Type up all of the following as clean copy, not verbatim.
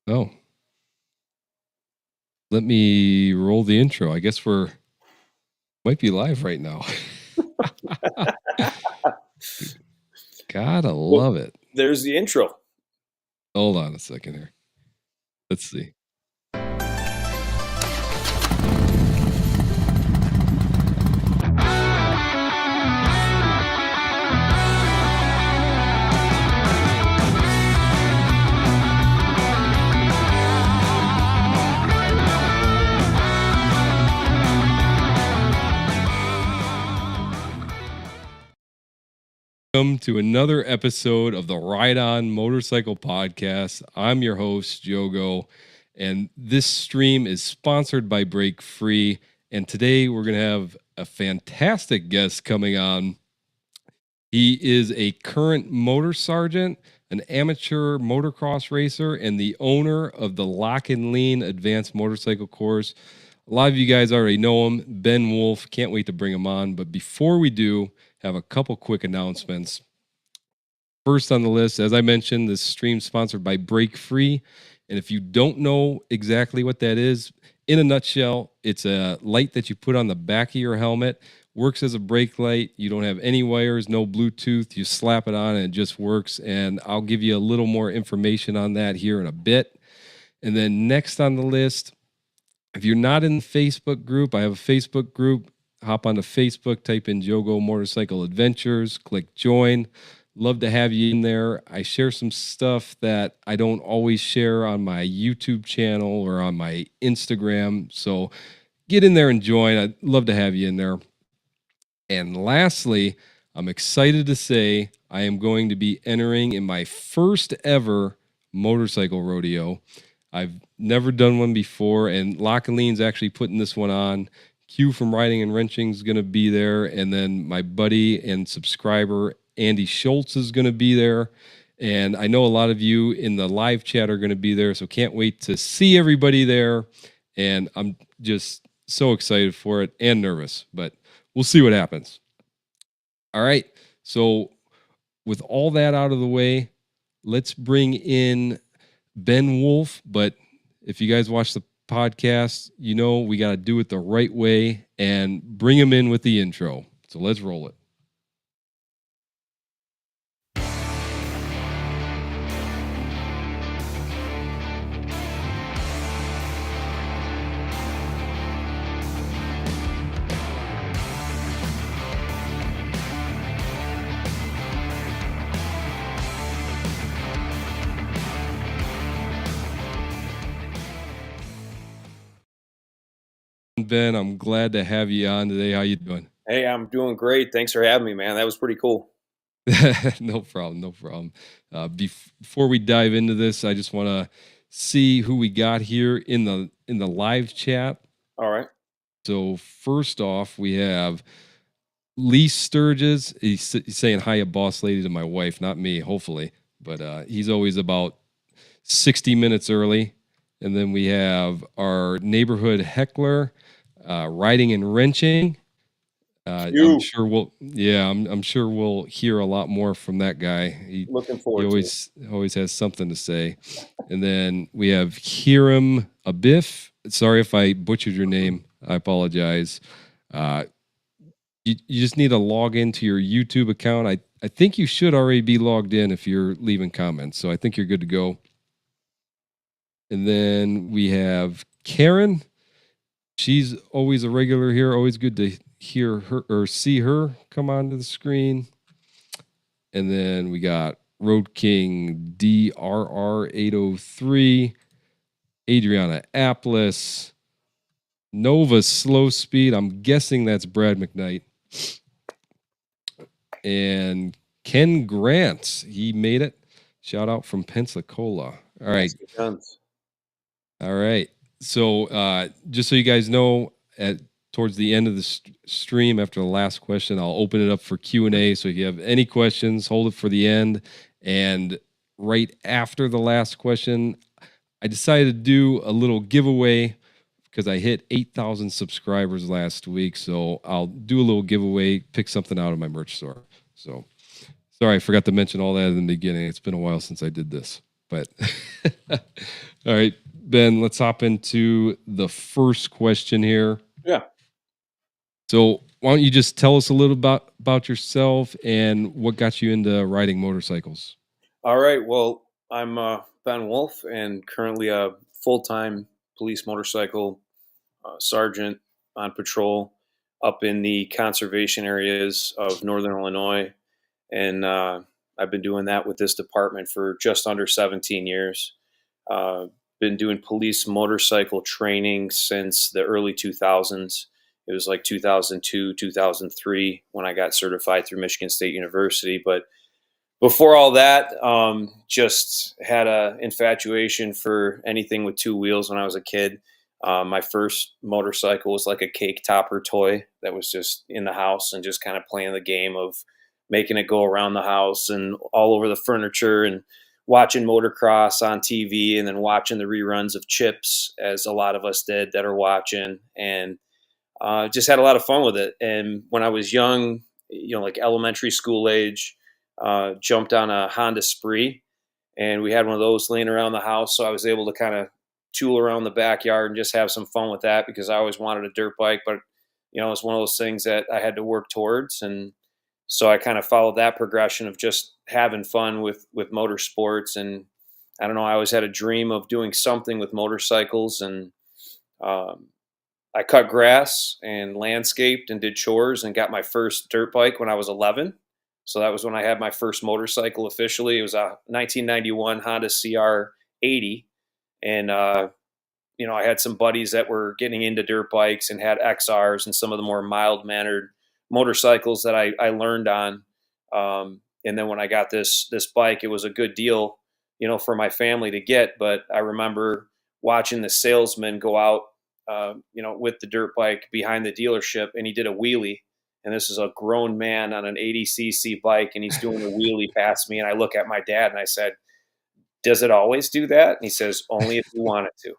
Oh, let me roll the intro. I guess might be live right now. Gotta Well, love it. there's the intro. Hold on a second here. Let's see. Welcome to another episode of the Ride On Motorcycle Podcast. I'm your host, Jogo, and this stream is sponsored by Break Free. And today we're going to have a fantastic guest coming on. He is a current motor sergeant, an amateur motocross racer, and the owner of the Lock and Lean Advanced Motorcycle Course. A lot of you guys already know him, Ben Wolfe. Can't wait to bring him on. But before we do, have a couple quick announcements. First on the list, as I mentioned, this stream sponsored by Break Free. And if you don't know exactly what that is, in a nutshell, it's a light that you put on the back of your helmet. Works as a brake light. You don't have any wires, no Bluetooth. You slap it on and it just works. And I'll give you a little more information on that here in a bit. And then next on the list, if you're not in the Facebook group, I have a Facebook group. Hop onto Facebook, type in Jogo Motorcycle Adventures, click join. Love to have you in there. I share some stuff that I don't always share on my YouTube channel or on my Instagram. So get in there and join. I'd love to have you in there. And lastly, I'm excited to say I am going to be entering in my first ever motorcycle rodeo. I've never done one before, and Lock and Lean's actually putting this one on. Q from Riding and Wrenching is going to be there, and then my buddy and subscriber Andy Schultz is going to be there. And I know a lot of you in the live chat are going to be there, so can't wait to see everybody there. And I'm just so excited for it and nervous, but we'll see what happens. All right. So with all that out of the way, let's bring in Ben Wolfe. But if you guys watch the podcast, you know we got to do it the right way and bring him in with the intro. So let's roll it. Ben, I'm glad to have you on today. How you doing? Hey, I'm doing great. Thanks for having me, man. That was pretty cool. No problem. No problem. Before we dive into this, I just want to see who we got here in the live chat. All right. So first off, we have Lee Sturgis. He's saying hi, a boss lady, to my wife, not me, hopefully. But he's always about 60 minutes early. And then we have our neighborhood heckler, Riding and Wrenching. I'm sure I'm sure we'll hear a lot more from that guy. Looking He forward to it. always has something to say. And then we have Hiram Abiff. Sorry if I butchered your name. I apologize. You just need to log into your YouTube account. I think you should already be logged in if you're leaving comments. So I think you're good to go. And then we have Karen. She's always a regular here. Always good to hear her or see her come onto the screen. And then we got Road King DRR803, Adriana Apples, Nova Slow Speed. I'm guessing that's Brad McKnight. And Ken Grant. He made it. Shout out from Pensacola. All right. All right. So just so you guys know, towards the end of the stream, after the last question, I'll open it up for Q&A. So if you have any questions, hold it for the end. And right after the last question, I decided to do a little giveaway because I hit 8,000 subscribers last week. So I'll do a little giveaway, pick something out of my merch store. So sorry, I forgot to mention all that in the beginning. It's been a while since I did this. But All right, Ben, let's hop into the first question here. Yeah. So, why don't you just tell us a little about yourself and what got you into riding motorcycles? All right. Well, I'm Ben Wolfe and currently a full time police motorcycle sergeant on patrol up in the conservation areas of Northern Illinois. And I've been doing that with this department for just under 17 years. Uh, been doing police motorcycle training since the early 2000s. It was like 2002, 2003 when I got certified through Michigan State University. But before all that, just had a infatuation for anything with two wheels when I was a kid. My first motorcycle was like a cake topper toy that was just in the house and just kind of playing the game of making it go around the house and all over the furniture and watching motocross on TV and then watching the reruns of Chips, as a lot of us did that are watching. And just had a lot of fun with it. And when I was young, like elementary school age, jumped on a Honda Spree, and we had one of those laying around the house. So I was able to kind of tool around the backyard and just have some fun with that because I always wanted a dirt bike, but it's one of those things that I had to work towards. And so I kind of followed that progression of just having fun with motorsports. And I don't know, I always had a dream of doing something with motorcycles. And um, I cut grass and landscaped and did chores and got my first dirt bike when I was 11. So that was when I had my first motorcycle officially. It was a 1991 Honda CR 80. And, I had some buddies that were getting into dirt bikes and had XRs and some of the more mild mannered motorcycles that I learned on. And then when I got this bike, it was a good deal, for my family to get. But I remember watching the salesman go out, with the dirt bike behind the dealership, and he did a wheelie. And this is a grown man on an 80cc bike, and he's doing a wheelie past me. And I look at my dad and I said, "Does it always do that?" And he says, "Only if you want it to."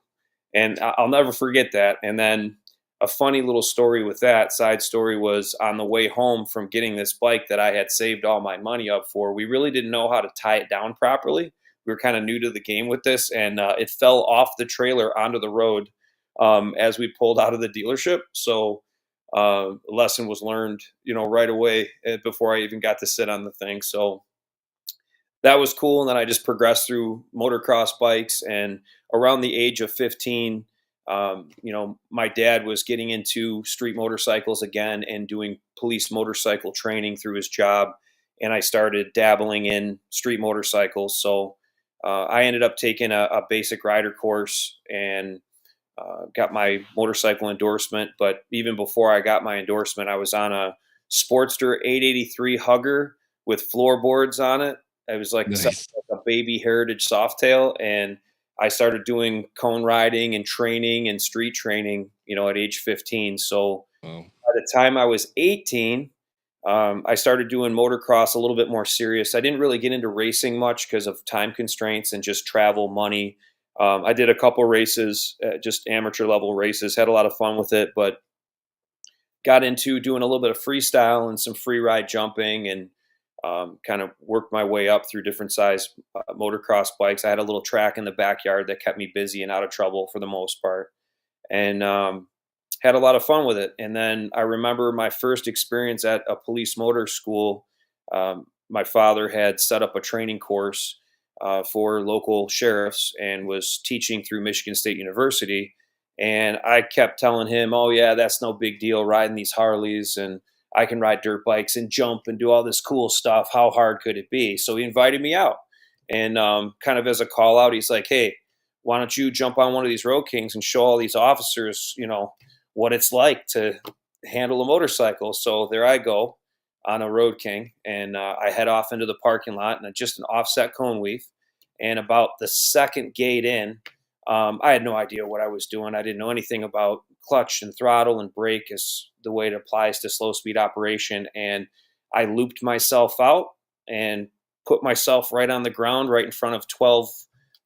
And I'll never forget that. And then a funny little story with that side story was on the way home from getting this bike that I had saved all my money up for. We really didn't know how to tie it down properly. We were kind of new to the game with this, and it fell off the trailer onto the road as we pulled out of the dealership. So lesson was learned, right away before I even got to sit on the thing. So that was cool. And then I just progressed through motocross bikes. And around the age of 15, my dad was getting into street motorcycles again and doing police motorcycle training through his job. And I started dabbling in street motorcycles. So I ended up taking a basic rider course and got my motorcycle endorsement. But even before I got my endorsement, I was on a Sportster 883 Hugger with floorboards on it. It was like Nice. a baby heritage softail. And I started doing cone riding and training and street training, at age 15. So Wow. by the time I was 18, I started doing motocross a little bit more serious. I didn't really get into racing much because of time constraints and just travel, money. I did a couple races, just amateur level races, had a lot of fun with it, but got into doing a little bit of freestyle and some free ride jumping and kind of worked my way up through different size motocross bikes. I had a little track in the backyard that kept me busy and out of trouble for the most part. And had a lot of fun with it. And then I remember my first experience at a police motor school. My father had set up a training course for local sheriffs and was teaching through Michigan State University. And I kept telling him, "Oh, yeah, that's no big deal riding these Harleys. And I can ride dirt bikes and jump and do all this cool stuff. How hard could it be?" So he invited me out. And kind of as a call out, he's like, "Hey, why don't you jump on one of these Road Kings and show all these officers, what it's like to handle a motorcycle?" So there I go on a Road King, and I head off into the parking lot and just an offset cone weave. And about the second gate in, I had no idea what I was doing. I didn't know anything about clutch and throttle and brake as the way it applies to slow speed operation. And I looped myself out and put myself right on the ground, right in front of 12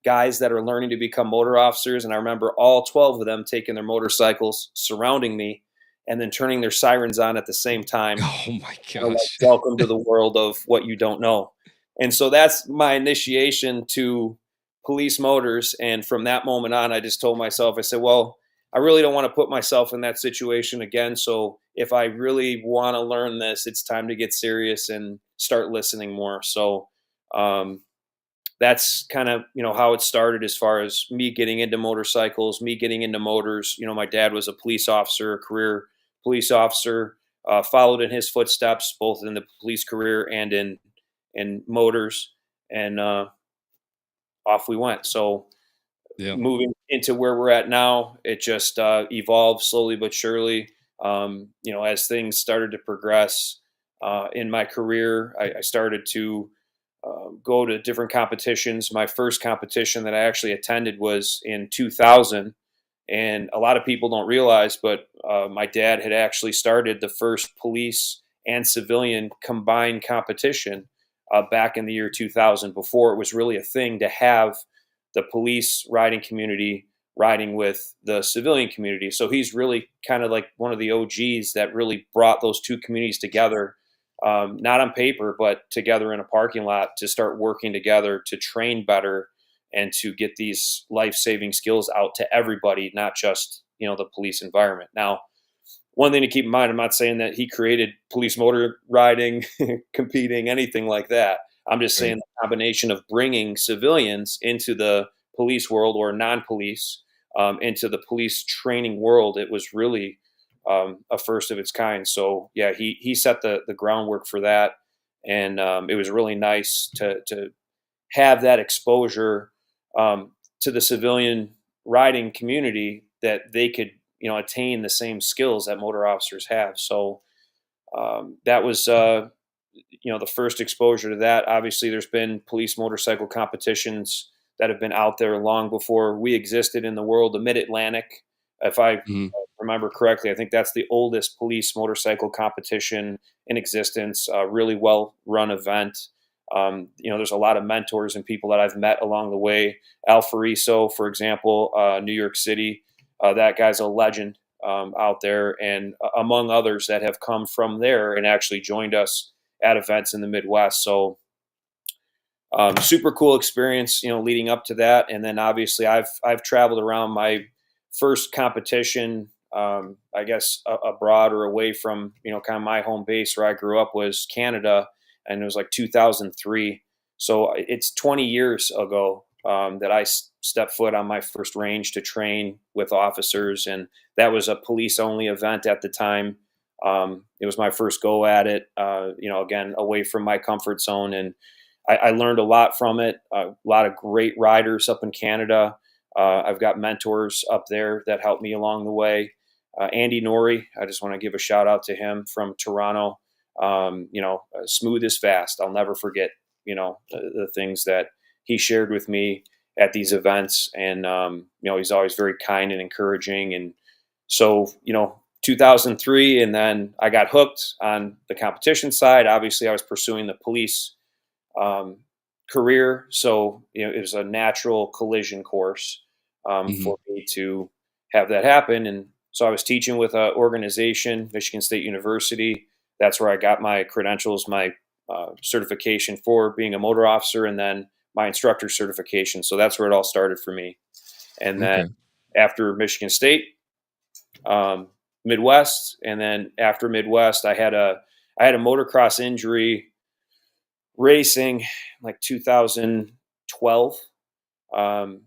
guys that are learning to become motor officers. And I remember all 12 of them taking their motorcycles, surrounding me, and then turning their sirens on at the same time. Oh my Like, gosh. welcome to the world of what you don't know. And so that's my initiation to police motors. And from that moment on, I just told myself, I said, well, I really don't want to put myself in that situation again. So if I really want to learn this, it's time to get serious and start listening more. So um, that's kind of how it started as far as me getting into motorcycles, me getting into motors. My dad was a police officer, a career police officer. Followed in his footsteps, both in the police career and in motors, and off we went. So Yeah. moving into where we're at now, it just evolved slowly but surely. As things started to progress in my career, I started to go to different competitions. My first competition that I actually attended was in 2000, and a lot of people don't realize, but my dad had actually started the first police and civilian combined competition back in the year 2000, before it was really a thing to have the police riding community riding with the civilian community. So he's really kind of like one of the OGs that really brought those two communities together, not on paper, but together in a parking lot to start working together to train better and to get these life-saving skills out to everybody, not just the police environment. Now, one thing to keep in mind, I'm not saying that he created police motor riding, competing, anything like that. I'm just saying Right. the combination of bringing civilians into the police world, or non-police, into the police training world. It was really a first of its kind. So yeah, he set the groundwork for that, and it was really nice to have that exposure to the civilian riding community, that they could attain the same skills that motor officers have. So that was the first exposure to that. Obviously, there's been police motorcycle competitions that have been out there long before we existed in the world. The Mid Atlantic, if I Mhm. remember correctly, I think that's the oldest police motorcycle competition in existence. A really well run event. There's a lot of mentors and people that I've met along the way. Al Fariso, for example, New York City. That guy's a legend out there, and among others that have come from there and actually joined us at events in the Midwest. So super cool experience, leading up to that. And then obviously I've traveled around. My first competition, I guess, abroad or away from kind of my home base where I grew up, was Canada, and it was like 2003. So it's 20 years ago that I stepped foot on my first range to train with officers, and that was a police only event at the time. It was my first go at it, again, away from my comfort zone, and I learned a lot from it. A lot of great riders up in Canada. I've got mentors up there that helped me along the way. Andy Norrie, I just want to give a shout out to him from Toronto. Smooth as fast. I'll never forget, the things that he shared with me at these events. And, he's always very kind and encouraging. And so, 2003, and then I got hooked on the competition side. Obviously, I was pursuing the police um, career. So it was a natural collision course Mhm. for me to have that happen. And so I was teaching with an organization, Michigan State University. That's where I got my credentials, my certification for being a motor officer, and then my instructor certification. So that's where it all started for me. And then Okay. after Michigan State, um, Midwest, and then after Midwest, I had a motocross injury racing like 2012, um,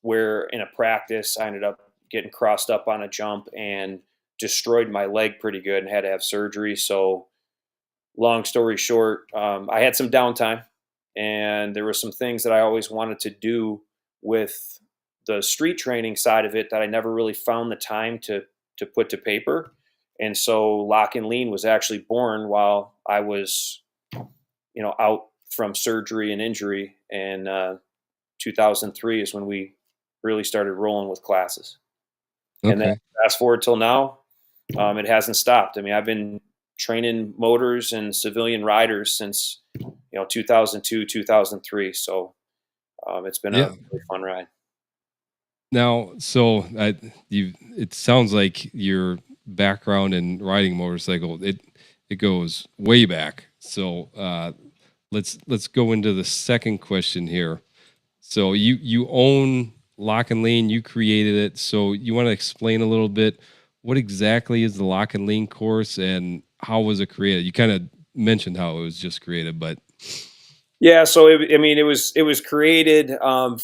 where in a practice I ended up getting crossed up on a jump and destroyed my leg pretty good and had to have surgery. So long story short, I had some downtime, and there were some things that I always wanted to do with the street training side of it that I never really found the time to put to paper. And so Lock and Lean was actually born while I was out from surgery and injury. And 2003 is when we really started rolling with classes. And then Okay. fast forward till now, it hasn't stopped. I mean, I've been training motors and civilian riders since 2002, 2003. So it's been a Yeah. really fun ride. Now, so you it sounds like your background in riding motorcycle, it goes way back. So let's go into the second question here. So you own Lock and Lane, you created it. So you want to explain a little bit what exactly is the Lock and Lane course and how was it created? You kind of mentioned how it was just created, but Yeah, so I mean, it was created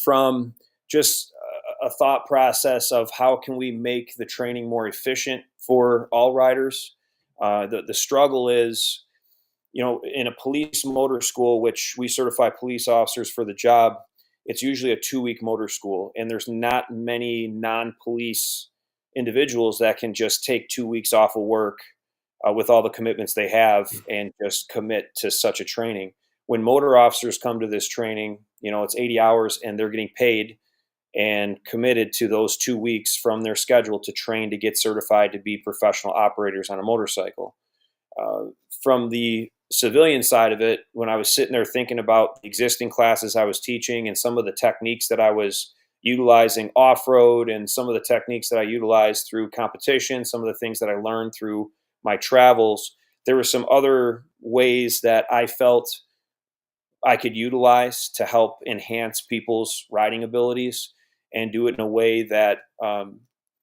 from just a thought process of how can we make the training more efficient for all riders. The struggle is, in a police motor school, which we certify police officers for the job, it's usually a 2-week motor school, and there's not many non-police individuals that can just take 2 weeks off of work with all the commitments they have and just commit to such a training. When motor officers come to this training, it's 80 hours and they're getting paid and committed to those 2 weeks from their schedule to train to get certified to be professional operators on a motorcycle. Uh, from the civilian side of it, when I was sitting there thinking about the existing classes I was teaching and some of the techniques that I was utilizing off road and some of the techniques that I utilized through competition, some of the things that I learned through my travels, there were some other ways that I felt I could utilize to help enhance people's riding abilities and do it in a way that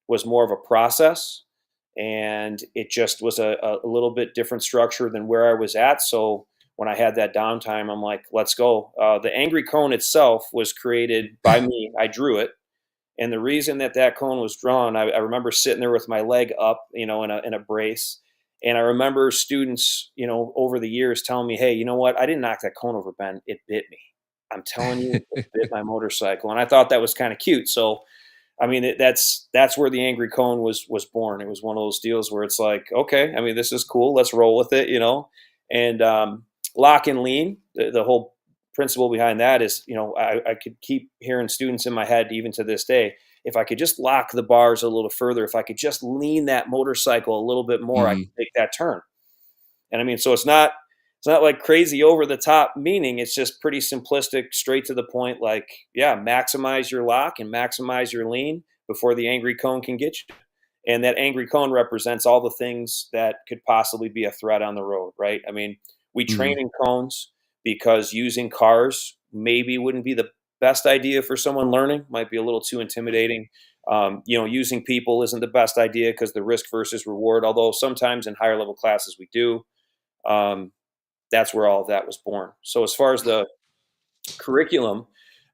was more of a process. And it just was a little bit different structure than where I was at. So when I had that downtime, I'm like, let's go. The angry cone itself was created by me. I drew it. And the reason that that cone was drawn, I remember sitting there with my leg up, in a brace. And I remember students, over the years telling me, hey, you know what? I didn't knock that cone over, Ben. It bit me. I'm telling you, it bit my motorcycle. And I thought that was kind of cute. So I mean, that's where the angry cone was born. It was one of those deals where it's like, okay, I mean, this is cool. Let's roll with it. And lock and lean. The whole principle behind that is, I could keep hearing students in my head even to this day. If I could just lock the bars a little further, if I could just lean that motorcycle a little bit more, I Mhm. could take that turn. And I mean, so it's not like crazy over the top meaning. It's just pretty simplistic, straight to the point. Like, yeah, maximize your lock and maximize your lean before the angry cone can get you. And that angry cone represents all the things that could possibly be a threat on the road, right? I mean, we train Mhm. in cones because using cars maybe wouldn't be the best idea for someone learning, might be a little too intimidating. Using people isn't the best idea because the risk versus reward, although sometimes in higher level classes we do. Um, that's where all of that was born. So as far as curriculum,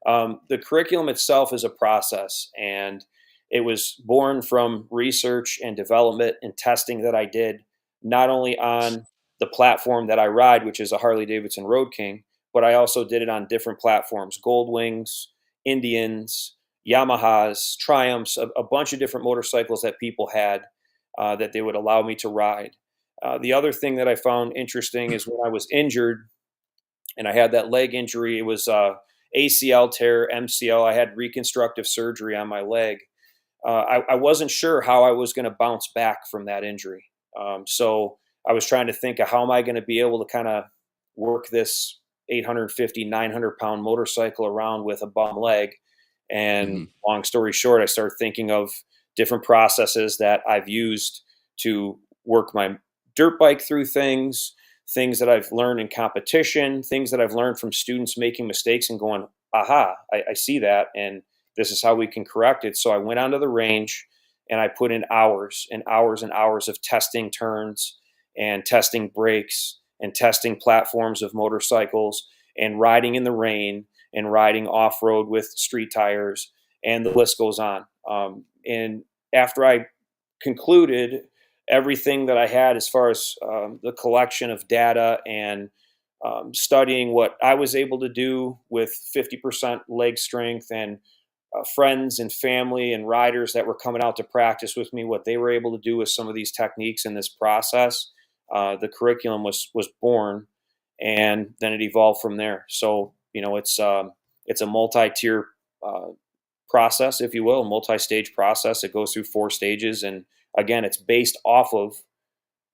the curriculum itself is a process, and it was born from research and development and testing that I did, not only on the platform that I ride, which is a Harley Davidson Road King, but I also did it on different platforms: Gold Wings, Indians, Yamahas, Triumphs, a bunch of different motorcycles that people had that they would allow me to ride. The other thing that I found interesting is when I was injured and I had that leg injury. It was ACL tear, MCL. I had reconstructive surgery on my leg. I wasn't sure how I was going to bounce back from that injury. So I was trying to think of how am I going to be able to kind of work this 850, 900-pound motorcycle around with a bum leg. And Mhm. long story short, I started thinking of different processes that I've used to work my dirt bike through things that I've learned in competition, things that I've learned from students making mistakes and going, aha, I see that. And this is how we can correct it. So I went onto the range and I put in hours and hours and hours of testing turns and testing brakes and testing platforms of motorcycles and riding in the rain and riding off road with street tires. And the list goes on. And after I concluded everything that I had as far as the collection of data and studying what I was able to do with 50% leg strength and friends and family and riders that were coming out to practice with me, what they were able to do with some of these techniques in this process. The curriculum was born, and then it evolved from there. So it's a multi-tier uh, process, if you will, a multi-stage process. It goes through 4 stages, and again, it's based off of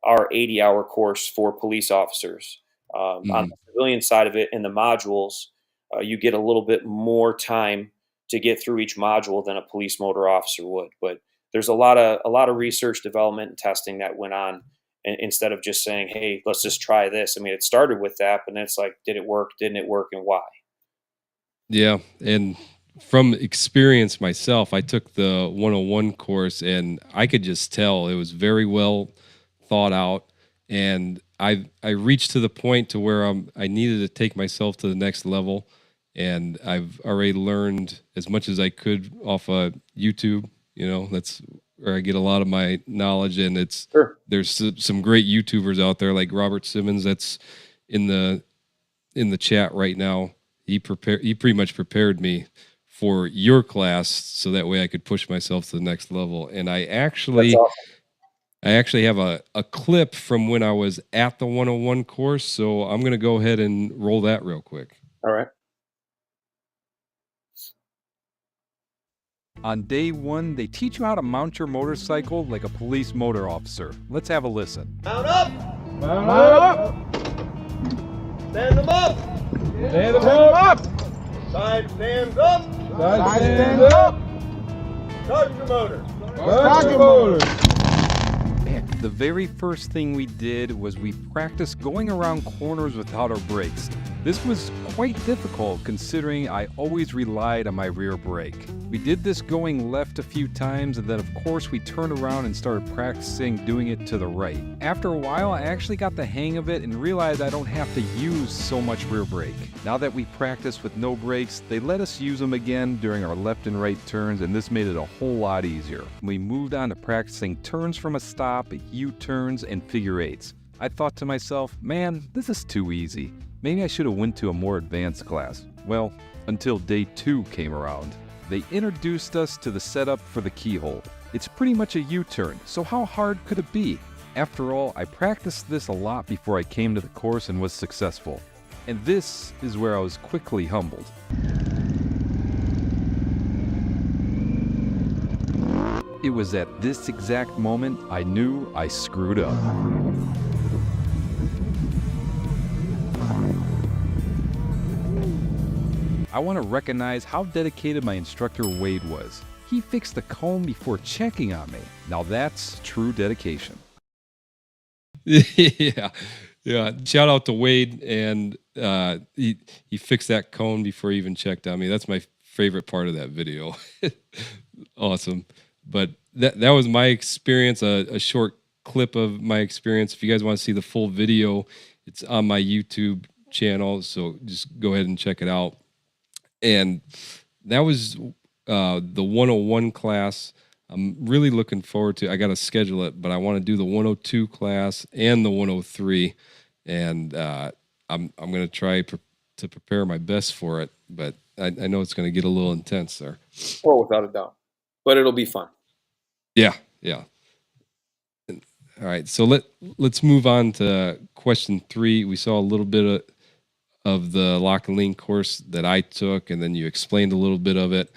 our 80-hour course for police officers. On Mhm. the civilian side of it, in the modules, you get a little bit more time to get through each module than a police motor officer would. But there's a lot of research, development, and testing that went on. Instead of just saying, "Hey, let's just try this." I mean, it started with that, but then it's like, did it work? Didn't it work? And why? Yeah, and from experience myself, I took the 101 course and I could just tell it was very well thought out, and I reached to the point to where I needed to take myself to the next level, and I've already learned as much as I could off of YouTube. That's where I get a lot of my knowledge, and Sure. there's some great YouTubers out there like Robert Simmons that's in the chat right now. He pretty much prepared me for your class so that way I could push myself to the next level. And That's awesome. I actually have a clip from when I was at the 101 course, so I'm going to go ahead and roll that real quick. All right. On day one, they teach you how to mount your motorcycle like a police motor officer. Let's have a listen. Mount up! Mount up! Stand them up! Stand them up! Side stands up! Side stand up! Start your motor! Start your motor! Man, the very first thing we did was we practiced going around corners without our brakes. This was quite difficult considering I always relied on my rear brake. We did this going left a few times, and then of course we turned around and started practicing doing it to the right. After a while, I actually got the hang of it and realized I don't have to use so much rear brake. Now that we practice with no brakes, they let us use them again during our left and right turns, and this made it a whole lot easier. We moved on to practicing turns from a stop, U-turns, and figure eights. I thought to myself, man, this is too easy. Maybe I should have went to a more advanced class. Well, until day 2 came around. They introduced us to the setup for the keyhole. It's pretty much a U-turn, so how hard could it be? After all, I practiced this a lot before I came to the course and was successful. And this is where I was quickly humbled. It was at this exact moment I knew I screwed up. I want to recognize how dedicated my instructor Wade was. He fixed the cone before checking on me. Now that's true dedication. Yeah. Yeah. Shout out to Wade, and he fixed that cone before he even checked on me. That's my favorite part of that video. Awesome. But that was my experience, a short clip of my experience. If you guys want to see the full video, it's on my YouTube channel, so just go ahead and check it out. And that was the 101 class. I'm really looking forward to. I got to schedule it, but I want to do the 102 class and the 103, and I'm going to try to prepare my best for it. But I know it's going to get a little intense there. Oh, without a doubt. But it'll be fun. Yeah, yeah. All right, so let's move on to question 3. We saw a little bit of the lock and lean course that I took, and then you explained a little bit of it.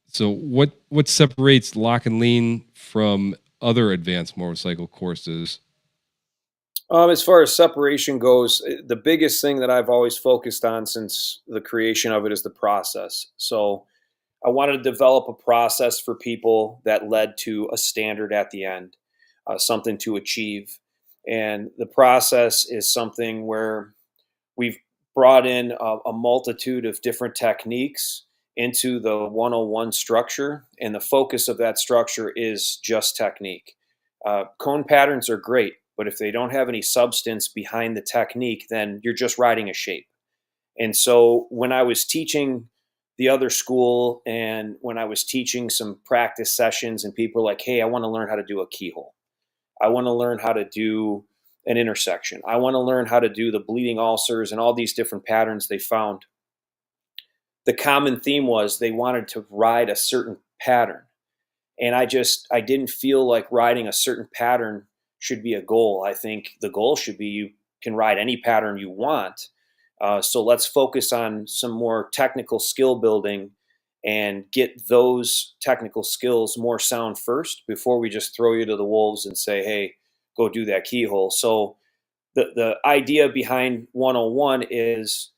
So what separates lock and lean from other advanced motorcycle courses? As far as separation goes, the biggest thing that I've always focused on since the creation of it is the process. So I wanted to develop a process for people that led to a standard at the end, something to achieve. And the process is something where we've brought in a multitude of different techniques into the 101 structure, and the focus of that structure is just technique. Cone patterns are great, but if they don't have any substance behind the technique, then you're just riding a shape. And so when I was teaching the other school, and when I was teaching some practice sessions, and people were like, hey, I want to learn how to do a keyhole. I want to learn how to do an intersection. I want to learn how to do the bleeding ulcers and all these different patterns they found. The common theme was they wanted to ride a certain pattern. And I didn't feel like riding a certain pattern should be a goal. I think the goal should be you can ride any pattern you want. So let's focus on some more technical skill building and get those technical skills more sound first before we just throw you to the wolves and say, hey, go do that keyhole. So the idea behind 101 is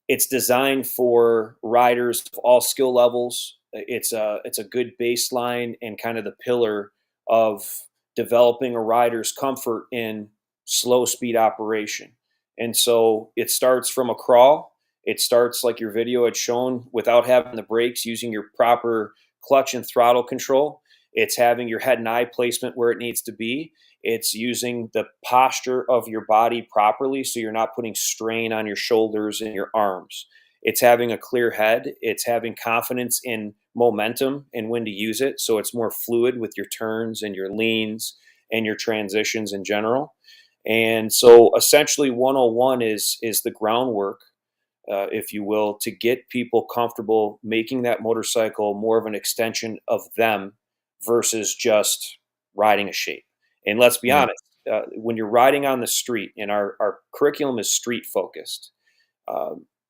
it's designed for riders of all skill levels. It's a good baseline and kind of the pillar of developing a rider's comfort in slow speed operation. And so it starts from a crawl It starts like your video had shown without having the brakes, using your proper clutch and throttle control. It's having your head and eye placement where it needs to be. It's using the posture of your body properly so you're not putting strain on your shoulders and your arms. It's having a clear head. It's having confidence in momentum and when to use it. So it's more fluid with your turns and your leans and your transitions in general. And so essentially 101 is the groundwork, if you will, to get people comfortable making that motorcycle more of an extension of them versus just riding a shape. And let's be Yeah. honest, when you're riding on the street, and our curriculum is street focused,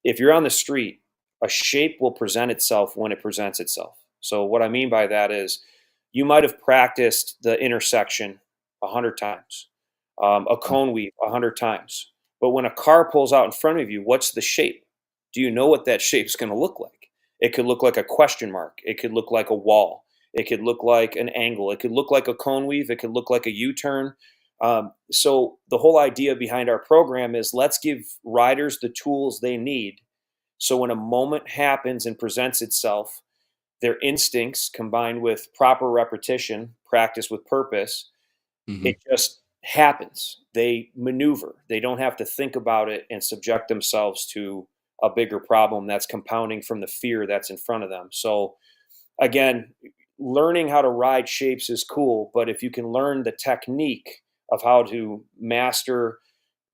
if you're on the street, a shape will present itself when it presents itself. So what I mean by that is you might have practiced the intersection 100 times, a cone weave 100 times. But when a car pulls out in front of you, what's the shape? Do you know what that shape's going to look like? It could look like a question mark. It could look like a wall. It could look like an angle. It could look like a cone weave. It could look like a U-turn. So the whole idea behind our program is let's give riders the tools they need. So when a moment happens and presents itself, their instincts combined with proper repetition, practice with purpose, Hmm. it just happens. They maneuver. They don't have to think about it and subject themselves to a bigger problem that's compounding from the fear that's in front of them. So again, learning how to ride shapes is cool, but if you can learn the technique of how to master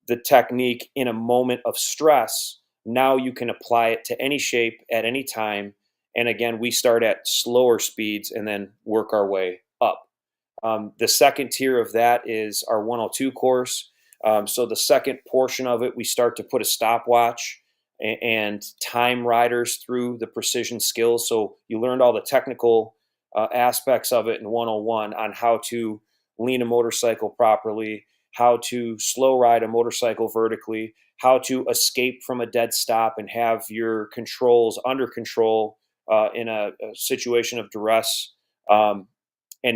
the technique in a moment of stress, now you can apply it to any shape at any time. And again, we start at slower speeds and then work our way up. The second tier of that is our 102 course. So the second portion of it, we start to put a stopwatch and time riders through the precision skills. So you learned all the technical aspects of it in 101 on how to lean a motorcycle properly, how to slow ride a motorcycle vertically, how to escape from a dead stop and have your controls under control in a situation of duress. And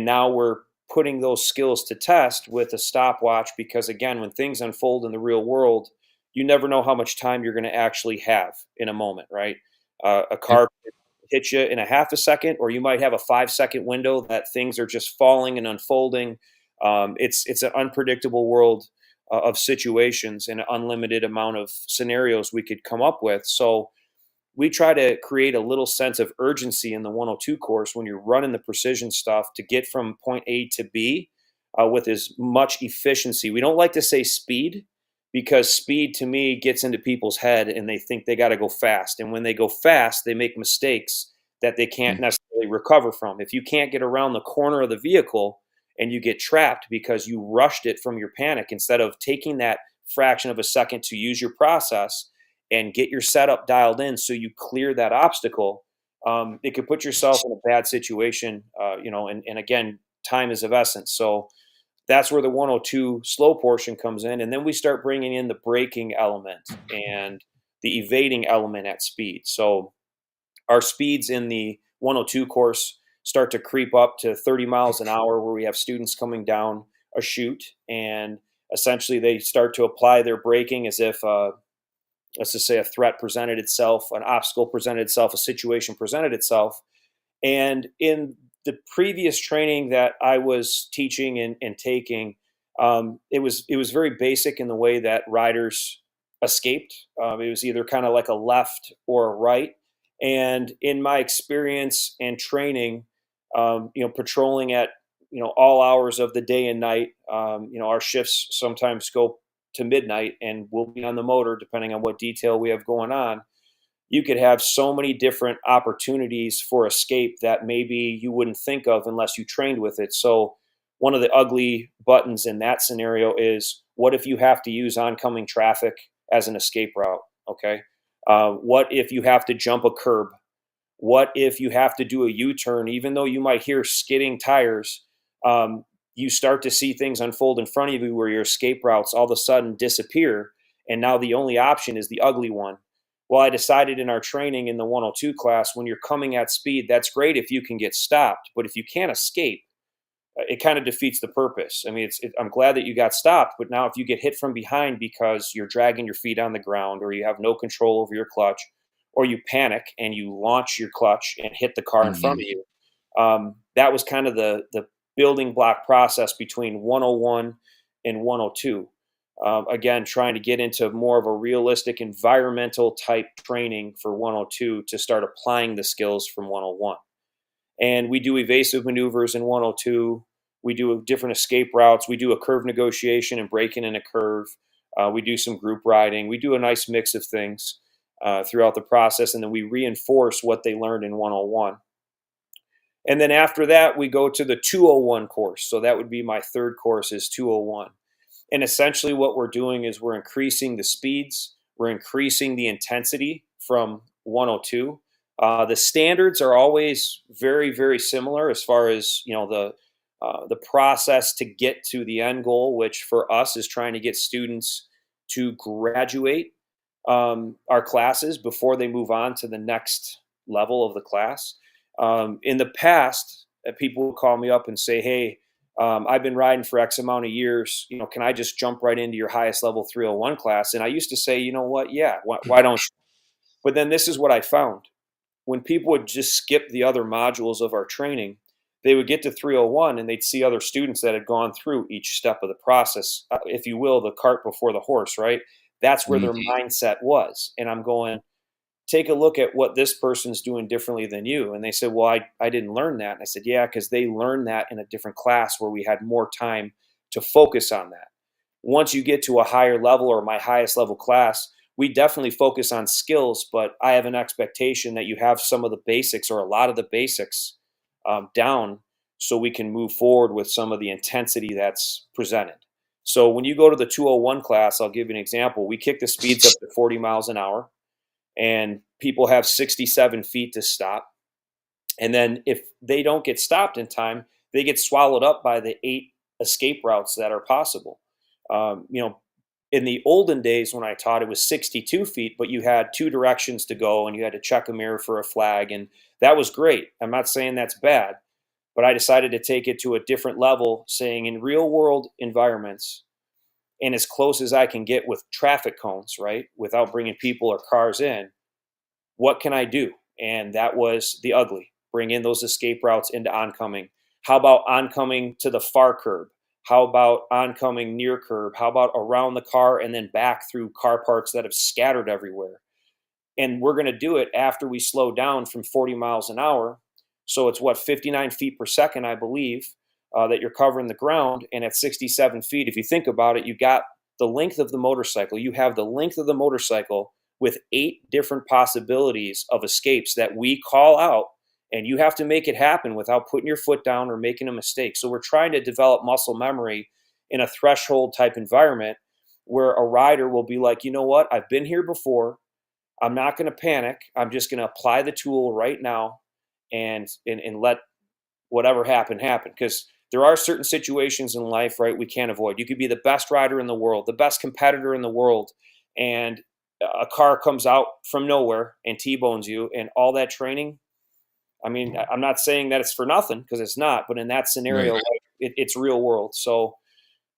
now we're putting those skills to test with a stopwatch because, again, when things unfold in the real world, you never know how much time you're going to actually have in a moment, right? A Yep. car could hit you in a half a second, or you might have a 5 second window that things are just falling and unfolding. It's an unpredictable world of situations and an unlimited amount of scenarios we could come up with. So we try to create a little sense of urgency in the 102 course when you're running the precision stuff to get from point A to B with as much efficiency. We don't like to say speed because speed to me gets into people's head and they think they got to go fast. And when they go fast, they make mistakes that they can't necessarily recover from. If you can't get around the corner of the vehicle and you get trapped because you rushed it from your panic instead of taking that fraction of a second to use your process and get your setup dialed in so you clear that obstacle, it could put yourself in a bad situation, and again, time is of essence. So that's where the 102 slow portion comes in. And then we start bringing in the braking element and the evading element at speed. So our speeds in the 102 course start to creep up to 30 miles an hour where we have students coming down a chute and essentially they start to apply their braking as if let's just say a threat presented itself, an obstacle presented itself, a situation presented itself. And in the previous training that I was teaching and taking, it was very basic in the way that riders escaped. It was either kind of like a left or a right. And in my experience and training, patrolling at all hours of the day and night, our shifts sometimes go to midnight and we'll be on the motor depending on what detail we have going on. You could have so many different opportunities for escape that maybe you wouldn't think of unless you trained with it. So one of the ugly buttons in that scenario is what if you have to use oncoming traffic as an escape route? Okay. What if you have to jump a curb? What if you have to do a U-turn, even though you might hear skidding tires? You start to see things unfold in front of you where your escape routes all of a sudden disappear. And now the only option is the ugly one. Well, I decided in our training in the 102 class, when you're coming at speed, that's great if you can get stopped. But if you can't escape, it kind of defeats the purpose. I mean, I'm glad that you got stopped, but now if you get hit from behind because you're dragging your feet on the ground, or you have no control over your clutch, or you panic and you launch your clutch and hit the car in front Mhm. of you, that was kind of the building block process between 101 and 102. Again, trying to get into more of a realistic environmental type training for 102 to start applying the skills from 101. And we do evasive maneuvers in 102. We do different escape routes. We do a curve negotiation and braking in a curve. We do some group riding. We do a nice mix of things throughout the process, and then we reinforce what they learned in 101. And then after that, we go to the 201 course. So that would be my third course, is 201. And essentially what we're doing is we're increasing the speeds, we're increasing the intensity from 102. The standards are always very, very similar as far as, the process to get to the end goal, which for us is trying to get students to graduate our classes before they move on to the next level of the class. In the past, people would call me up and say, "Hey, I've been riding for X amount of years. Can I just jump right into your highest level 301 class?" And I used to say, "You know what? Yeah, why don't you?" But then this is what I found: when people would just skip the other modules of our training, they would get to 301 and they'd see other students that had gone through each step of the process, if you will, the cart before the horse, right? That's where their Mhm. mindset was. And I'm going, take a look at what this person's doing differently than you. And they said, "Well, I didn't learn that." And I said, "Yeah, because they learned that in a different class where we had more time to focus on that. Once you get to a higher level, or my highest level class, we definitely focus on skills, but I have an expectation that you have some of the basics, or a lot of the basics, down, so we can move forward with some of the intensity that's presented." So when you go to the 201 class, I'll give you an example. We kick the speeds up to 40 miles an hour, and people have 67 feet to stop. And then if they don't get stopped in time, they get swallowed up by the 8 escape routes that are possible. Um, you know, in the olden days when I taught, it was 62 feet, but you had 2 directions to go and you had to check a mirror for a flag. And that was great. I'm not saying that's bad, but I decided to take it to a different level, saying in real world environments, and as close as I can get with traffic cones, right, without bringing people or cars in, what can I do? And that was the ugly. Bring in those escape routes into oncoming. How about oncoming to the far curb? How about oncoming near curb? How about around the car and then back through car parks that have scattered everywhere? And we're going to do it after we slow down from 40 miles an hour. So it's what, 59 feet per second, I believe, that you're covering the ground. And at 67 feet, if you think about it, you got the length of the motorcycle. You have the length of the motorcycle with 8 different possibilities of escapes that we call out. And you have to make it happen without putting your foot down or making a mistake. So we're trying to develop muscle memory in a threshold type environment where a rider will be like, "You know what? I've been here before. I'm not going to panic. I'm just going to apply the tool right now, and let whatever happen. Because there are certain situations in life, right, we can't avoid. You could be the best rider in the world, the best competitor in the world, and a car comes out from nowhere and T-bones you, and all that training. I mean, I'm not saying that it's for nothing, because it's not, but in that scenario, Right. like, it's real world. So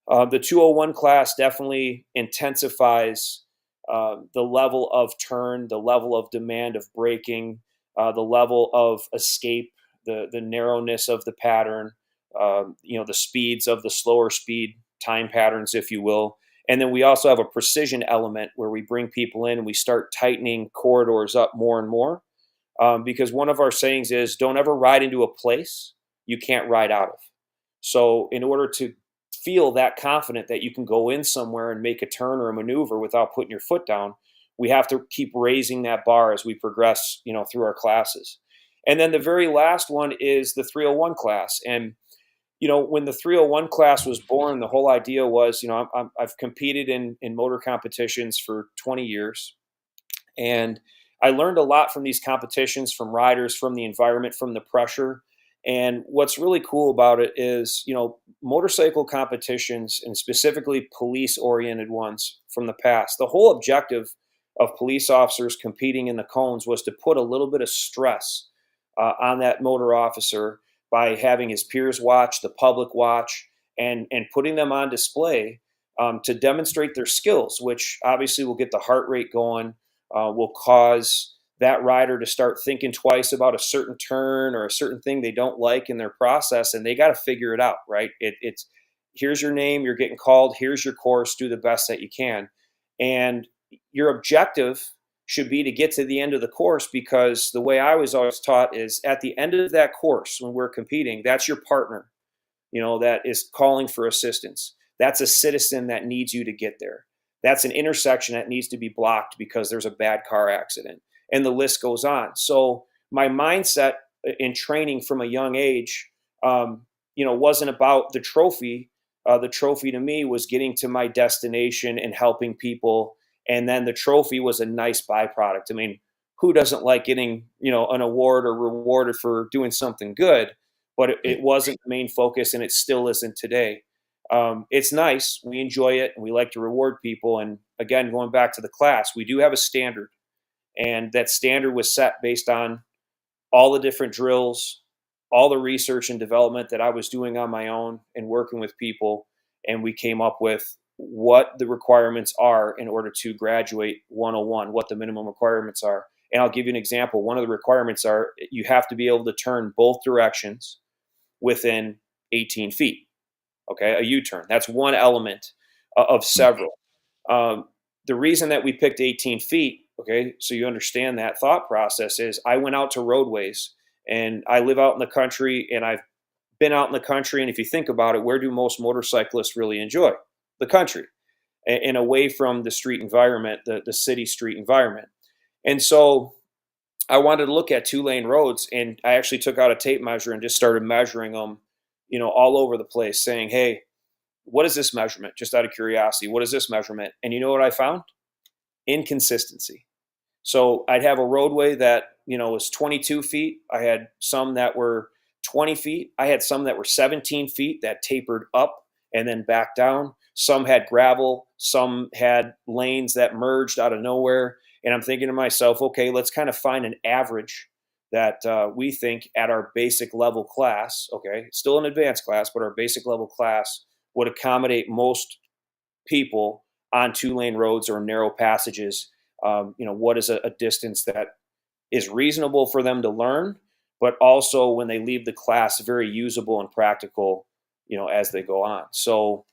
the 201 class definitely intensifies the level of turn, the level of demand of braking, the level of escape, the narrowness of the pattern, the speeds of the slower speed time patterns, if you will. And then we also have a precision element where we bring people in and we start tightening corridors up more and more. Because one of our sayings is, don't ever ride into a place you can't ride out of. So in order to feel that confident that you can go in somewhere and make a turn or a maneuver without putting your foot down, we have to keep raising that bar as we progress, through our classes. And then the very last one is the 301 class. And when the 301 class was born, the whole idea was, I've competed in motor competitions for 20 years, and I learned a lot from these competitions, from riders, from the environment, from the pressure. And what's really cool about it is, motorcycle competitions, and specifically police oriented ones from the past, the whole objective of police officers competing in the cones was to put a little bit of stress on that motor officer by having his peers watch, the public watch, and putting them on display to demonstrate their skills, which obviously will get the heart rate going, will cause that rider to start thinking twice about a certain turn or a certain thing they don't like in their process, and they got to figure it out, right? It's here's your name, you're getting called, here's your course, do the best that you can. And your objective should be to get to the end of the course, because the way I was always taught is at the end of that course, when we're competing, that's your partner, that is calling for assistance. That's a citizen that needs you to get there. That's an intersection that needs to be blocked because there's a bad car accident. And the list goes on. So my mindset in training from a young age, wasn't about the trophy. The trophy to me was getting to my destination and helping people. And then the trophy was a nice byproduct. I mean, who doesn't like getting, an award or rewarded for doing something good? But it wasn't the main focus, and it still isn't today. It's nice. We enjoy it, and we like to reward people. And again, going back to the class, we do have a standard, and that standard was set based on all the different drills, all the research and development that I was doing on my own and working with people. And we came up with what the requirements are in order to graduate 101, what the minimum requirements are. And I'll give you an example. One of the requirements are you have to be able to turn both directions within 18 feet. Okay, a U-turn. That's one element of several. The reason that we picked 18 feet, okay, so you understand that thought process, is I went out to roadways, and I live out in the country, and I've been out in the country. And if you think about it, where do most motorcyclists really enjoy? The country, and away from the street environment, the city street environment. And so I wanted to look at 2-lane roads, and I actually took out a tape measure and just started measuring them, all over the place, saying, hey, what is this measurement? Just out of curiosity, what is this measurement? And you know what I found? Inconsistency. So I'd have a roadway that, was 22 feet. I had some that were 20 feet. I had some that were 17 feet that tapered up and then back down. Some had gravel. Some had lanes that merged out of nowhere. And I'm thinking to myself, okay, let's kind of find an average that we think at our basic level class, okay, still an advanced class, but our basic level class would accommodate most people on 2-lane roads or narrow passages. What is a distance that is reasonable for them to learn, but also when they leave the class, very usable and practical, as they go on. So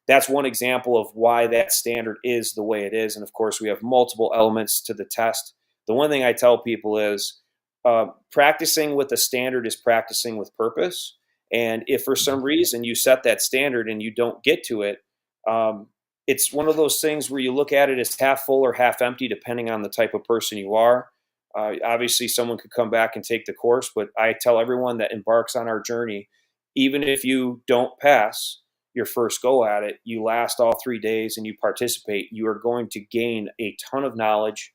that's one example of why that standard is the way it is. And of course, we have multiple elements to the test. The one thing I tell people is practicing with a standard is practicing with purpose. And if for some reason you set that standard and you don't get to it, it's one of those things where you look at it as half full or half empty, depending on the type of person you are. Obviously, someone could come back and take the course, but I tell everyone that embarks on our journey, even if you don't pass your first go at it, you last all 3 days and you participate, you are going to gain a ton of knowledge,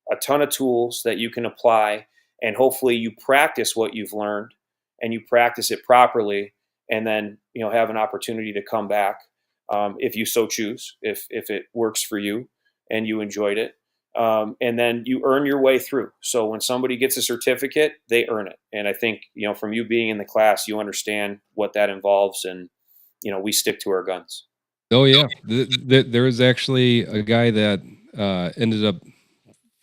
a ton of tools that you can apply, and hopefully you practice what you've learned and you practice it properly, and then have an opportunity to come back if you so choose, if it works for you and you enjoyed it. And then you earn your way through. So when somebody gets a certificate, they earn it. And I think, from you being in the class, you understand what that involves, and, we stick to our guns. Oh yeah, there was actually a guy that ended up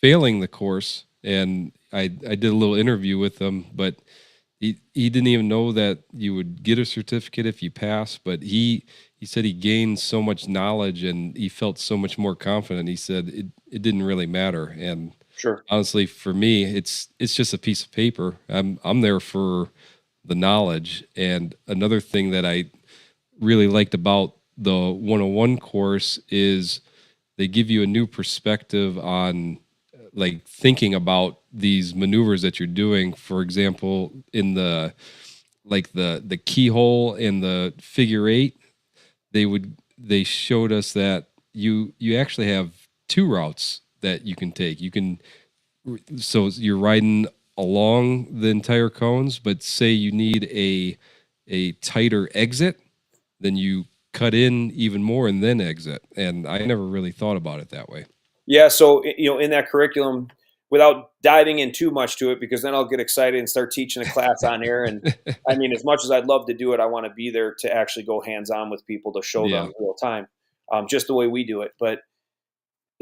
failing the course, and I did a little interview with him, but he didn't even know that you would get a certificate if you pass. But he said he gained so much knowledge and he felt so much more confident. He said it didn't really matter. And Sure. honestly, for me, it's just a piece of paper. I'm there for the knowledge. And another thing that I really liked about the 101 course is they give you a new perspective on like thinking about these maneuvers that you're doing. For example, in the keyhole and the figure eight, they showed us that you actually have 2 routes that you can take. So you're riding along the entire cones, but say you need a tighter exit, then you cut in even more and then exit. And I never really thought about it that way. Yeah. So, in that curriculum, without diving in too much to it, because then I'll get excited and start teaching a class on air. And I mean, as much as I'd love to do it, I want to be there to actually go hands on with people to show Yeah. them real time, just the way we do it. But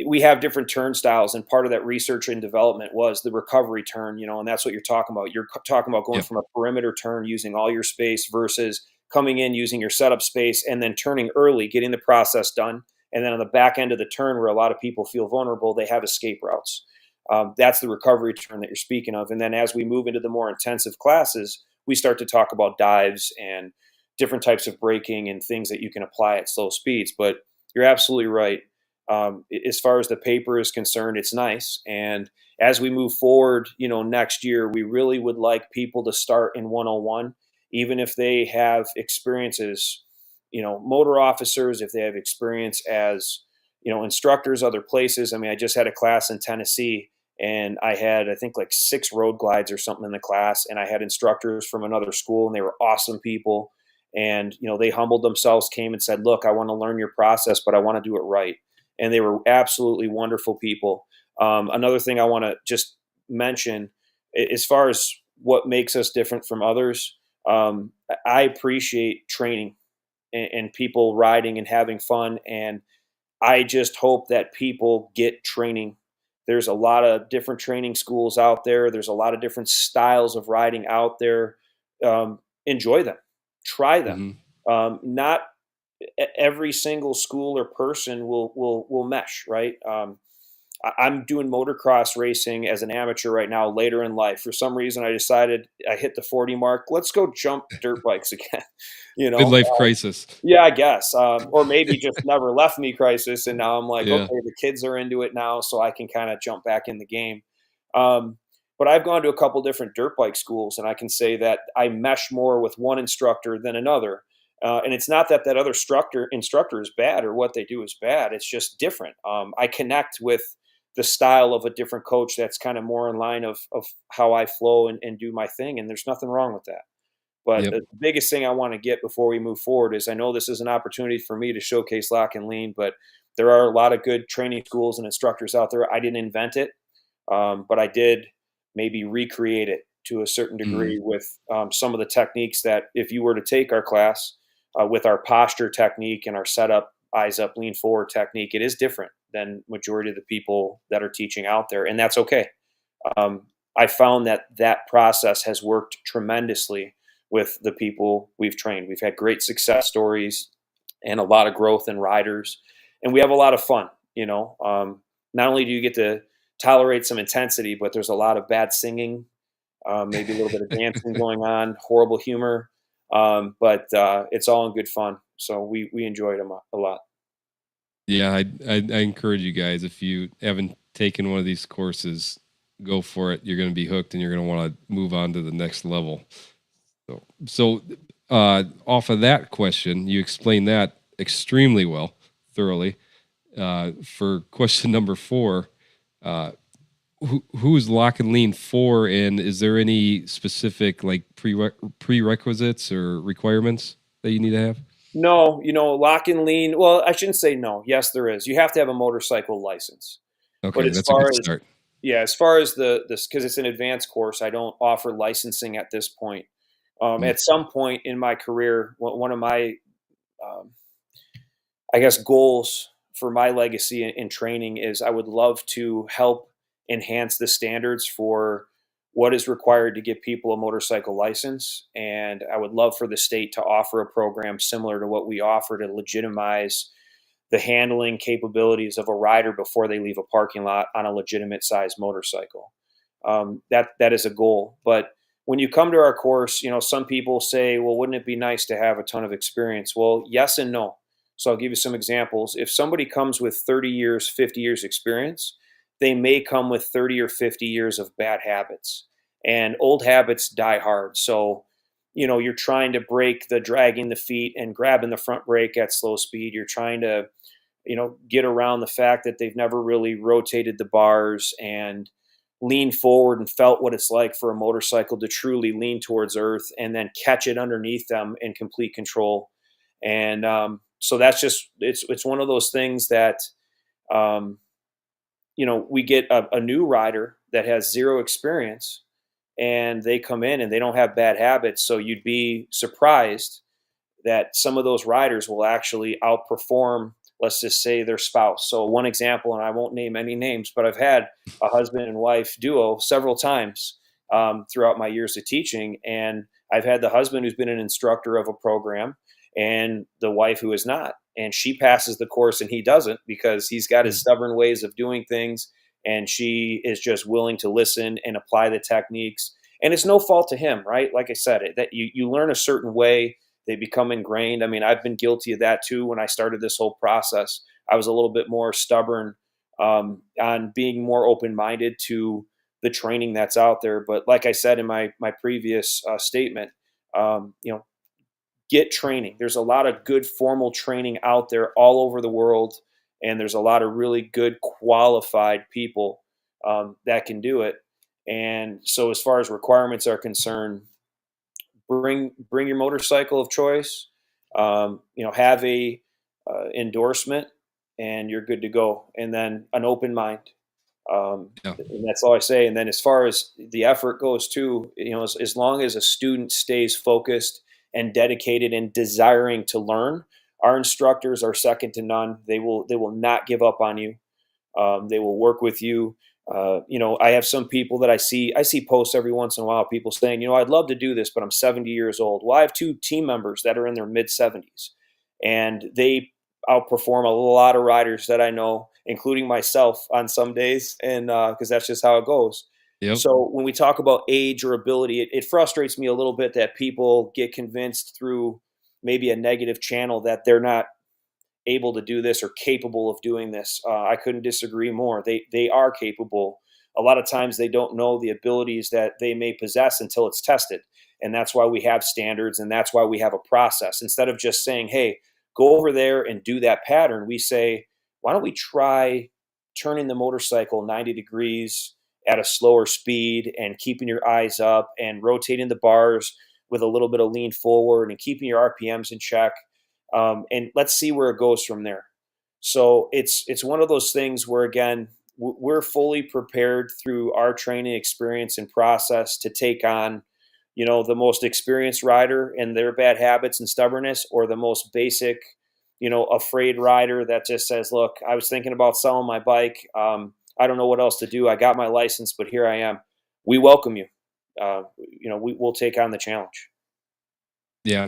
we have different turnstiles, and part of that research and development was the recovery turn, and that's what you're talking about. You're talking about going Yep. from a perimeter turn using all your space versus coming in using your setup space and then turning early, getting the process done. And then on the back end of the turn, where a lot of people feel vulnerable, they have escape routes. That's the recovery turn that you're speaking of. And then as we move into the more intensive classes, we start to talk about dives and different types of braking and things that you can apply at slow speeds. But you're absolutely right. As far as the paper is concerned, it's nice. And as we move forward, next year, we really would like people to start in 101, even if they have experiences, motor officers, if they have experience as, instructors, other places. I mean, I just had a class in Tennessee, and I had, I think, like 6 road glides or something in the class. And I had instructors from another school, and they were awesome people. And, they humbled themselves, came and said, look, I want to learn your process, but I want to do it right. And they were absolutely wonderful people. Another thing I want to just mention, as far as what makes us different from others, I appreciate training and people riding and having fun. And I just hope that people get training. There's a lot of different training schools out there. There's a lot of different styles of riding out there. Enjoy them, try them. Hmm. Not every single school or person will mesh, right? I'm doing motocross racing as an amateur right now, later in life. For some reason, I decided I hit the 40 mark. Let's go jump dirt bikes again. you know, Midlife crisis. yeah, I guess. Or maybe just never left me crisis. And now I'm like, Yeah. okay, the kids are into it now, so I can kind of jump back in the game. But I've gone to a couple different dirt bike schools, and I can say that I mesh more with one instructor than another. And it's not that that other instructor is bad or what they do is bad. It's just different. I connect with the style of a different coach that's kind of more in line of how I flow and do my thing. And there's nothing wrong with that. But Yep. the biggest thing I want to get before we move forward is, I know this is an opportunity for me to showcase lock and lean, but there are a lot of good training schools and instructors out there. I didn't invent it, but I did maybe recreate it to a certain Mhm. degree with some of the techniques that, if you were to take our class with our posture technique and our setup, eyes up, lean forward technique, it is different than majority of the people that are teaching out there, and that's okay. I found that that process has worked tremendously with the people we've trained. We've had great success stories and a lot of growth in riders, and we have a lot of fun. Not only do you get to tolerate some intensity, but there's a lot of bad singing, maybe a little bit of dancing going on, horrible humor, but it's all in good fun. So we enjoyed them a lot. Yeah, I encourage you guys, if you haven't taken one of these courses, go for it. You're going to be hooked, and you're going to want to move on to the next level. So, off of that question, you explained that extremely well, thoroughly. For question number 4, uh, who's lock and lean for, and is there any specific like prerequisites or requirements that you need to have? No, lock and lean. Well, I shouldn't say no. Yes, there is. You have to have a motorcycle license. But Okay, as that's a good far as start. yeah, as far as this, because it's an advanced course, I don't offer licensing at this point. Mm. At some point in my career, one of my, um, I guess, goals for my legacy in training is, I would love to help enhance the standards for what is required to give people a motorcycle license. And I would love for the state to offer a program similar to what we offer to legitimize the handling capabilities of a rider before they leave a parking lot on a legitimate sized motorcycle. That is a goal. But when you come to our course, some people say, well, wouldn't it be nice to have a ton of experience? Well, yes and no. So I'll give you some examples. If somebody comes with 30 years, 50 years experience, they may come with 30 or 50 years of bad habits. And old habits die hard. So, you're trying to break the dragging the feet and grabbing the front brake at slow speed. You're trying to, get around the fact that they've never really rotated the bars and lean forward and felt what it's like for a motorcycle to truly lean towards earth and then catch it underneath them in complete control. And so that's just, it's one of those things that, we get a new rider that has zero experience, and they come in and they don't have bad habits. So you'd be surprised that some of those riders will actually outperform, let's just say, their spouse. So one example, and I won't name any names, but I've had a husband and wife duo several times throughout my years of teaching. And I've had the husband who's been an instructor of a program and the wife who is not. And she passes the course and he doesn't because he's got his stubborn ways of doing things. And she is just willing to listen and apply the techniques. And it's no fault to him, right? Like I said, that you learn a certain way, they become ingrained. I mean, I've been guilty of that too. When I started this whole process, I was a little bit more stubborn on being more open-minded to the training that's out there. But like I said in my previous statement, get training. There's a lot of good formal training out there all over the world, and there's a lot of really good qualified people that can do it. And so, as far as requirements are concerned, bring your motorcycle of choice. Have a endorsement, and you're good to go. And then an open mind. Yeah. And that's all I say. And then as far as the effort goes too, as long as a student stays focused and dedicated and desiring to learn, our instructors are second to none. They will not give up on you. They will work with you. I have some people that I see posts every once in a while, people saying, I'd love to do this, but I'm 70 years old. Well, I have two team members that are in their mid 70s, and they outperform a lot of riders that I know, including myself on some days. And because that's just how it goes. Yep. So when we talk about age or ability, it frustrates me a little bit that people get convinced through maybe a negative channel that they're not able to do this or capable of doing this. I couldn't disagree more. They are capable. A lot of times they don't know the abilities that they may possess until it's tested. And that's why we have standards, and that's why we have a process. Instead of just saying, hey, go over there and do that pattern, we say, why don't we try turning the motorcycle 90 degrees at a slower speed and keeping your eyes up and rotating the bars with a little bit of lean forward and keeping your RPMs in check. And let's see where it goes from there. So it's one of those things where, again, we're fully prepared through our training experience and process to take on, the most experienced rider and their bad habits and stubbornness, or the most basic, afraid rider that just says, look, I was thinking about selling my bike. I don't know what else to do. I got my license, but here I am. We welcome you. We'll take on the challenge. Yeah.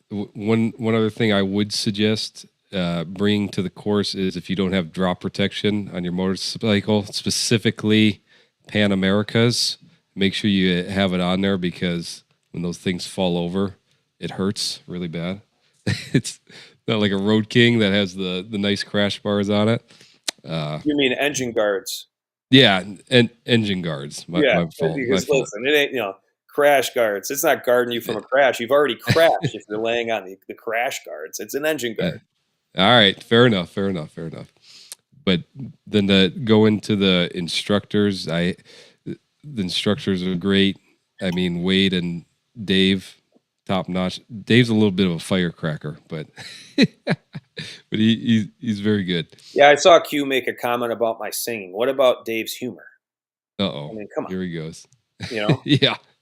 One other thing I would suggest bringing to the course is, if you don't have drop protection on your motorcycle, specifically Pan Americas, make sure you have it on there, because when those things fall over, it hurts really bad. It's not like a Road King that has the nice crash bars on it. You mean engine guards? Yeah, and engine guards. My fault. Because listen, it ain't crash guards. It's not guarding you from a crash. You've already crashed if you're laying on the crash guards. It's an engine guard. All right, fair enough. But then to go into the instructors, the instructors are great. I mean, Wade and Dave, top notch. Dave's a little bit of a firecracker, but but he's very good. Yeah, I saw Q make a comment about my singing. What about Dave's humor? Uh-oh. I mean, come on. Here he goes. Yeah.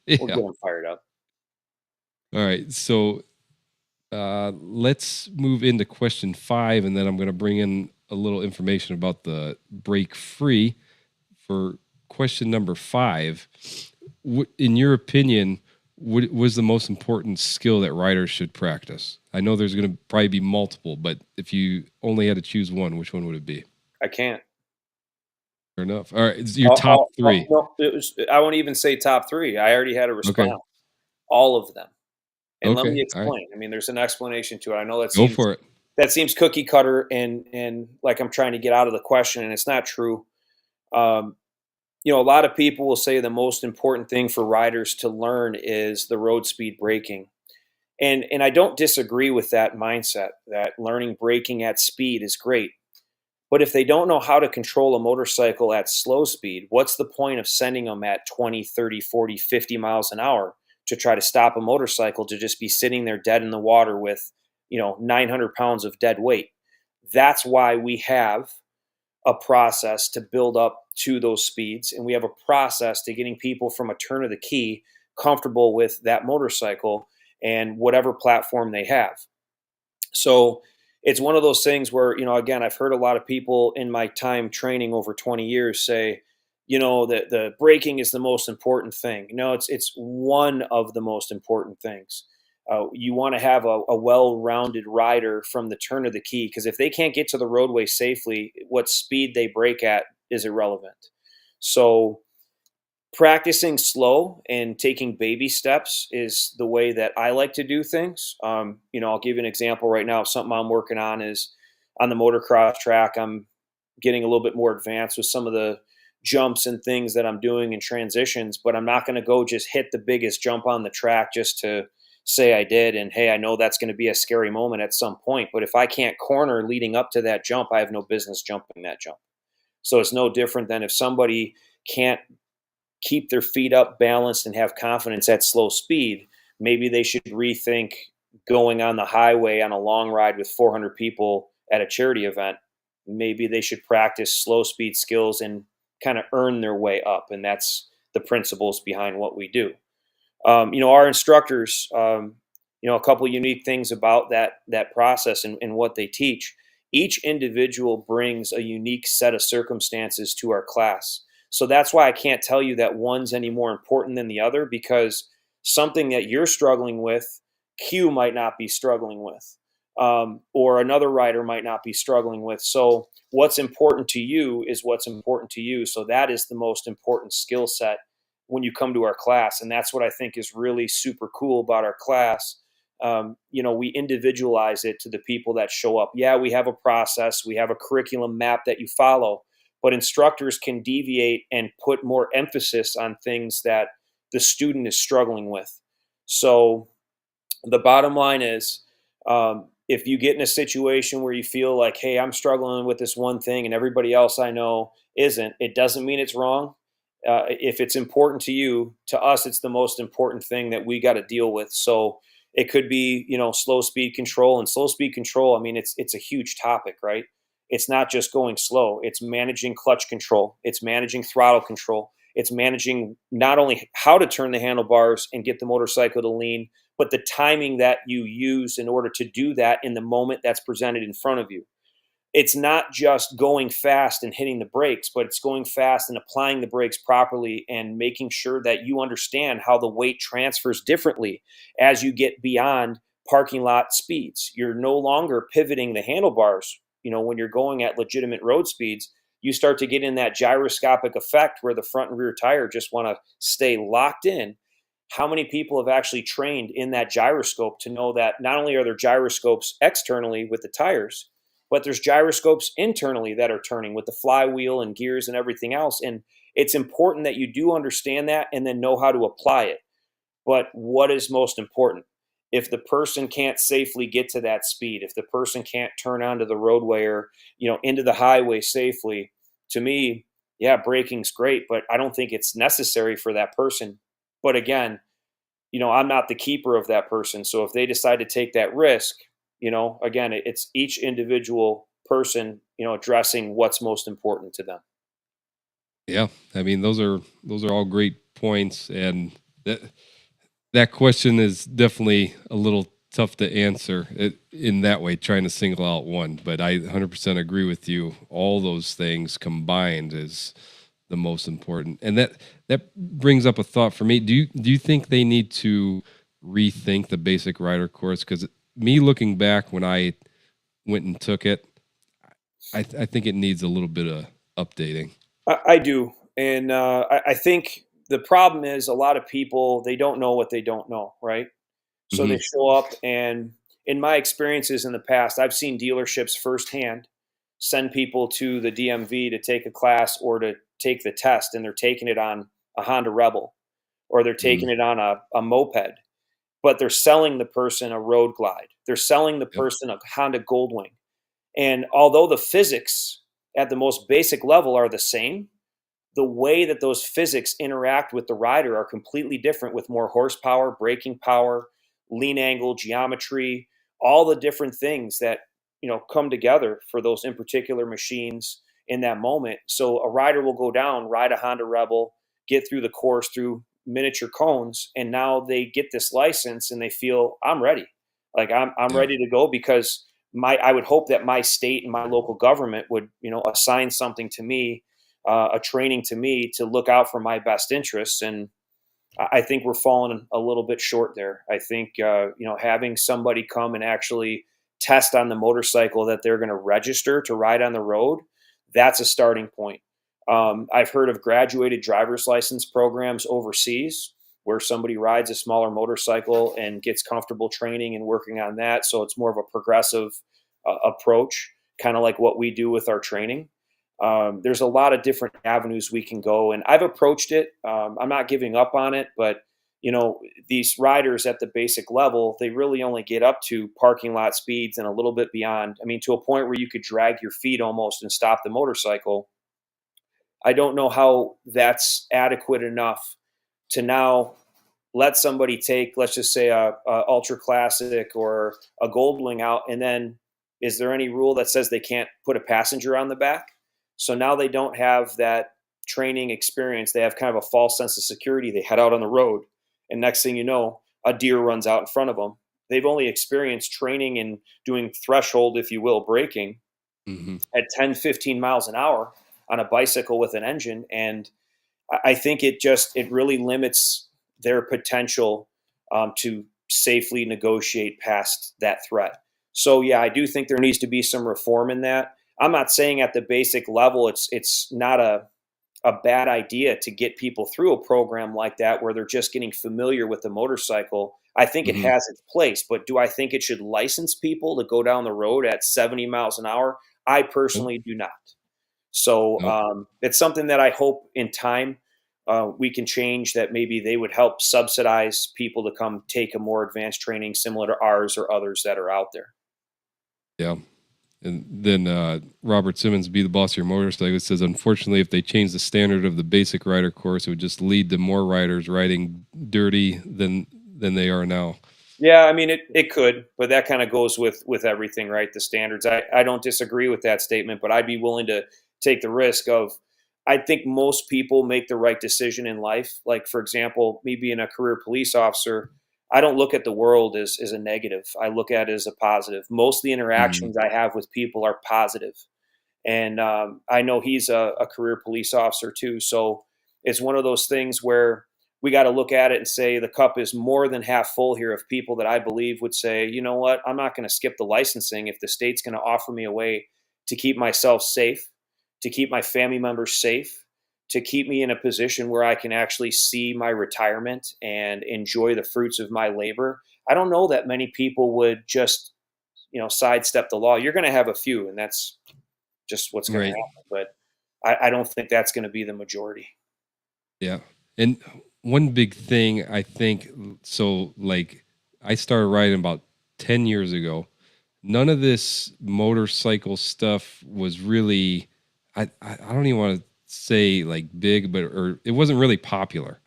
We'll get him fired up. All right, so let's move into question 5, and then I'm going to bring in a little information about the break free for question number 5. In your opinion, what was the most important skill that riders should practice? I know there's going to probably be multiple, but if you only had to choose one, which one would it be? I can't. Fair enough. All right, it's your top 3. No, I won't even say top 3. I already had a response. Okay. All of them. And let me explain. Right. I mean, there's an explanation to it. I know that go for it. That seems cookie cutter and like I'm trying to get out of the question, and it's not true. A lot of people will say the most important thing for riders to learn is the road speed braking. And I don't disagree with that mindset, that learning braking at speed is great. But if they don't know how to control a motorcycle at slow speed, what's the point of sending them at 20, 30, 40, 50 miles an hour to try to stop a motorcycle to just be sitting there dead in the water with, 900 pounds of dead weight? That's why we have a process to build up to those speeds, and we have a process to getting people from a turn of the key comfortable with that motorcycle and whatever platform they have. So it's one of those things where, again, I've heard a lot of people in my time training over 20 years say, that the braking is the most important thing. No, it's one of the most important things. You want to have a well-rounded rider from the turn of the key, because if they can't get to the roadway safely, what speed they brake at is irrelevant. So practicing slow and taking baby steps is the way that I like to do things. I'll give you an example right now. Something I'm working on is on the motocross track. I'm getting a little bit more advanced with some of the jumps and things that I'm doing in transitions, but I'm not going to go just hit the biggest jump on the track just to say I did. And hey, I know that's going to be a scary moment at some point, but if I can't corner leading up to that jump, I have no business jumping that jump. So it's no different than if somebody can't keep their feet up balanced and have confidence at slow speed, maybe they should rethink going on the highway on a long ride with 400 people at a charity event. Maybe they should practice slow speed skills and kind of earn their way up. And that's the principles behind what we do. Our instructors, a couple unique things about that process and what they teach. Each individual brings a unique set of circumstances to our class. So that's why I can't tell you that one's any more important than the other, because something that you're struggling with, Q might not be struggling with, or another rider might not be struggling with. So what's important to you is what's important to you. So that is the most important skill set when you come to our class. And that's what I think is really super cool about our class. We individualize it to the people that show up. Yeah, we have a process, we have a curriculum map that you follow, but instructors can deviate and put more emphasis on things that the student is struggling with. So the bottom line is, if you get in a situation where you feel like, hey, I'm struggling with this one thing and everybody else I know isn't, it doesn't mean it's wrong. If it's important to you, to us, it's the most important thing that we got to deal with. So it could be, slow speed control, and slow speed control. I mean, it's a huge topic, right? It's not just going slow. It's managing clutch control. It's managing throttle control. It's managing not only how to turn the handlebars and get the motorcycle to lean, but the timing that you use in order to do that in the moment that's presented in front of you. It's not just going fast and hitting the brakes, but it's going fast and applying the brakes properly and making sure that you understand how the weight transfers differently as you get beyond parking lot speeds. You're no longer pivoting the handlebars. When you're going at legitimate road speeds, you start to get in that gyroscopic effect where the front and rear tire just want to stay locked in. How many people have actually trained in that gyroscope to know that not only are there gyroscopes externally with the tires, but there's gyroscopes internally that are turning with the flywheel and gears and everything else. And it's important that you do understand that and then know how to apply it. But what is most important? If the person can't safely get to that speed, if the person can't turn onto the roadway or, into the highway safely, to me, yeah, braking's great, but I don't think it's necessary for that person. But again, I'm not the keeper of that person. So if they decide to take that risk, again, it's each individual person, addressing what's most important to them. Yeah, I mean those are all great points, and that question is definitely a little tough to answer in that way, trying to single out one. But I 100% agree with you. All those things combined is the most important, and that brings up a thought for me. Do you think they need to rethink the basic rider course? Because me looking back when I went and took it, I think it needs a little bit of updating. I do. And I think the problem is a lot of people, they don't know what they don't know, right? So they Hmm. show up, and in my experiences in the past, I've seen dealerships firsthand send people to the DMV to take a class or to take the test, and they're taking it on a Honda Rebel, or they're taking it on a moped, but they're selling the person a Road Glide. They're selling the Yep. person a Honda Goldwing. And although the physics at the most basic level are the same, the way that those physics interact with the rider are completely different, with more horsepower, braking power, lean angle, geometry, all the different things that come together for those in particular machines in that moment. So a rider will go down, ride a Honda Rebel, get through the course through miniature cones, and now they get this license and they feel I'm ready. Like I'm Yeah. ready to go because I would hope that my state and my local government would, assign something to me, a training to me to look out for my best interests. And I think we're falling a little bit short there. I think having somebody come and actually test on the motorcycle that they're going to register to ride on the road, that's a starting point. I've heard of graduated driver's license programs overseas where somebody rides a smaller motorcycle and gets comfortable training and working on that. So it's more of a progressive approach, kind of like what we do with our training. There's a lot of different avenues we can go, and I've approached it. I'm not giving up on it, but these riders at the basic level, they really only get up to parking lot speeds and a little bit beyond. I mean, to a point where you could drag your feet almost and stop the motorcycle. I don't know how that's adequate enough to now let somebody take, let's just say, a ultra classic or a Goldwing out, and then is there any rule that says they can't put a passenger on the back? So now they don't have that training experience. They have kind of a false sense of security. They head out on the road, and next thing you know, a deer runs out in front of them. They've only experienced training and doing threshold, if you will, braking Hmm. at 10, 15 miles an hour on a bicycle with an engine. And I think it really limits their potential to safely negotiate past that threat. So yeah, I do think there needs to be some reform in that. I'm not saying at the basic level it's not a bad idea to get people through a program like that where they're just getting familiar with the motorcycle. I think it Hmm. has its place, but do I think it should license people to go down the road at 70 miles an hour? I Nope. personally do not. So Nope. it's something that I hope in time we can change, that maybe they would help subsidize people to come take a more advanced training similar to ours or others that are out there. Yeah. And then Robert Simmons, Be the Boss of Your Motorcycle, says, unfortunately, if they change the standard of the basic rider course, it would just lead to more riders riding dirty than they are now. Yeah, I mean it could, but that kind of goes with everything, right? The standards. I don't disagree with that statement, but I'd be willing to take the risk of I think most people make the right decision in life. Like for example, me being a career police officer, I don't look at the world as a negative. I look at it as a positive. Most of the Hmm. interactions I have with people are positive. And I know he's a career police officer too. So it's one of those things where we got to look at it and say the cup is more than half full here of people that I believe would say, you know what, I'm not going to skip the licensing if the state's going to offer me a way to keep myself safe, to keep my family members safe, to keep me in a position where I can actually see my retirement and enjoy the fruits of my labor. I don't know that many people would just, sidestep the law. You're going to have a few, and that's just what's going to Right. happen. But I don't think that's going to be the majority. Yeah. And one big thing I think, so like I started riding about 10 years ago. None of this motorcycle stuff was really, I don't even want to say like big, but or it wasn't really popular.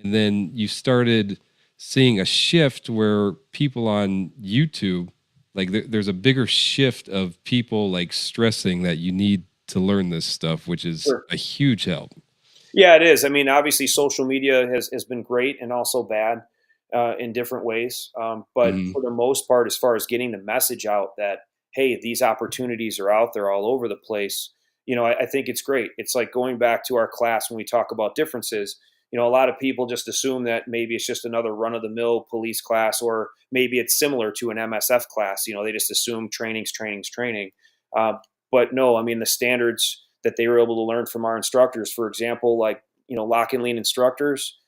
And then you started seeing a shift where people on YouTube, like there's a bigger shift of people like stressing that you need to learn this stuff, which is Sure. a huge help. Yeah, it is. I mean, obviously, social media has been great and also bad in different ways. But Hmm. for the most part, as far as getting the message out that, hey, these opportunities are out there all over the place, I think it's great. It's like going back to our class when we talk about differences. A lot of people just assume that maybe it's just another run of the mill police class, or maybe it's similar to an MSF class. They just assume training's training. Uh, but no, I mean, the standards that they were able to learn from our instructors, for example, like, lock and lean instructors,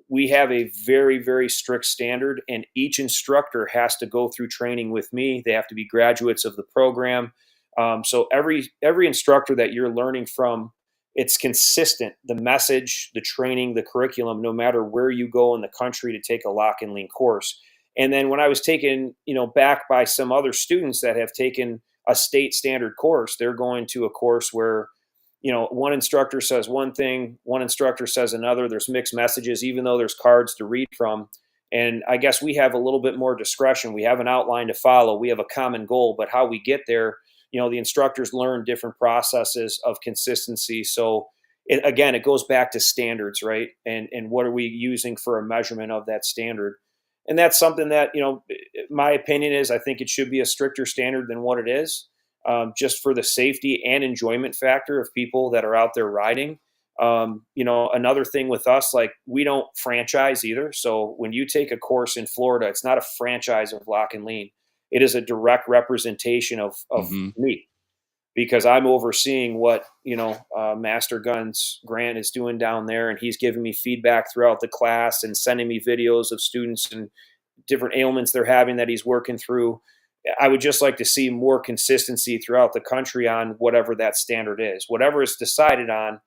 we have a very, very strict standard, and each instructor has to go through training with me. They have to be graduates of the program. So every instructor that you're learning from, it's consistent. The message, the training, the curriculum, no matter where you go in the country to take a lock and lean course. And then when I was taken, back by some other students that have taken a state standard course, they're going to a course where one instructor says one thing, one instructor says another. There's mixed messages, even though there's cards to read from. And I guess we have a little bit more discretion. We have an outline to follow. We have a common goal, but how we get there, the instructors learn different processes of consistency. So again, it goes back to standards, right? And what are we using for a measurement of that standard? And that's something that, my opinion is, I think it should be a stricter standard than what it is, just for the safety and enjoyment factor of people that are out there riding. Another thing with us, like, we don't franchise either. So when you take a course in Florida, it's not a franchise of Lock and Lean. It is a direct representation of Hmm. me, because I'm overseeing what, Master Guns Grant is doing down there, and he's giving me feedback throughout the class and sending me videos of students and different ailments they're having that he's working through. I would just like to see more consistency throughout the country on whatever that standard is. Whatever is decided on,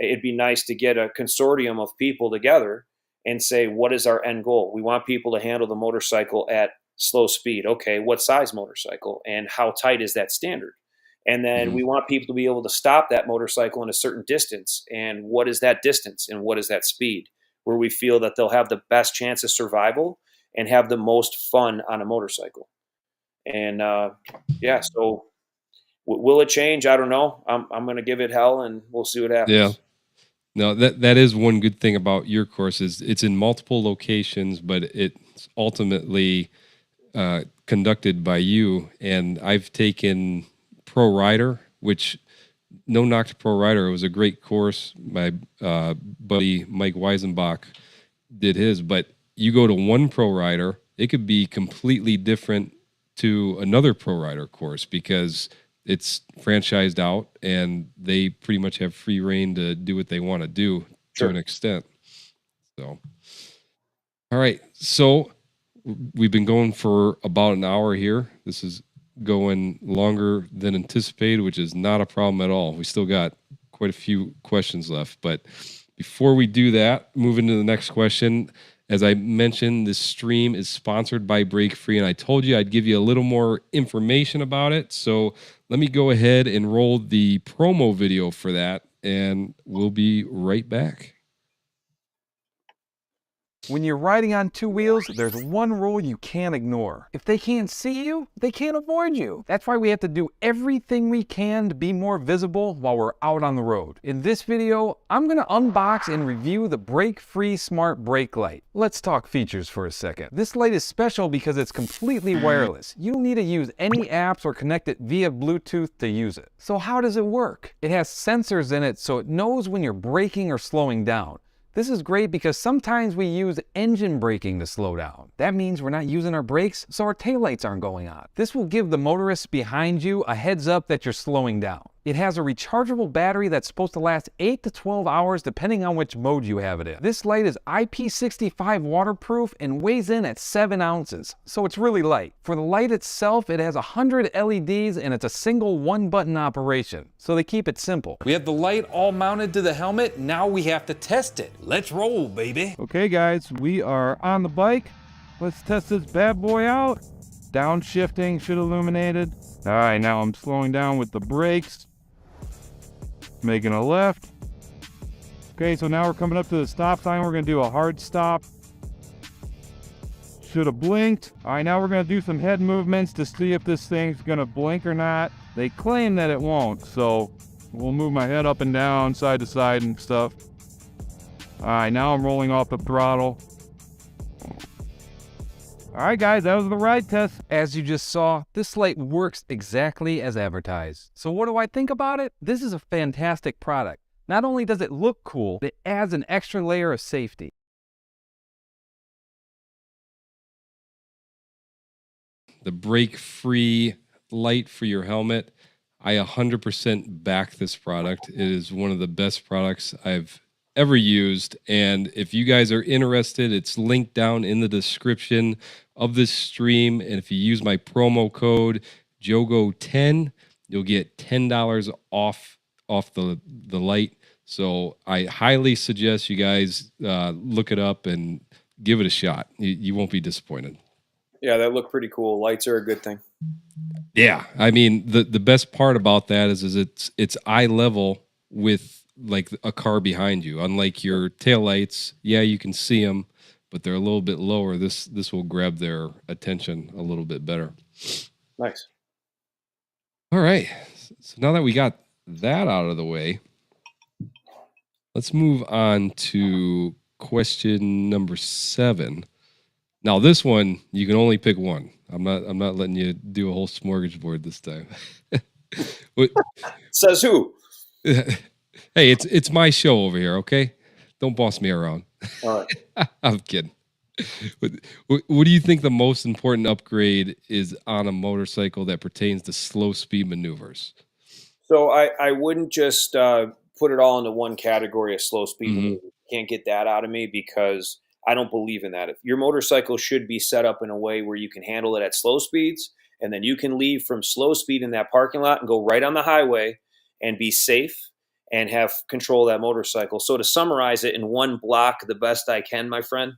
it'd be nice to get a consortium of people together and say, what is our end goal? We want people to handle the motorcycle at slow speed. Okay, what size motorcycle and how tight is that standard? And then Hmm. we want people to be able to stop that motorcycle in a certain distance. And what is that distance and what is that speed, where we feel that they'll have the best chance of survival and have the most fun on a motorcycle. And yeah, so will it change? I don't know. I'm going to give it hell, and we'll see what Yeah. happens. No, that is one good thing about your course is it's in multiple locations, but it's ultimately conducted by you. And I've taken Pro Rider, which, no knock to Pro Rider, it was a great course. My buddy Mike Weisenbach did his, but you go to one Pro Rider, it could be completely different to another Pro Rider course because it's franchised out and they pretty much have free reign to do what they want to do to an Sure. extent. So, all right. So we've been going for about an hour here. This is going longer than anticipated, which is not a problem at all. We still got quite a few questions left. But before we do that, move into the next question. As I mentioned, this stream is sponsored by Break Free, and I told you I'd give you a little more information about it. So let me go ahead and roll the promo video for that, and we'll be right back. When you're riding on two wheels, there's one rule you can't ignore. If they can't see you, they can't avoid you. That's why we have to do everything we can to be more visible while we're out on the road. In this video, I'm going to unbox and review the Break Free Smart Brake Light. Let's talk features for a second. This light is special because it's completely wireless. You don't need to use any apps or connect it via Bluetooth to use it. So how does it work? It has sensors in it so it knows when you're braking or slowing down. This is great because sometimes we use engine braking to slow down. That means we're not using our brakes, so our taillights aren't going on. This will give the motorists behind you a heads up that you're slowing down. It has a rechargeable battery that's supposed to last 8 to 12 hours depending on which mode you have it in. This light is IP65 waterproof and weighs in at 7 ounces, so it's really light. For the light itself, it has 100 LEDs and it's a single one-button operation, so they keep it simple. We have the light all mounted to the helmet, now we have to test it. Let's roll, baby. Okay, guys, we are on the bike. Let's test this bad boy out. Downshifting should illuminated. All right, now I'm slowing down with the brakes. Making a left. Okay, so now we're coming up to the stop sign. We're gonna do a hard stop. Should have blinked. All right, now we're gonna do some head movements to see if this thing's gonna blink or not. They claim that it won't, so we'll move my head up and down, side to side and stuff. All right, now I'm rolling off the throttle. All right, guys, that was the ride test. As you just saw, this light works exactly as advertised. So what do I think about it? This is a fantastic product. Not only does it look cool, it adds an extra layer of safety. The Break Free light for your helmet, I 100% back this product. It is one of the best products I've ever used. And if you guys are interested, it's linked down in the description of this stream. And if you use my promo code JOGO10, you'll get $10 off the light. So I highly suggest you guys look it up and give it a shot. You won't be disappointed. Yeah, that looked pretty cool. Lights are a good thing. Yeah, I mean the best part about that is it's eye level with like a car behind you. Unlike your taillights, yeah, you can see them, but they're a little bit lower. This will grab their attention a little bit better. Nice. All right. So now that we got that out of the way, let's move on to question number 7. Now this one you can only pick one. I'm not letting you do a whole smorgasbord this time. What- Says who? hey, it's my show over here, okay? Don't boss me around. All right. I'm kidding. What do you think the most important upgrade is on a motorcycle that pertains to slow speed maneuvers? So I wouldn't just put it all into one category of slow speed Hmm. maneuver. You can't get that out of me because I don't believe in that. If your motorcycle should be set up in a way where you can handle it at slow speeds, and then you can leave from slow speed in that parking lot and go right on the highway and be safe and have control of that motorcycle. So to summarize it in one block, the best I can, my friend,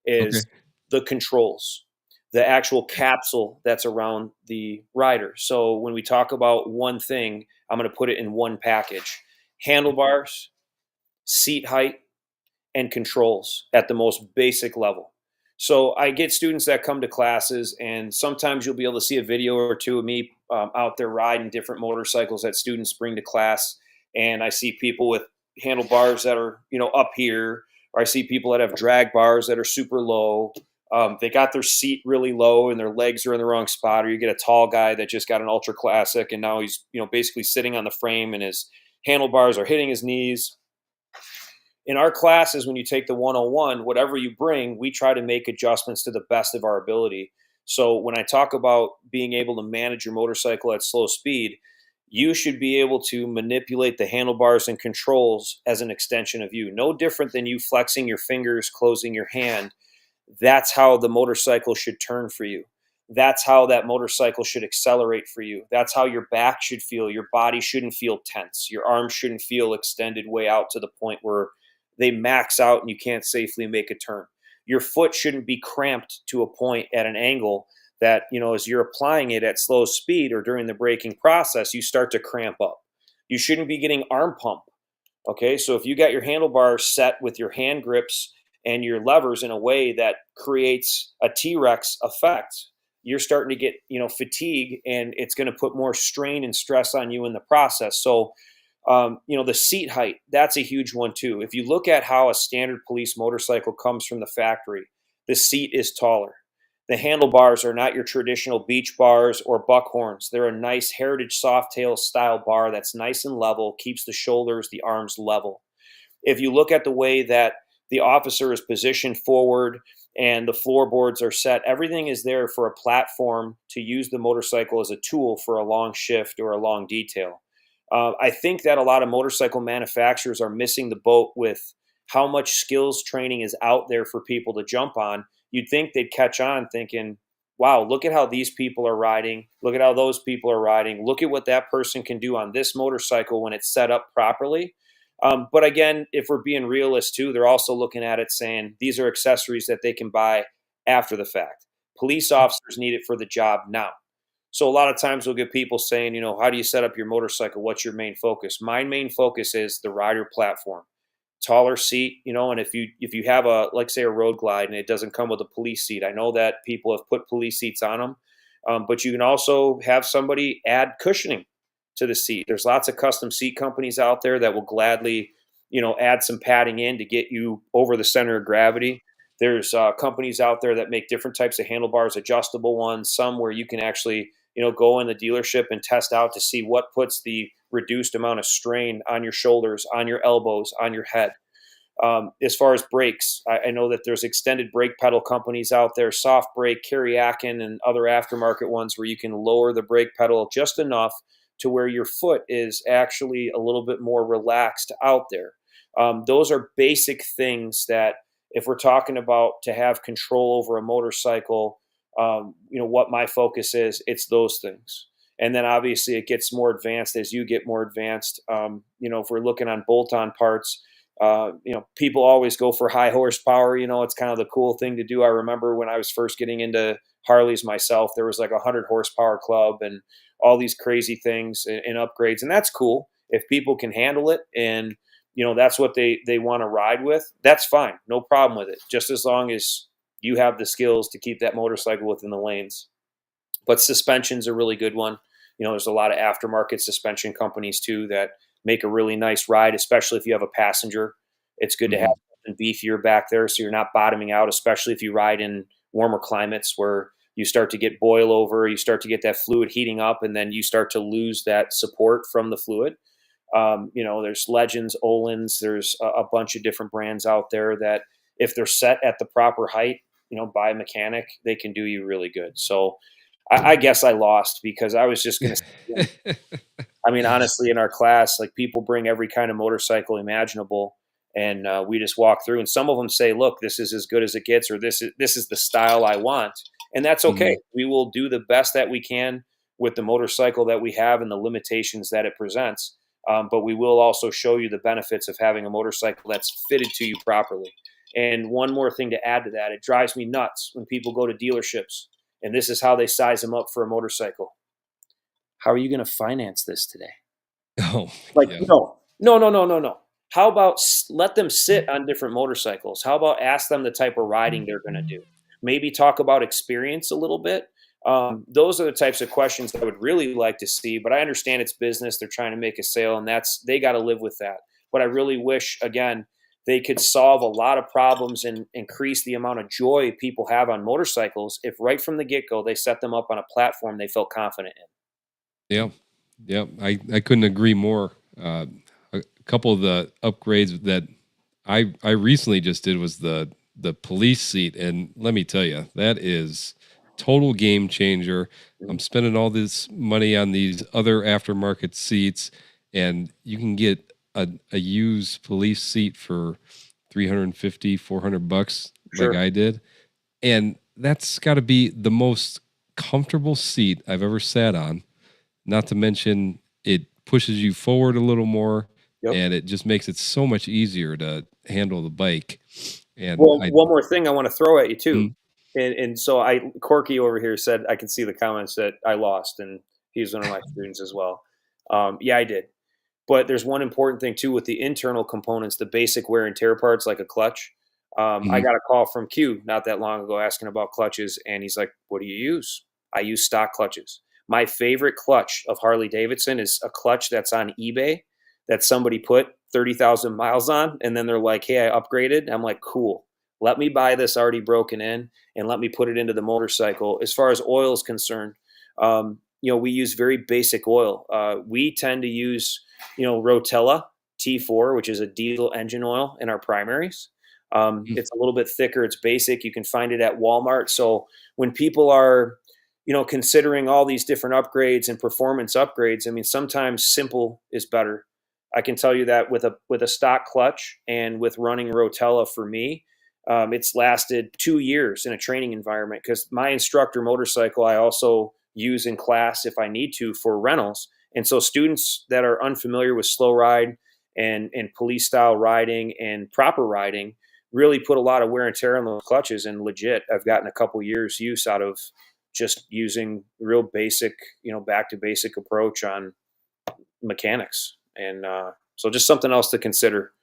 Okay. is the controls, the actual capsule that's around the rider. So when we talk about one thing, I'm going to put it in one package: handlebars, seat height, and controls at the most basic level. So I get students that come to classes, and sometimes you'll be able to see a video or two of me out there riding different motorcycles that students bring to class. And I see people with handlebars that are, up here, or I see people that have drag bars that are super low. They got their seat really low and their legs are in the wrong spot, or you get a tall guy that just got an ultra classic and now he's, basically sitting on the frame and his handlebars are hitting his knees. In our classes, when you take the 101, whatever you bring, we try to make adjustments to the best of our ability. So when I talk about being able to manage your motorcycle at slow speed, you should be able to manipulate the handlebars and controls as an extension of you. No different than you flexing your fingers, closing your hand. That's how the motorcycle should turn for you. That's how that motorcycle should accelerate for you. That's how your back should feel. Your body shouldn't feel tense. Your arms shouldn't feel extended way out to the point where they max out and you can't safely make a turn. Your foot shouldn't be cramped to a point at an angle that, as you're applying it at slow speed or during the braking process, you start to cramp up. You shouldn't be getting arm pump. Okay, so if you got your handlebars set with your hand grips and your levers in a way that creates a T-Rex effect, you're starting to get, fatigue, and it's going to put more strain and stress on you in the process. So the seat height, that's a huge one too. If you look at how a standard police motorcycle comes from the factory, the seat is taller. The handlebars are not your traditional beach bars or buckhorns. They're a nice heritage softail style bar that's nice and level, keeps the shoulders, the arms level. If you look at the way that the officer is positioned forward and the floorboards are set, everything is there for a platform to use the motorcycle as a tool for a long shift or a long detail. I think that a lot of motorcycle manufacturers are missing the boat with how much skills training is out there for people to jump on. You'd think they'd catch on thinking, wow, look at how these people are riding. Look at how those people are riding. Look at what that person can do on this motorcycle when it's set up properly. But again, if we're being realist too, they're also looking at it saying these are accessories that they can buy after the fact. Police officers need it for the job now. So a lot of times we'll get people saying, how do you set up your motorcycle? What's your main focus? My main focus is the rider platform, taller seat, and if you have a, like say, a road glide and it doesn't come with a police seat, I know that people have put police seats on them, but you can also have somebody add cushioning to the seat. There's lots of custom seat companies out there that will gladly, add some padding in to get you over the center of gravity. There's companies out there that make different types of handlebars, adjustable ones, some where you can actually, go in the dealership and test out to see what puts the reduced amount of strain on your shoulders, on your elbows, on your head. As far as brakes, I know that there's extended brake pedal companies out there, Soft Brake, Kiriakin, and other aftermarket ones where you can lower the brake pedal just enough to where your foot is actually a little bit more relaxed out there. Those are basic things that, if we're talking about to have control over a motorcycle, what my focus is, it's those things. And then obviously it gets more advanced as you get more advanced. If we're looking on bolt-on parts, people always go for high horsepower. It's kind of the cool thing to do. I remember when I was first getting into Harleys myself, there was like 100 horsepower club and all these crazy things and upgrades. And that's cool. If people can handle it and, that's what they want to ride with, that's fine. No problem with it. Just as long as you have the skills to keep that motorcycle within the lanes. But suspension's a really good one. There's a lot of aftermarket suspension companies too that make a really nice ride, especially if you have a passenger. It's good to have Mhm. something beefier back there so you're not bottoming out, especially if you ride in warmer climates where you start to get boil over, you start to get that fluid heating up, and then you start to lose that support from the fluid. There's Legends, Olin's, there's a bunch of different brands out there that if they're set at the proper height, by a mechanic, they can do you really good. So I guess I lost because I was just going to, I mean, honestly, in our class, like people bring every kind of motorcycle imaginable, and we just walk through. And some of them say, "Look, this is as good as it gets," or "This is the style I want," and that's okay. Mhm. We will do the best that we can with the motorcycle that we have and the limitations that it presents. But we will also show you the benefits of having a motorcycle that's fitted to you properly. And one more thing to add to that, it drives me nuts when people go to dealerships and this is how they size them up for a motorcycle. How are you going to finance this today? Oh, Like, yeah. no, no, no, no, no, no. How about let them sit on different motorcycles? How about ask them the type of riding they're going to do? Maybe talk about experience a little bit. Those are the types of questions I would really like to see. But I understand it's business; they're trying to make a sale, and they got to live with that. But I really wish, again, they could solve a lot of problems and increase the amount of joy people have on motorcycles if right from the get go they set them up on a platform they felt confident in. Yeah. Yeah. I couldn't agree more. A couple of the upgrades that I recently just did was the police seat, and let me tell you, that is total game changer. I'm Mhm. spending all this money on these other aftermarket seats, and you can get a used police seat for 350, $400 like Sure. I did. And that's got to be the most comfortable seat I've ever sat on. Not to mention, it pushes you forward a little more, Yep. and it just makes it so much easier to handle the bike. And Well, one more thing I want to throw at you too, Mm, and so Corky over here said I can see the comments that I lost, and he's one of my students as well. Yeah, I did. But there's one important thing too with the internal components, the basic wear and tear parts like a clutch. I mhm. got a call from Q not that long ago asking about clutches, and he's like, "What do you use?" I use stock clutches. My favorite clutch of Harley Davidson is a clutch that's on eBay that somebody put 30,000 miles on, and then they're like, "Hey, I upgraded." I'm like, "Cool. Let me buy this already broken in, and let me put it into the motorcycle." As far as oil is concerned, we use very basic oil. We tend to use Rotella T4, which is a diesel engine oil in our primaries. Mm. It's a little bit thicker. It's basic. You can find it at Walmart. So when people are, considering all these different upgrades and performance upgrades, I mean, sometimes simple is better. I can tell you that with a stock clutch and with running Rotella for me, it's lasted 2 years in a training environment because my instructor motorcycle I also use in class if I need to for rentals. And so students that are unfamiliar with slow ride and police style riding and proper riding really put a lot of wear and tear on those clutches. And legit, I've gotten a couple years use out of just using real basic, back to basic approach on mechanics. And so just something else to consider.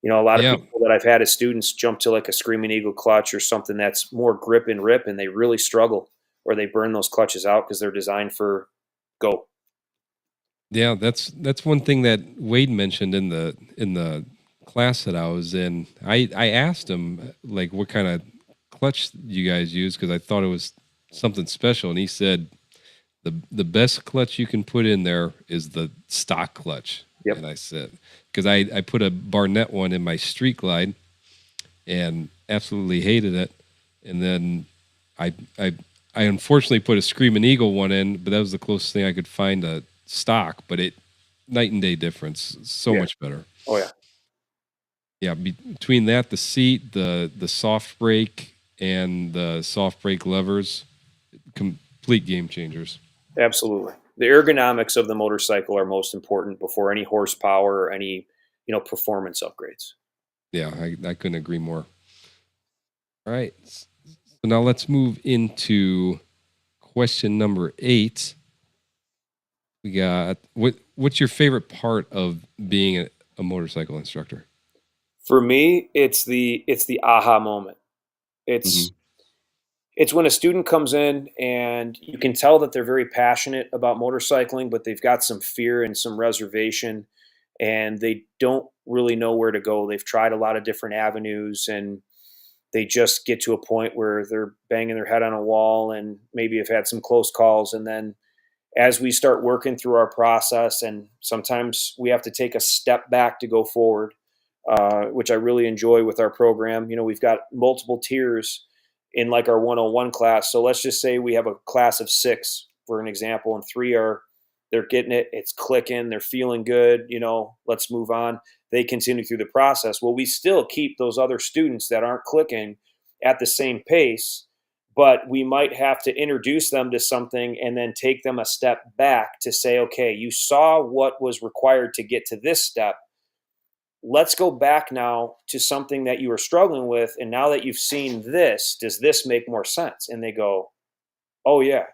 A lot of Yeah. people that I've had as students jump to like a Screaming Eagle clutch or something that's more grip and rip, and they really struggle or they burn those clutches out because they're designed for go. Yeah, that's one thing that Wade mentioned in the class that I was in. I asked him like what kind of clutch you guys use because I thought it was something special, and he said the best clutch you can put in there is the stock clutch. Yep. And I said because I put a Barnett one in my Street Glide and absolutely hated it, and then I I I unfortunately put a Screaming Eagle one in, but that was the closest thing I could find to stock. But it night and day difference, so Yeah. much better. Oh yeah. Yeah, between that, the seat, the soft brake, and the soft brake levers, complete game changers. Absolutely. The ergonomics of the motorcycle are most important before any horsepower or any, performance upgrades. Yeah, I couldn't agree more. All right, so now let's move into question number 8. We got what's your favorite part of being a motorcycle instructor? For me, it's the aha moment. Hmm. It's It's when a student comes in and you can tell that they're very passionate about motorcycling, but they've got some fear and some reservation, and they don't really know where to go. They've tried a lot of different avenues, and they just get to a point where they're banging their head on a wall and maybe have had some close calls. And then as we start working through our process, and sometimes we have to take a step back to go forward, which I really enjoy with our program. We've got multiple tiers in like our 101 class. So let's just say we have a class of 6 for an example, and 3 are they're getting it, it's clicking, they're feeling good, let's move on. They continue through the process. Well, we still keep those other students that aren't clicking at the same pace, but we might have to introduce them to something and then take them a step back to say, okay, you saw what was required to get to this step. Let's go back now to something that you were struggling with. And now that you've seen this, does this make more sense? And they go, oh, yeah.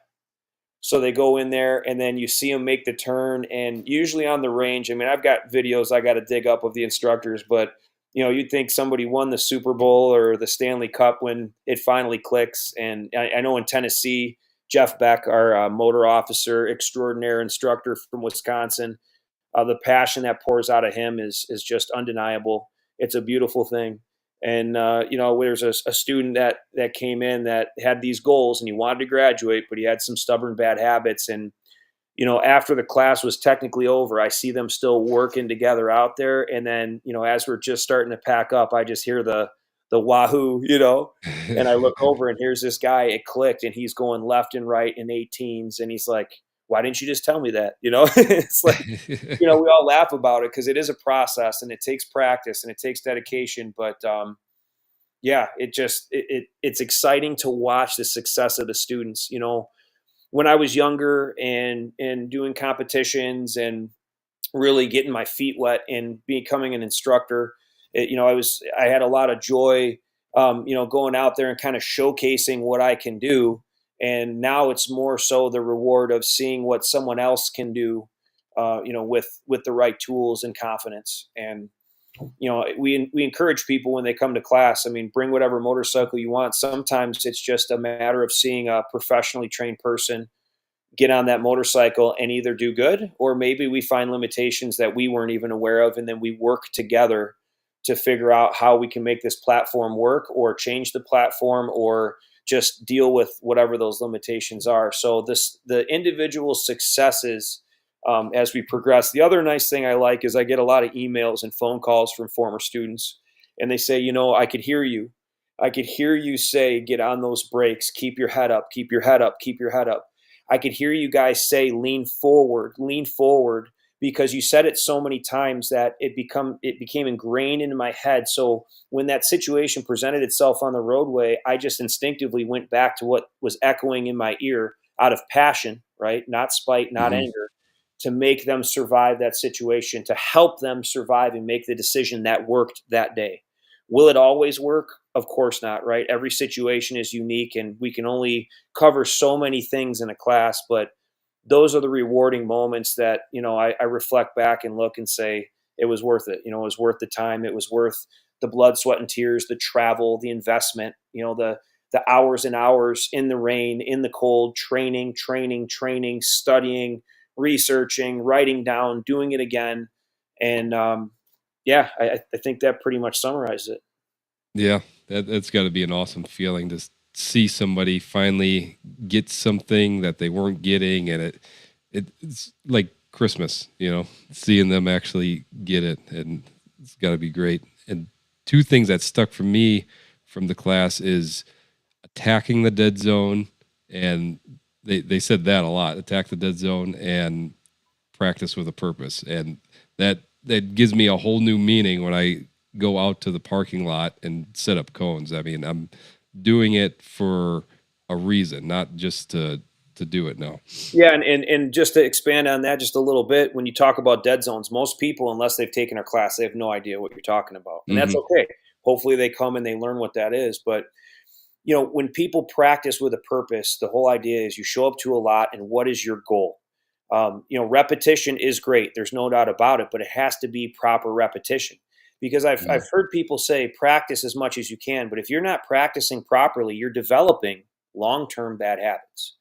So they go in there and then you see them make the turn. And usually on the range, I mean, I've got videos I got to dig up of the instructors, but you'd think somebody won the Super Bowl or the Stanley Cup when it finally clicks. And I know in Tennessee, Jeff Beck, our motor officer extraordinaire instructor from Wisconsin, the passion that pours out of him is just undeniable. It's a beautiful thing. And there's a student that came in that had these goals and he wanted to graduate, but he had some stubborn bad habits. And after the class was technically over, I see them still working together out there. And then as we're just starting to pack up, I just hear the wahoo, and I look over and here's this guy. It clicked, and he's going left and right in 18s, and he's like, "Why didn't you just tell me that?" It's like, we all laugh about it because it is a process and it takes practice and it takes dedication. But yeah, it's exciting to watch the success of the students. When I was younger and doing competitions and really getting my feet wet and becoming an instructor, I had a lot of joy, going out there and kind of showcasing what I can do. And now it's more so the reward of seeing what someone else can do, with the right tools and confidence. And we encourage people when they come to class. I mean, bring whatever motorcycle you want. Sometimes it's just a matter of seeing a professionally trained person get on that motorcycle and either do good, or maybe we find limitations that we weren't even aware of, and then we work together to figure out how we can make this platform work or change the platform or just deal with whatever those limitations are. So the individual successes, as we progress. The other nice thing I like is I get a lot of emails and phone calls from former students, and they say, I could hear you. I could hear you say, get on those brakes, keep your head up, keep your head up, keep your head up. I could hear you guys say, lean forward, because you said it so many times that it became ingrained into my head. So when that situation presented itself on the roadway, I just instinctively went back to what was echoing in my ear out of passion, right? Not spite, not Mhm. anger, to make them survive that situation, to help them survive and make the decision that worked that day. Will it always work? Of course not, right? Every situation is unique and we can only cover so many things in a class, but those are the rewarding moments that, I reflect back and look and say, it was worth it. It was worth the time. It was worth the blood, sweat, and tears, the travel, the investment, the hours and hours in the rain, in the cold, training, studying, researching, writing down, doing it again. And yeah, I think that pretty much summarizes it. Yeah, that's got to be an awesome feeling to see somebody finally get something that they weren't getting, and it's like Christmas, seeing them actually get it, and it's got to be great. And two things that stuck for me from the class is attacking the dead zone, and they said that a lot: attack the dead zone and practice with a purpose, and that gives me a whole new meaning when I go out to the parking lot and set up cones. I mean, I'm doing it for a reason, not just to do it now. Yeah, and just to expand on that just a little bit, when you talk about dead zones, most people, unless they've taken our class, they have no idea what you're talking about, and that's Hmm. okay. Hopefully, they come and they learn what that is. But when people practice with a purpose, the whole idea is you show up to a lot, and what is your goal? Repetition is great. There's no doubt about it, but it has to be proper repetition. Because I've heard people say practice as much as you can, but if you're not practicing properly, you're developing long-term bad habits.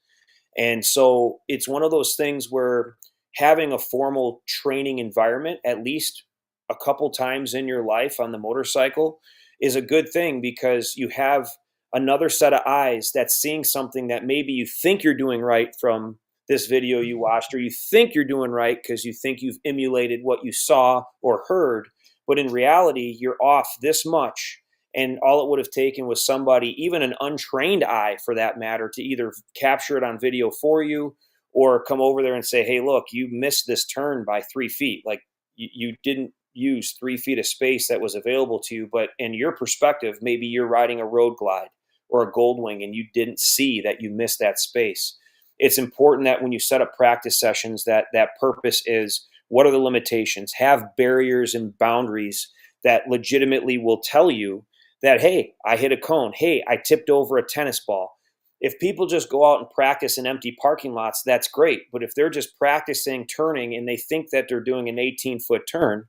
And so it's one of those things where having a formal training environment, at least a couple times in your life on the motorcycle, is a good thing because you have another set of eyes that's seeing something that maybe you think you're doing right from this video you watched, or you think you're doing right because you think you've emulated what you saw or heard. But in reality, you're off this much. And all it would have taken was somebody, even an untrained eye for that matter, to either capture it on video for you or come over there and say, hey, look, you missed this turn by 3 feet. Like you didn't use 3 feet of space that was available to you. But in your perspective, maybe you're riding a road glide or a gold wing and you didn't see that you missed that space. It's important that when you set up practice sessions, that purpose is, what are the limitations? Have barriers and boundaries that legitimately will tell you that, hey, I hit a cone. Hey, I tipped over a tennis ball. If people just go out and practice in empty parking lots, that's great. But if they're just practicing turning and they think that they're doing an 18-foot turn,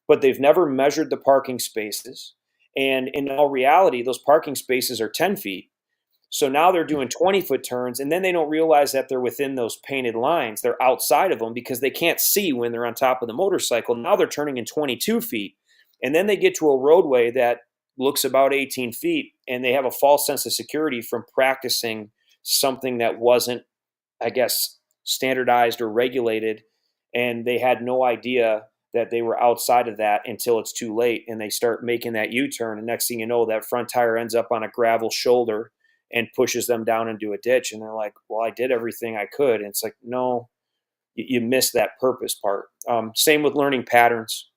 but they've never measured the parking spaces, and in all reality, those parking spaces are 10 feet. So now they're doing 20-foot turns, and then they don't realize that they're within those painted lines. They're outside of them because they can't see when they're on top of the motorcycle. Now they're turning in 22 feet. And then they get to a roadway that looks about 18 feet, and they have a false sense of security from practicing something that wasn't, I guess, standardized or regulated. And they had no idea that they were outside of that until it's too late. And they start making that U-turn. And next thing you know, that front tire ends up on a gravel shoulder and pushes them down into a ditch. And they're like, well, I did everything I could. And it's like, no, you missed that purpose part. Same with learning patterns.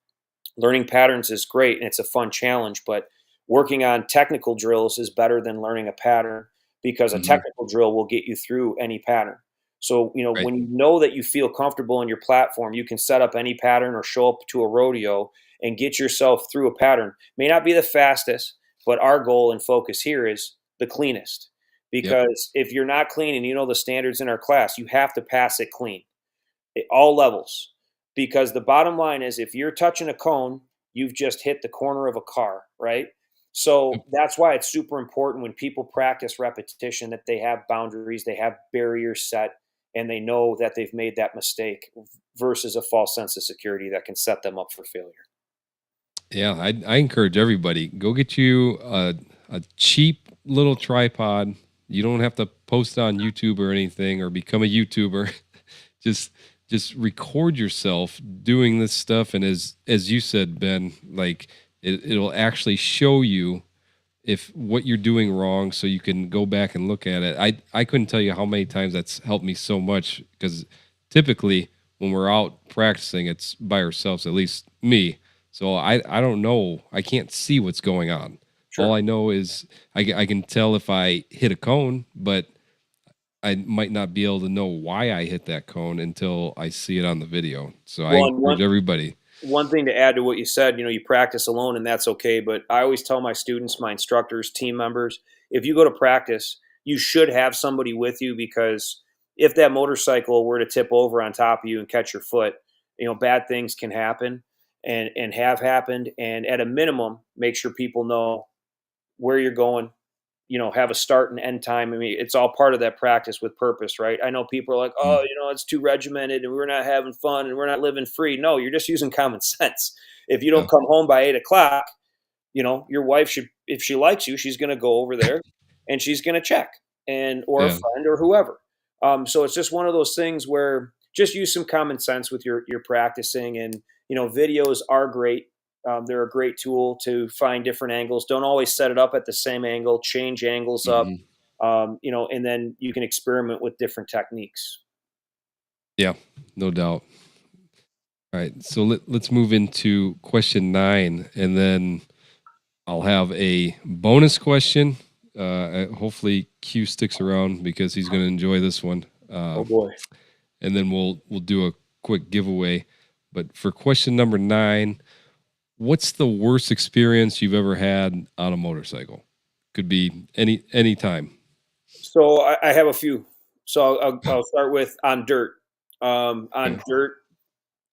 Learning patterns is great and it's a fun challenge, but working on technical drills is better than learning a pattern, because a Mhm. technical drill will get you through any pattern. So, Right. when you know that you feel comfortable in your platform, you can set up any pattern or show up to a rodeo and get yourself through a pattern. May not be the fastest, but our goal and focus here is the cleanest. Yep. Because if you're not clean, and the standards in our class, you have to pass it clean at all levels. Because the bottom line is, if you're touching a cone, you've just hit the corner of a car, right? Yep. So that's why it's super important when people practice repetition that they have boundaries, they have barriers set, and they know that they've made that mistake versus a false sense of security that can set them up for failure. Yeah, I encourage everybody, go get you a cheap little tripod. You don't have to post it on YouTube or anything or become a YouTuber. just just record yourself doing this stuff, and as you said, Ben, like it'll actually show you if what you're doing wrong, so you can go back and look at it. I couldn't tell you how many times that's helped me so much, because typically when we're out practicing, it's by ourselves, at least me. So I don't know, I can't see what's going on. All Sure. I know is I can tell if I hit a cone, but I might not be able to know why I hit that cone until I see it on the video. So I Well, and encourage everybody. one thing to add to what you said, you practice alone and that's okay. But I always tell my students, my instructors, team members, if you go to practice, you should have somebody with you, because if that motorcycle were to tip over on top of you and catch your foot, bad things can happen and have happened. And at a minimum, make sure people know where you're going, have a start and end time. I mean, it's all part of that practice with purpose, right? I know people are like, oh, Mm, it's too regimented and we're not having fun and we're not living free. No, you're just using common sense. If you yeah, don't come home by 8 o'clock, your wife should, if she likes you, she's going to go over there and she's going to check, or a yeah. friend or whoever. So it's just one of those things where just use some common sense with your practicing. And videos are great. They're a great tool to find different angles. Don't always set it up at the same angle. Change angles up. Mhm. And then you can experiment with different techniques. Yeah, no doubt. All right, so let's move into question 9, and then I'll have a bonus question. Hopefully, Q sticks around because he's going to enjoy this one. Oh boy. And then we'll do a quick giveaway. But for question number 9, what's the worst experience you've ever had on a motorcycle? Could be any time. So I have a few. So I'll start with on dirt. On Okay. dirt,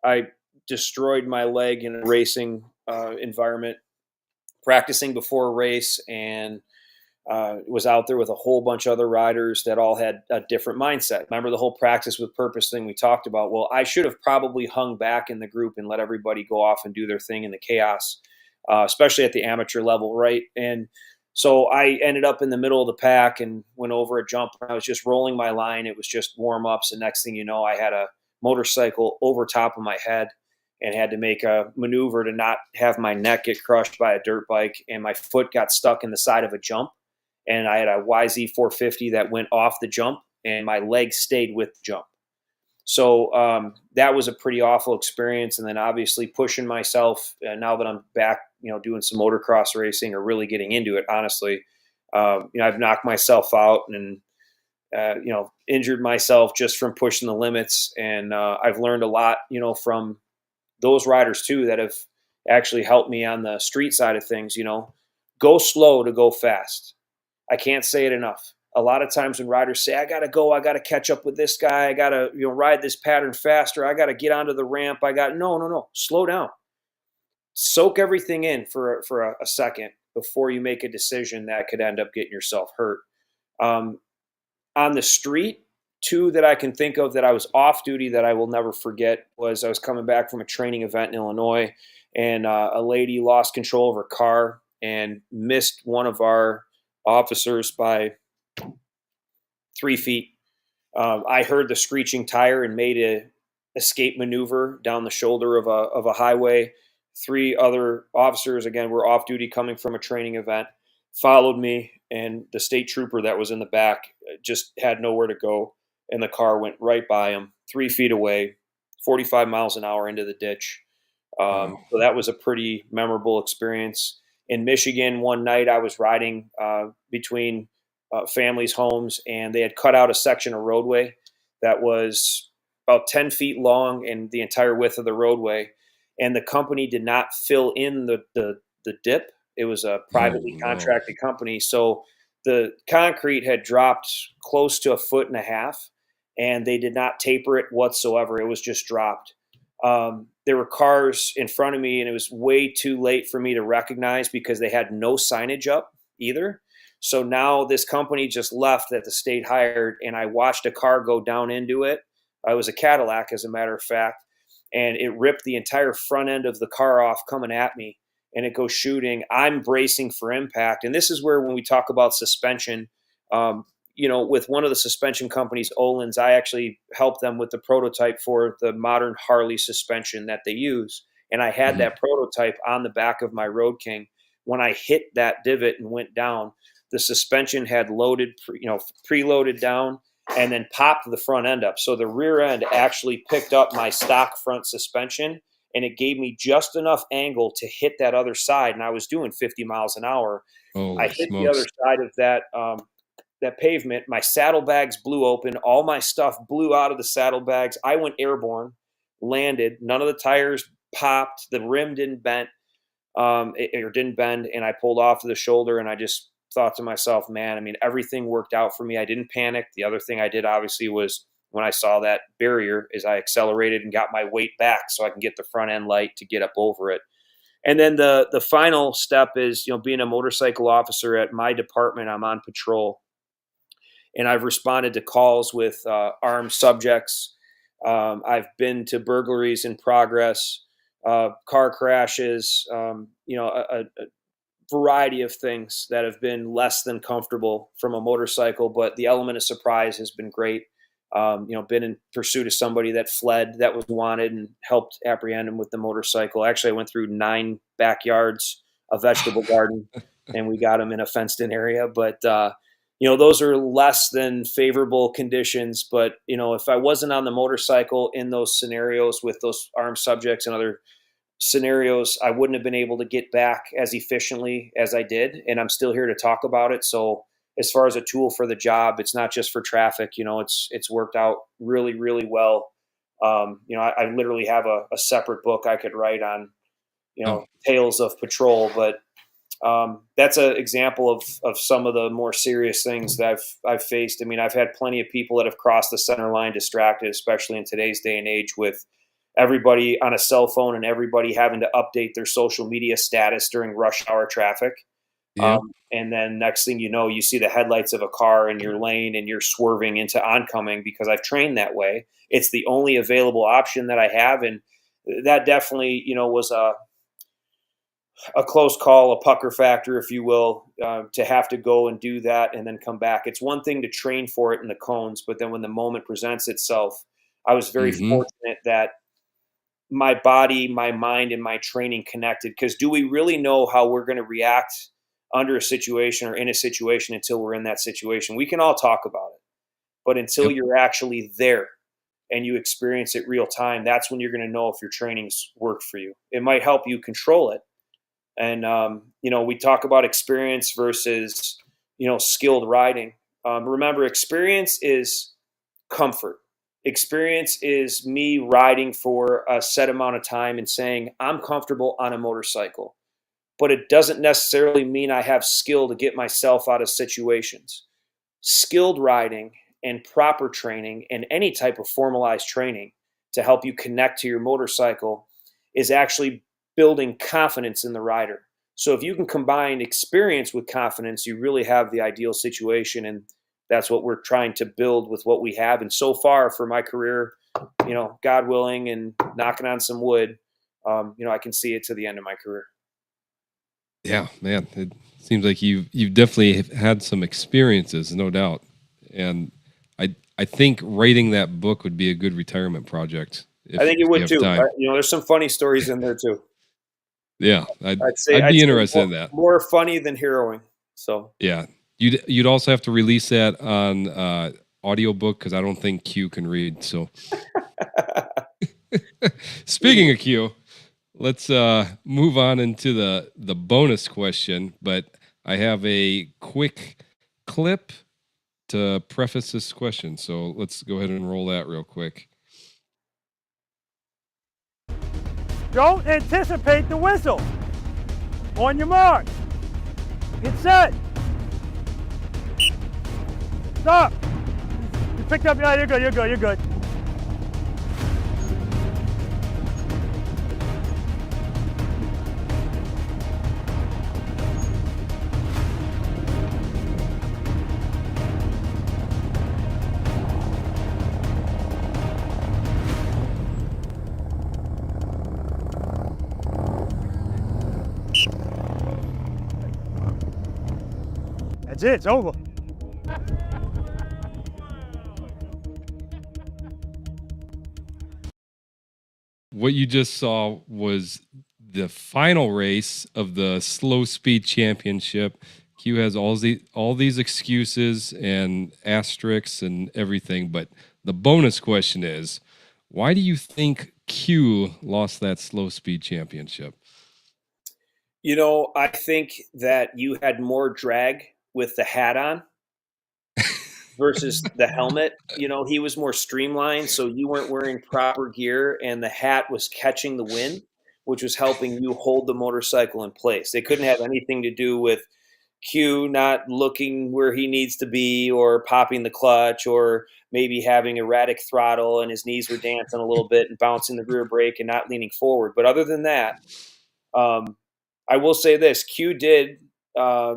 I destroyed my leg in a racing environment, practicing before a race, and Was out there with a whole bunch of other riders that all had a different mindset. Remember the whole practice with purpose thing we talked about? Well, I should have probably hung back in the group and let everybody go off and do their thing in the chaos, especially at the amateur level, right? And so I ended up in the middle of the pack and went over a jump. I was just rolling my line. It was just warm ups. And next thing you know, I had a motorcycle over top of my head and had to make a maneuver to not have my neck get crushed by a dirt bike. And my foot got stuck in the side of a jump. And I had a YZ 450 that went off the jump, and my leg stayed with the jump. So that was a pretty awful experience. And then obviously pushing myself now that I'm back, doing some motocross racing or really getting into it, honestly, I've knocked myself out and, injured myself just from pushing the limits. And I've learned a lot, from those riders too, that have actually helped me on the street side of things. Go slow to go fast. I can't say it enough. A lot of times when riders say, I got to catch up with this guy. I got to, ride this pattern faster. I got to get onto the ramp. No, slow down. Soak everything in for a second before you make a decision that could end up getting yourself hurt. On the street, two that I can think of that I was off duty that I will never forget was I was coming back from a training event in Illinois, and a lady lost control of her car and missed one of our officers by 3 feet. I heard the screeching tire and made a escape maneuver down the shoulder of a highway. 3 other officers, again, were off duty coming from a training event, followed me, and the state trooper that was in the back just had nowhere to go, and the car went right by him, 3 feet away, 45 miles an hour into the ditch. So that was a pretty memorable experience. In Michigan, one night I was riding between families' homes, and they had cut out a section of roadway that was about 10 feet long and the entire width of the roadway. And the company did not fill in the dip. It was a privately contracted company. So the concrete had dropped close to 1.5 feet, and they did not taper it whatsoever. It was just dropped. There were cars in front of me, and it was way too late for me to recognize because they had no signage up either. So now this company just left that the state hired, and I watched a car go down into it. It was a Cadillac, as a matter of fact, and it ripped the entire front end of the car off coming at me, and it goes shooting. I'm bracing for impact. And this is where, when we talk about suspension, with one of the suspension companies, Olin's, I actually helped them with the prototype for the modern Harley suspension that they use. And I had that prototype on the back of my Road King. When I hit that divot and went down, the suspension had loaded, preloaded down and then popped the front end up. So the rear end actually picked up my stock front suspension, and it gave me just enough angle to hit that other side. And I was doing 50 miles an hour. I hit the other side of that pavement. My saddlebags blew open. All my stuff blew out of the saddlebags. I went airborne, landed. None of the tires popped. The rim didn't bend, and I pulled off to the shoulder. And I just thought to myself, man, everything worked out for me. I didn't panic. The other thing I did, obviously, was when I saw that barrier, is I accelerated and got my weight back so I can get the front end light to get up over it. And then the final step is, being a motorcycle officer at my department, I'm on patrol. And I've responded to calls with armed subjects. I've been to burglaries in progress, car crashes, a variety of things that have been less than comfortable from a motorcycle. But the element of surprise has been great. Been in pursuit of somebody that fled, that was wanted, and helped apprehend him with the motorcycle. Actually, I went through 9 backyards, a vegetable garden, and we got him in a fenced-in area. But those are less than favorable conditions. But, if I wasn't on the motorcycle in those scenarios with those armed subjects and other scenarios, I wouldn't have been able to get back as efficiently as I did. And I'm still here to talk about it. So as far as a tool for the job, it's not just for traffic. It's worked out really, really well. I literally have a separate book I could write on, tales of patrol, but that's an example of some of the more serious things that I've faced. I've had plenty of people that have crossed the center line distracted, especially in today's day and age with everybody on a cell phone and everybody having to update their social media status during rush hour traffic. Yeah. And then next thing you know, you see the headlights of a car in your lane and you're swerving into oncoming because I've trained that way. It's the only available option that I have. And that definitely, was a close call, a pucker factor, if you will, to have to go and do that and then come back. It's one thing to train for it in the cones, but then when the moment presents itself, I was very Mm-hmm. fortunate that my body, my mind, and my training connected. Because do we really know how we're going to react under a situation or in a situation until we're in that situation? We can all talk about it, but until Yep. you're actually there and you experience it real time, that's when you're going to know if your training's worked for you. It might help you control it. And we talk about experience versus skilled riding. Remember, experience is comfort. Experience is me riding for a set amount of time and saying I'm comfortable on a motorcycle, but it doesn't necessarily mean I have skill to get myself out of situations. Skilled riding and proper training and any type of formalized training to help you connect to your motorcycle is actually building confidence in the rider. So if you can combine experience with confidence, you really have the ideal situation. And that's what we're trying to build with what we have. And so far for my career, God willing and knocking on some wood, I can see it to the end of my career. Yeah, man. It seems like you've definitely had some experiences, no doubt. And I think writing that book would be a good retirement project I think it if you would have too. time. There's some funny stories in there too. Yeah, I'd I'd say I'd I'd be say interested in that. more funny than harrowing. So Yeah. You'd also have to release that on audiobook because I don't think Q can read. So speaking of Q, let's move on into the bonus question. But I have a quick clip to preface this question. So let's go ahead and roll that real quick. Don't anticipate the whistle. On your mark. Get set. Stop. You picked up. Yeah, you're good. You're good. You're good. That's it. It's over. What you just saw was the final race of the slow speed championship. Q has all these excuses and asterisks and everything, but the bonus question is, why do you think Q lost that slow speed championship? I think that you had more drag with the hat on versus the helmet. He was more streamlined, so you weren't wearing proper gear, and the hat was catching the wind, which was helping you hold the motorcycle in place. It couldn't have anything to do with Q not looking where he needs to be or popping the clutch or maybe having erratic throttle and his knees were dancing a little bit and bouncing the rear brake and not leaning forward. But other than that, I will say this: Q did uh,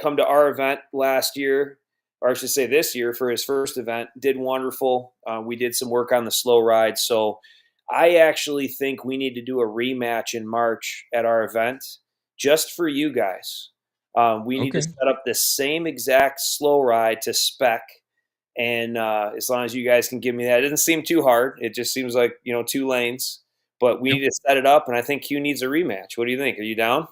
come to our event last year, or I should say this year, for his first event. Did wonderful. We did some work on the slow ride, so I actually think we need to do a rematch in March at our event, just for you guys. We need to Okay. set up the same exact slow ride to spec. And as long as you guys can give me that, it doesn't seem too hard. It just seems like, 2 lanes, but we Yep. need to set it up. And I think Q needs a rematch. What do you think? Are you down?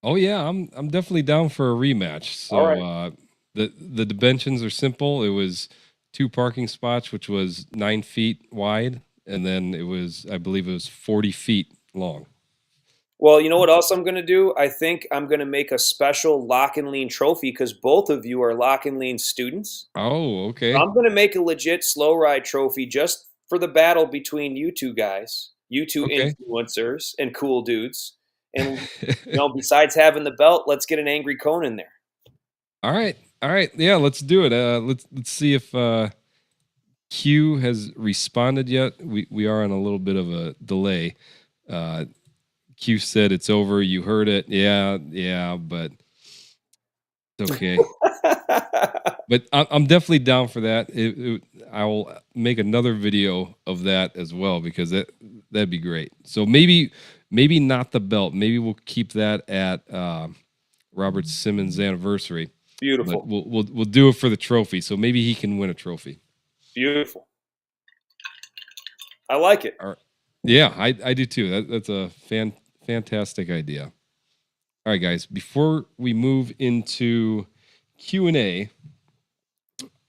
Oh yeah, I'm definitely down for a rematch. All So right. the dimensions are simple. It was 2 parking spots, which was 9 feet wide, and then I believe it was 40 feet long. Well, you know what else I'm going to do? I think I'm going to make a special lock and lean trophy because both of you are lock and lean students. Oh, So okay. I'm going to make a legit slow ride trophy just for the battle between you two guys, you two Okay. influencers and cool dudes. And, besides having the belt, let's get an angry cone in there. All right. All right. Yeah, let's do it. Let's see if Q has responded yet. We are on a little bit of a delay. Uh Q said it's over. You heard it. Yeah, yeah, but It's okay. But I'm definitely down for that. I will make another video of that as well because that'd be great. So maybe not the belt. Maybe we'll keep that at Robert Simmons' anniversary. But Beautiful. we'll do it for the trophy. So maybe he can win a trophy. Beautiful. I like it. All right. Yeah, I do too. That's a fantastic idea. All right, guys. Before we move into Q&A,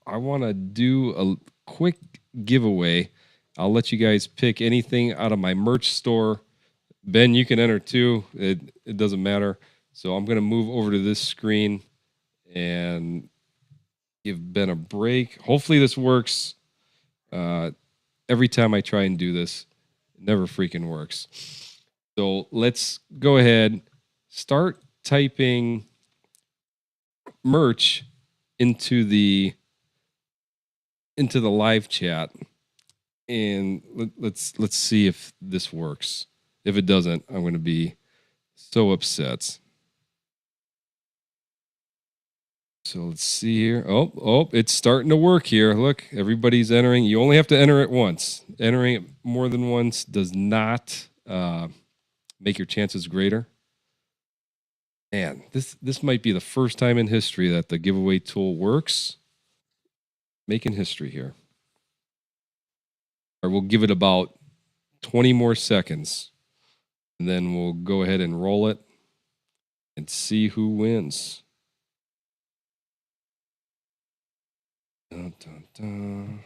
I want to do a quick giveaway. I'll let you guys pick anything out of my merch store. Ben, you can enter too. It doesn't matter. So I'm going to move over to this screen and give Ben a break. Hopefully this works. Every time I try and do this, it never freaking works. So let's go ahead, start typing merch into the live chat, and let's see if this works. If it doesn't, I'm going to be so upset. So let's see here. Oh, it's starting to work here. Look, everybody's entering. You only have to enter it once. Entering it more than once does not make your chances greater. Man, this might be the first time in history that the giveaway tool works. Making history here. Or we'll give it about 20 more seconds, and then we'll go ahead and roll it and see who wins. Dun, dun, dun.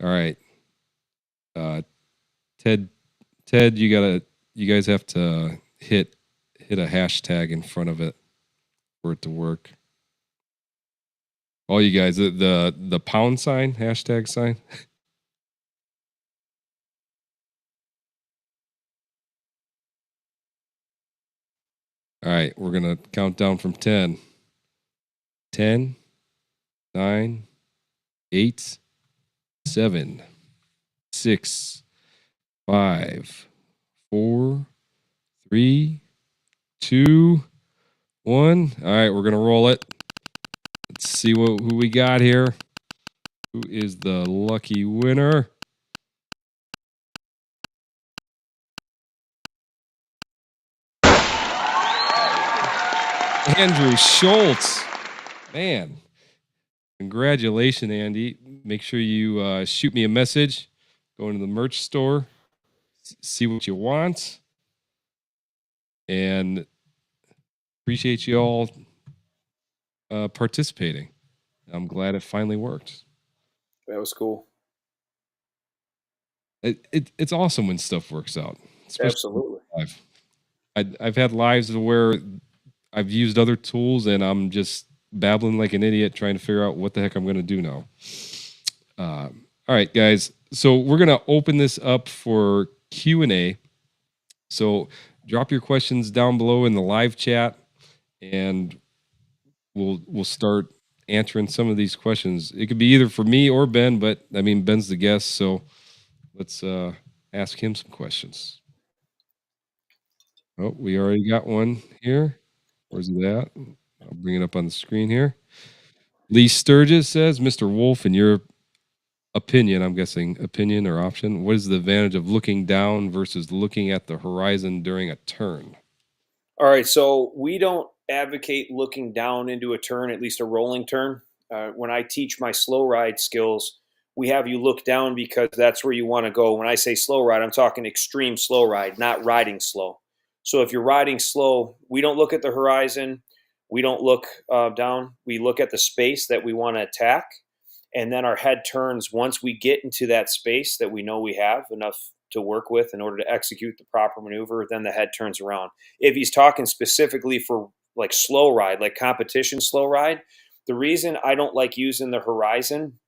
All right. Ted, you guys have to hit a hashtag in front of it for it to work. All you guys, the pound sign, hashtag sign. All right, we're gonna count down from 10. 10, 9, 8, 7, 6, 5, 4, 3, 2, 1. All right, we're gonna roll it. Let's see who we got here. Who is the lucky winner? Andrew Schultz. Man, congratulations, Andy. Make sure you shoot me a message. Go into the merch store, see what you want, and appreciate you all participating. I'm glad it finally worked. That was cool. It's awesome when stuff works out. Absolutely. Live. I've had lives where I've used other tools and I'm just babbling like an idiot trying to figure out what the heck I'm going to do now. All right, guys. So we're going to open this up for Q&A. So drop your questions down below in the live chat, and we'll start answering some of these questions. It could be either for me or Ben, but I mean Ben's the guest, so let's ask him some questions. Oh, we already got one here. Where's it at? I'll bring it up on the screen here. Lee Sturgis says, Mr. Wolfe, in your opinion, I'm guessing opinion or option, what is the advantage of looking down versus looking at the horizon during a turn? All right, so we don't advocate looking down into a turn, at least a rolling turn. When I teach my slow ride skills, we have you look down because that's where you want to go. When I say slow ride, I'm talking extreme slow ride, not riding slow. So if you're riding slow, we don't look at the horizon. We don't look down. We look at the space that we want to attack. And then our head turns once we get into that space that we know we have enough to work with in order to execute the proper maneuver, then the head turns around. If he's talking specifically for like slow ride, like competition slow ride, the reason I don't like using the horizon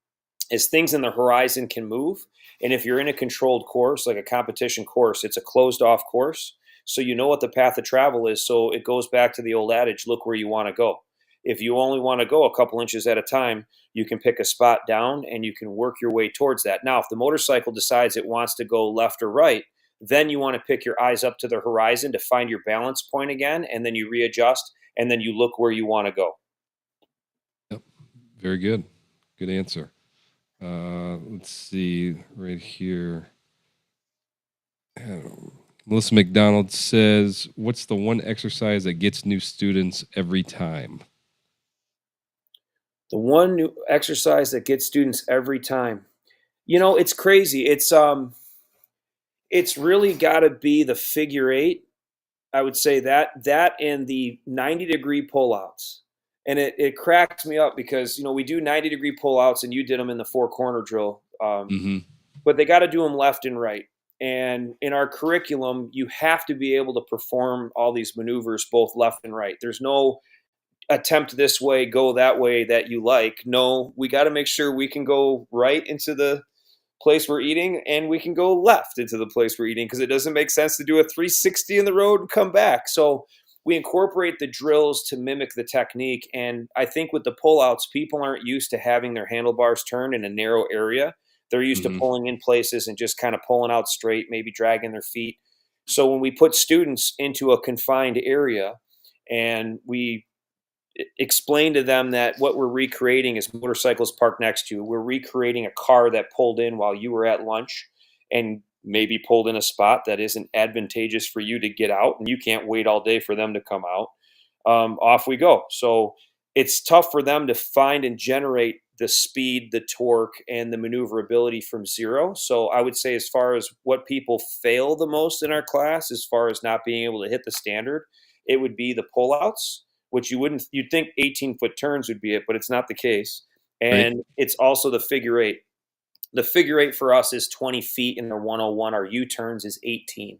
is things in the horizon can move. And if you're in a controlled course, like a competition course, it's a closed off course. So you know what the path of travel is. So it goes back to the old adage, look where you want to go. If you only want to go a couple inches at a time, you can pick a spot down and you can work your way towards that. Now, if the motorcycle decides it wants to go left or right, Then you want to pick your eyes up to the horizon to find your balance point again, and then you readjust, and then you look where you want to go. Yep. Very good. Good answer. Let's see right here. Melissa McDonald says, "What's the one exercise that gets new students every time?" The one new exercise that gets students every time. It's crazy. It's really got to be the figure eight. I would say that and the 90-degree pullouts. And it cracks me up because we do 90-degree pullouts, and you did them in the four corner drill. Mm-hmm. But they got to do them left and right. And in our curriculum, you have to be able to perform all these maneuvers both left and right. There's no attempt this way, go that way that you like. No, we got to make sure we can go right into the place we're eating, and we can go left into the place we're eating, because it doesn't make sense to do a 360 in the road and come back. So we incorporate the drills to mimic the technique. And I think with the pullouts, people aren't used to having their handlebars turned in a narrow area. They're used to Mm-hmm. pulling in places and just kind of pulling out straight, maybe dragging their feet. So when we put students into a confined area and we explain to them that what we're recreating is motorcycles parked next to you. We're recreating a car that pulled in while you were at lunch and maybe pulled in a spot that isn't advantageous for you to get out, and you can't wait all day for them to come out. Off we go. So it's tough for them to find and generate the speed, the torque, and the maneuverability from zero. So I would say, as far as what people fail the most in our class, as far as not being able to hit the standard, it would be the pullouts, which you'd think 18-foot turns would be it, but it's not the case. Right. And it's also the figure eight. The figure eight for us is 20 feet in the 101. Our U-turns is 18.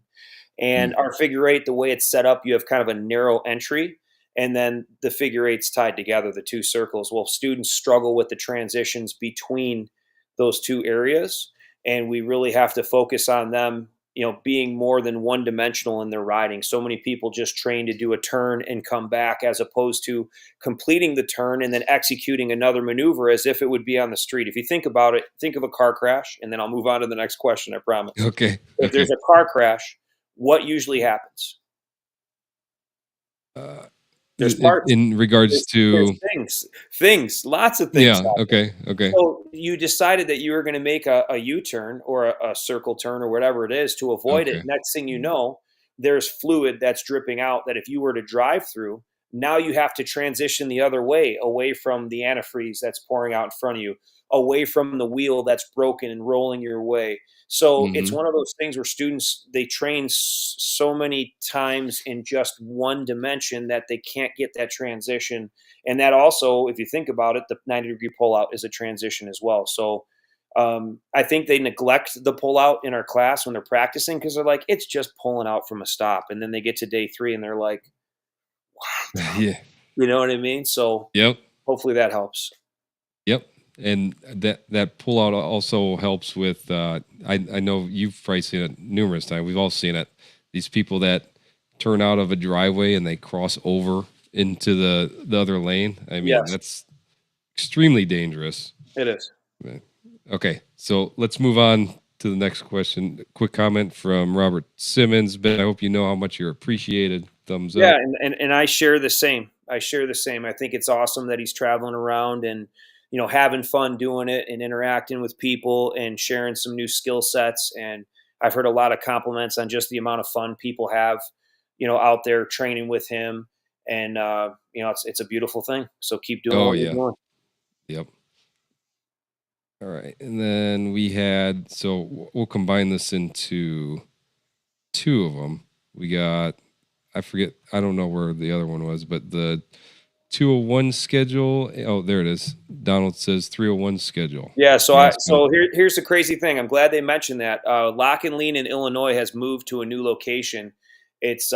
And our figure eight, the way it's set up, you have kind of a narrow entry, and then the figure eight's tied together, the two circles. Well, students struggle with the transitions between those two areas, and we really have to focus on them being more than one dimensional in their riding. So many people just train to do a turn and come back, as opposed to completing the turn and then executing another maneuver as if it would be on the street. If you think about it, think of a car crash, and then I'll move on to the next question, I promise. Okay. If there's a car crash, what usually happens? There's parts. In regards to Things, lots of things. Yeah. happen. Okay. So you decided that you were going to make a U-turn or a circle turn or whatever it is to avoid it. Okay. Next thing you know, there's fluid that's dripping out that if you were to drive through, now you have to transition the other way, away from the antifreeze that's pouring out in front of you, away from the wheel that's broken and rolling your way. So it's one of those things where students, they train so many times in just one dimension that they can't get that transition. And that also, if you think about it, the 90-degree pullout is a transition as well. So I think they neglect the pullout in our class when they're practicing, because they're like, it's just pulling out from a stop. And then they get to day 3 and they're like, Yeah. you know what I mean? So Yep. hopefully that helps. Yep. And that pullout also helps with. I know you've probably seen it numerous times. We've all seen it. These people that turn out of a driveway and they cross over into the other lane. I mean, Yes. That's extremely dangerous. It is. Okay, so let's move on to the next question. Quick comment from Robert Simmons. Ben, I hope you know how much you're appreciated. Thumbs up. Yeah, and I share the same. I think it's awesome that he's traveling around and having fun doing it and interacting with people and sharing some new skill sets. And I've heard a lot of compliments on just the amount of fun people have, out there training with him. And it's a beautiful thing. So keep doing what you're doing. Yep. All right, and then we had, so we'll combine this into 2 of them. We got, I forget, I don't know where the other one was, but the 201 schedule. Oh, there it is. Donald says 301 schedule. Yeah, so here's the crazy thing. I'm glad they mentioned that. Lock and Lean in Illinois has moved to a new location. It's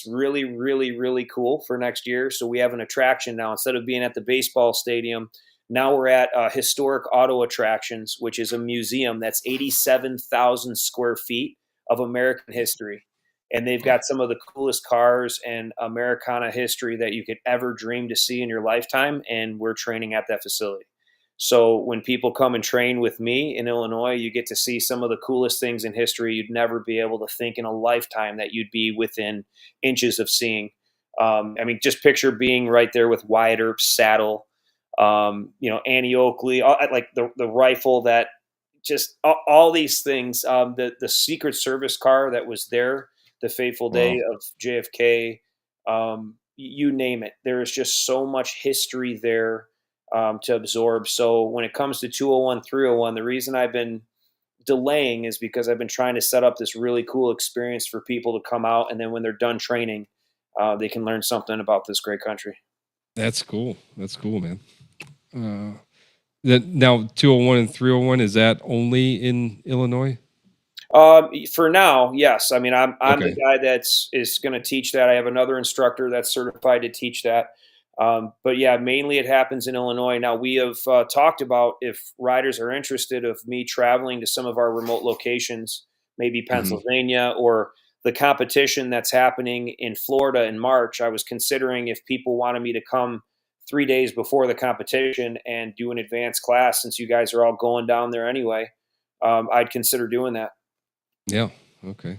really, really, really cool for next year. So we have an attraction now. Instead of being at the baseball stadium, now we're at Historic Auto Attractions, which is a museum that's 87,000 square feet of American history. And they've got some of the coolest cars and Americana history that you could ever dream to see in your lifetime. And we're training at that facility. So when people come and train with me in Illinois, you get to see some of the coolest things in history you'd never be able to think in a lifetime that you'd be within inches of seeing. I mean, just picture being right there with Wyatt Earp's saddle, Annie Oakley, like the rifle that just all these things. The Secret Service car that was there, the fateful day Wow. of JFK, you name it. There is just so much history there to absorb. So when it comes to 201, 301, the reason I've been delaying is because I've been trying to set up this really cool experience for people to come out, and then when they're done training, they can learn something about this great country. That's cool. That's cool, man. Uh, that now 201 and 301, is that only in Illinois? For now, yes. I mean, I'm the Okay. guy is going to teach that. I have another instructor that's certified to teach that. But yeah, mainly it happens in Illinois. Now we have talked about if riders are interested of me traveling to some of our remote locations, maybe Mhm. Pennsylvania or the competition that's happening in Florida in March. I was considering if people wanted me to come 3 days before the competition and do an advanced class, since you guys are all going down there anyway. I'd consider doing that. Yeah. Okay.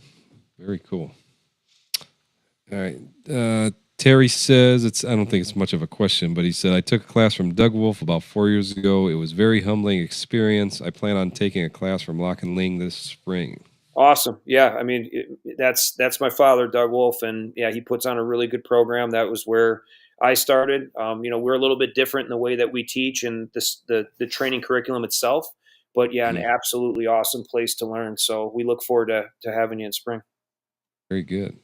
Very cool. All right. Terry says it's. I don't think it's much of a question, but he said I took a class from Doug Wolfe about 4 years ago. It was very humbling experience. I plan on taking a class from Lock and Ling this spring. Awesome. Yeah, I mean, that's my father, Doug Wolfe, and yeah, he puts on a really good program. That was where I started. We're a little bit different in the way that we teach and the training curriculum itself, but yeah, an Mhm. absolutely awesome place to learn. So we look forward to having you in spring. Very good.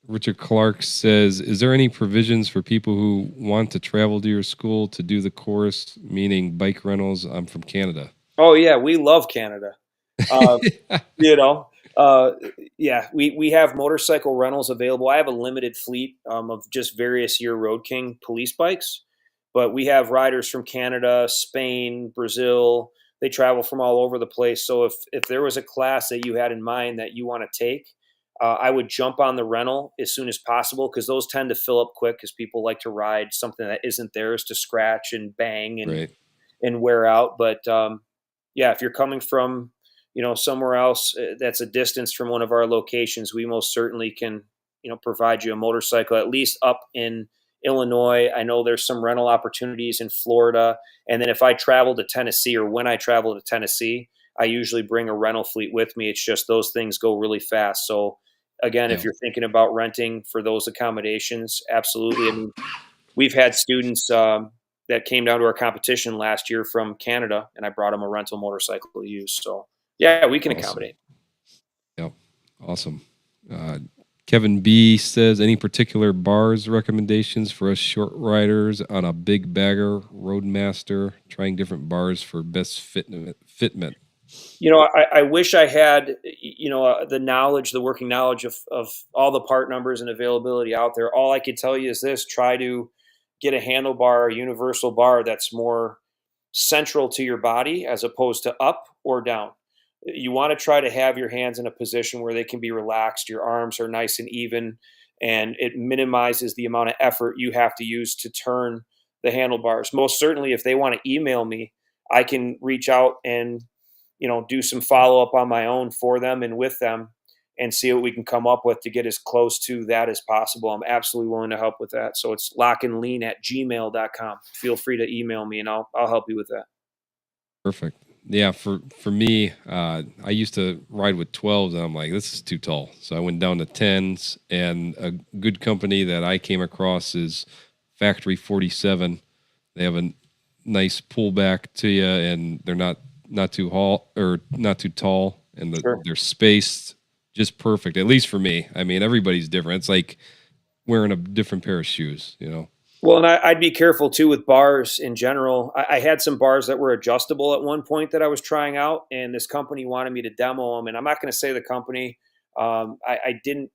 Richard Clark says, "Is there any provisions for people who want to travel to your school to do the course, meaning bike rentals? I'm from Canada." Oh yeah, we love Canada. Uh, You know, uh, yeah, we have motorcycle rentals available. I have a limited fleet of just various year Road King police bikes, but we have riders from Canada, Spain, Brazil. They travel from all over the place. So if there was a class that you had in mind that you want to take, I would jump on the rental as soon as possible because those tend to fill up quick because people like to ride something that isn't theirs to scratch and bang Right. and wear out. But yeah, if you're coming from somewhere else that's a distance from one of our locations, we most certainly can provide you a motorcycle at least up in Illinois. I know there's some rental opportunities in Florida, and then if I travel to Tennessee or when I travel to Tennessee, I usually bring a rental fleet with me. It's just those things go really fast. So again, if Yeah. you're thinking about renting for those accommodations, absolutely. I mean, we've had students that came down to our competition last year from Canada, and I brought them a rental motorcycle to use. So, yeah, we can Awesome. accommodate. Yep. Awesome. Uh, Kevin B says, any particular bars recommendations for us short riders on a big bagger Roadmaster, trying different bars for best fitment. I wish I had, the knowledge, the working knowledge of all the part numbers and availability out there. All I could tell you is this: try to get a handlebar, a universal bar that's more central to your body as opposed to up or down. You want to try to have your hands in a position where they can be relaxed, your arms are nice and even, and it minimizes the amount of effort you have to use to turn the handlebars. Most certainly, if they want to email me, I can reach out and do some follow up on my own for them and with them and see what we can come up with to get as close to that as possible. I'm absolutely willing to help with that. So it's lockandlean@gmail.com. Feel free to email me and I'll help you with that. Perfect. Yeah, for me, I used to ride with 12s, and I'm like, this is too tall. So I went down to 10s, and a good company that I came across is Factory 47. They have a nice pullback to you, and they're not too tall or not too tall, and Sure. they're spaced just perfect. At least for me. I mean, everybody's different. It's like wearing a different pair of shoes. Well, and I'd be careful too with bars in general. I had some bars that were adjustable at one point that I was trying out, and this company wanted me to demo them. And I'm not going to say the company. I didn't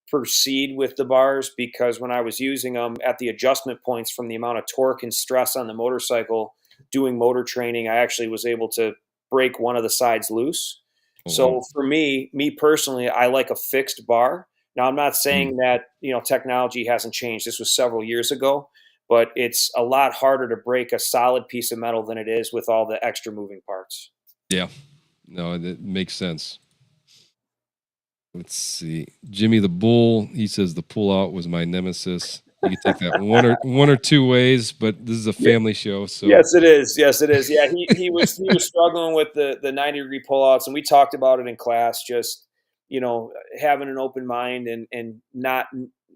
proceed with the bars because when I was using them at the adjustment points from the amount of torque and stress on the motorcycle doing motor training, I actually was able to break one of the sides loose. Oh wow. So for me personally, I like a fixed bar. Now I'm not Mm, saying that, technology hasn't changed. This was several years ago, but it's a lot harder to break a solid piece of metal than it is with all the extra moving parts. Yeah. No, that makes sense. Let's see. Jimmy the Bull, he says the pull out was my nemesis. You can take that one or two ways, but this is a family show, so Yes, it is. Yes, it is. Yeah, he was struggling with the 90-degree pullouts, and we talked about it in class. Just having an open mind and not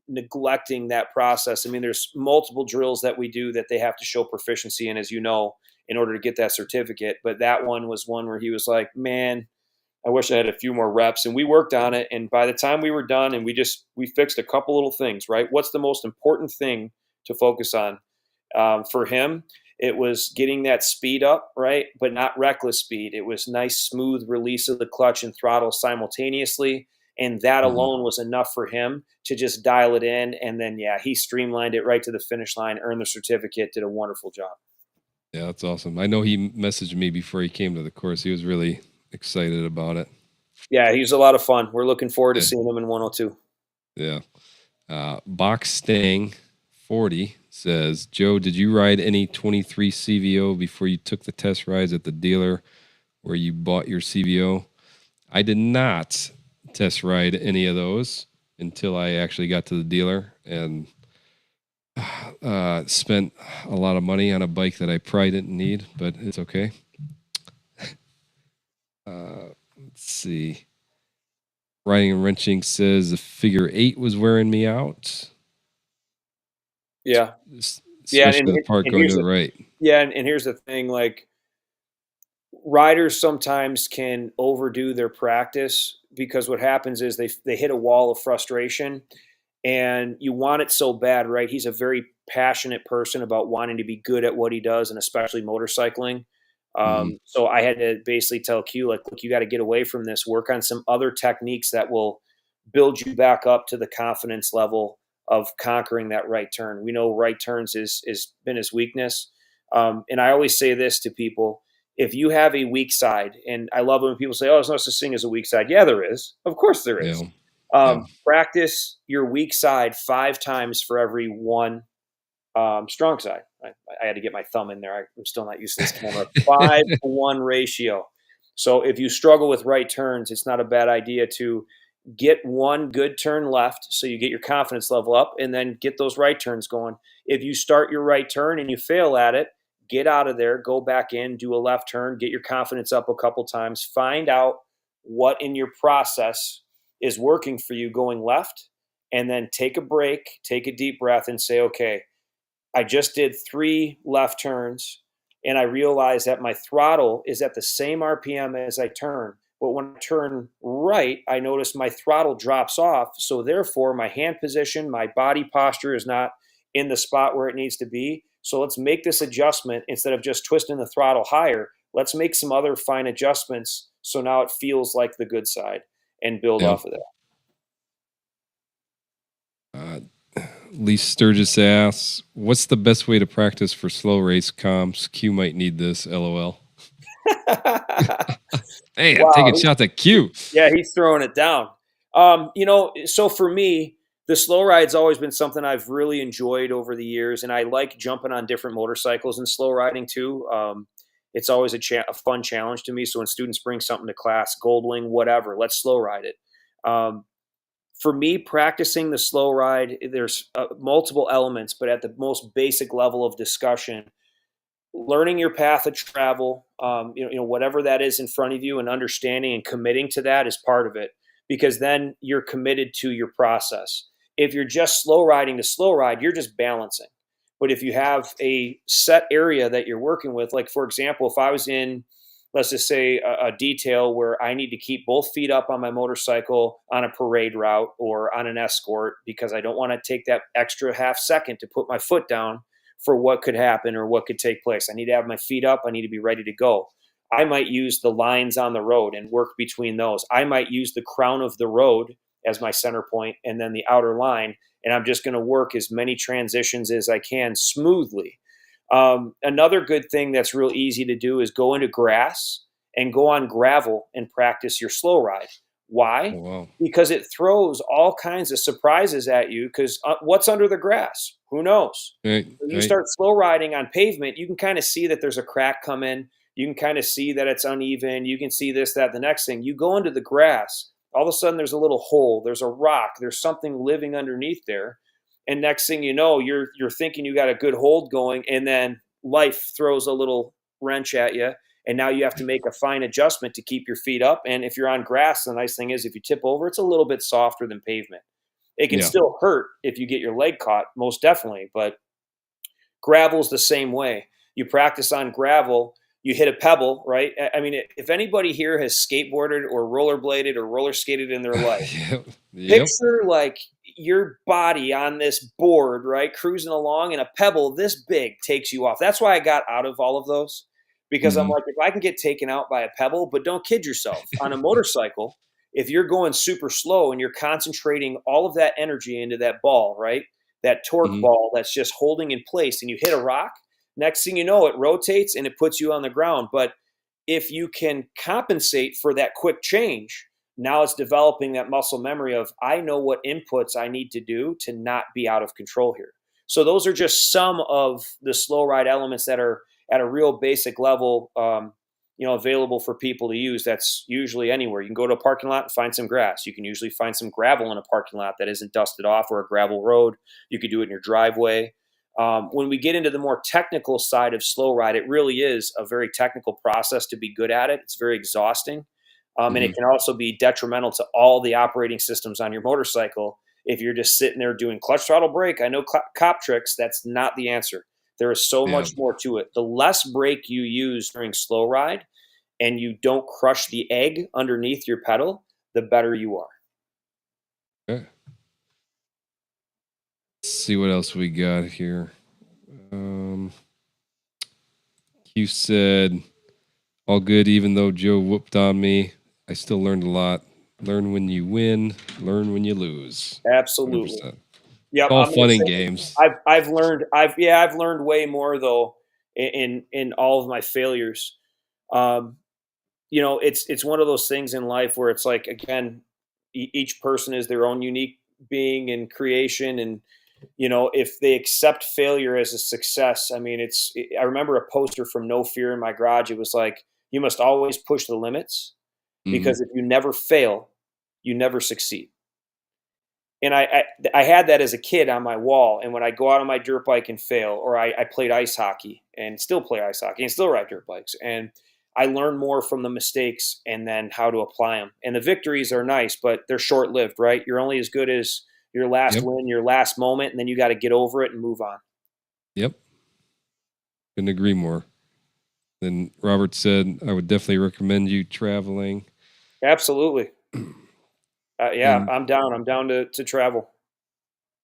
neglecting that process. I mean, there's multiple drills that we do that they have to show proficiency in, as you know, in order to get that certificate. But that one was one where he was like, "Man, I wish I had a few more reps." And we worked on it. And by the time we were done, and we fixed a couple little things. Right? What's the most important thing to focus on? For him, it was getting that speed up, right? But not reckless speed. It was nice, smooth release of the clutch and throttle simultaneously. And that Mhm. alone was enough for him to just dial it in. And then, yeah, he streamlined it right to the finish line, earned the certificate, did a wonderful job. Yeah, that's awesome. I know he messaged me before he came to the course. He was really excited about it. Yeah, he's a lot of fun. We're looking forward to Yeah. seeing him in 102. Yeah. Box Stang 40 says, Joe, did you ride any 23 CVO before you took the test rides at the dealer where you bought your CVO? I did not test ride any of those until I actually got to the dealer and spent a lot of money on a bike that I probably didn't need, but it's okay. Let's see. Riding and wrenching says the figure 8 was wearing me out. Yeah. Yeah. Especially the part going to the right. Yeah. And here's the thing, like, riders sometimes can overdo their practice because what happens is they hit a wall of frustration, and you want it so bad, right? He's a very passionate person about wanting to be good at what he does, and especially motorcycling. Mhm. So I had to basically tell Q, like, look, you got to get away from this, work on some other techniques that will build you back up to the confidence level of conquering that right turn. We know right turns is been his weakness. And I always say this to people: if you have a weak side, and I love it when people say, "Oh, there's no such thing as a weak side." Yeah, there is. Of course, there is. Yeah. Yeah. Practice your weak side 5 times for every one strong side. I had to get my thumb in there. I'm still not used to this camera. 5-to-1 ratio. So if you struggle with right turns, it's not a bad idea to get one good turn left so you get your confidence level up, and then get those right turns going. If you start your right turn and you fail at it, get out of there, go back in, do a left turn, get your confidence up a couple times, find out what in your process is working for you going left, and then take a break, take a deep breath, and say, okay, I just did 3 left turns, and I realized that my throttle is at the same RPM as I turn. But when I turn right, I notice my throttle drops off. So therefore, my hand position, my body posture is not in the spot where it needs to be. So let's make this adjustment instead of just twisting the throttle higher. Let's make some other fine adjustments so now it feels like the good side, and build Yeah. off of that. Lee Sturgis asks, what's the best way to practice for slow race comps? Q might need this, LOL. Hey, I'm Wow. taking shots at Q. Yeah, he's throwing it down. So for me, the slow ride's always been something I've really enjoyed over the years, and I like jumping on different motorcycles and slow riding too. It's always a fun challenge to me. So when students bring something to class, Goldwing, whatever, let's slow ride it. For me, practicing the slow ride, there's multiple elements, but at the most basic level of discussion, learning your path of travel, whatever that is in front of you, and understanding and committing to that is part of it, because then you're committed to your process. If you're just slow riding to slow ride, you're just balancing. But if you have a set area that you're working with, like, for example, if I was in, let's just say, a detail where I need to keep both feet up on my motorcycle on a parade route or on an escort, because I don't want to take that extra half second to put my foot down for what could happen or what could take place. I need to have my feet up. I need to be ready to go. I might use the lines on the road and work between those. I might use the crown of the road as my center point, and then the outer line. And I'm just going to work as many transitions as I can smoothly. Another good thing that's real easy to do is go into grass and go on gravel and practice your slow ride. Why? Oh, wow. Because it throws all kinds of surprises at you, because what's under the grass? Who knows? Right. When you Right. start slow riding on pavement, you can kind of see that there's a crack coming. You can kind of see that it's uneven. You can see this, that, the next thing. You go into the grass, all of a sudden there's a little hole, there's a rock, there's something living underneath there. And next thing you know, you're thinking you got a good hold going, and then life throws a little wrench at you. And now you have to make a fine adjustment to keep your feet up. And if you're on grass, the nice thing is if you tip over, it's a little bit softer than pavement. It can Yeah. still hurt if you get your leg caught, most definitely, but gravel's the same way. You practice on gravel, you hit a pebble, right? I mean, if anybody here has skateboarded or rollerbladed or roller skated in their life, Yep. Yep. picture like your body on this board, right? Cruising along, and a pebble this big takes you off. That's why I got out of all of those, because I'm Mhm. like, if I can get taken out by a pebble, but don't kid yourself. On a motorcycle, if you're going super slow and you're concentrating all of that energy into that ball, right? That torque Mhm. ball that's just holding in place, and you hit a rock, next thing you know, it rotates and it puts you on the ground. But if you can compensate for that quick change, now it's developing that muscle memory of, I know what inputs I need to do to not be out of control here. So those are just some of the slow ride elements that are at a real basic level, available for people to use. That's usually anywhere. You can go to a parking lot and find some grass. You can usually find some gravel in a parking lot that isn't dusted off, or a gravel road. You could do it in your driveway. When we get into the more technical side of slow ride, it really is a very technical process to be good at it. It's very exhausting. And it Mhm. can also be detrimental to all the operating systems on your motorcycle. If you're just sitting there doing clutch, throttle, brake, I know cop tricks, that's not the answer. There is so Yeah. much more to it. The less brake you use during slow ride and you don't crush the egg underneath your pedal, the better you are. Okay. Let's see what else we got here. Um, you said all good, even though Joe whooped on me. I still learned a lot. Learn when you win, learn when you lose. Absolutely. 100%. Yep, All I'm gonna fun and say games. I've learned way more though in all of my failures. Um, it's one of those things in life where it's like, again, each person is their own unique being and creation, and if they accept failure as a success, I mean, I remember a poster from No Fear in my garage. It was like, you must always push the limits, Mhm. because if you never fail, you never succeed. And I had that as a kid on my wall. And when I go out on my dirt bike and fail, or I played ice hockey and still play ice hockey and still ride dirt bikes, and I learn more from the mistakes and then how to apply them. And the victories are nice, but they're short lived, right? You're only as good as your last Yep. win, your last moment, and then you got to get over it and move on. Yep. Couldn't agree more. Then Robert said, I would definitely recommend you traveling. Absolutely. Yeah, And I'm down. I'm down to travel.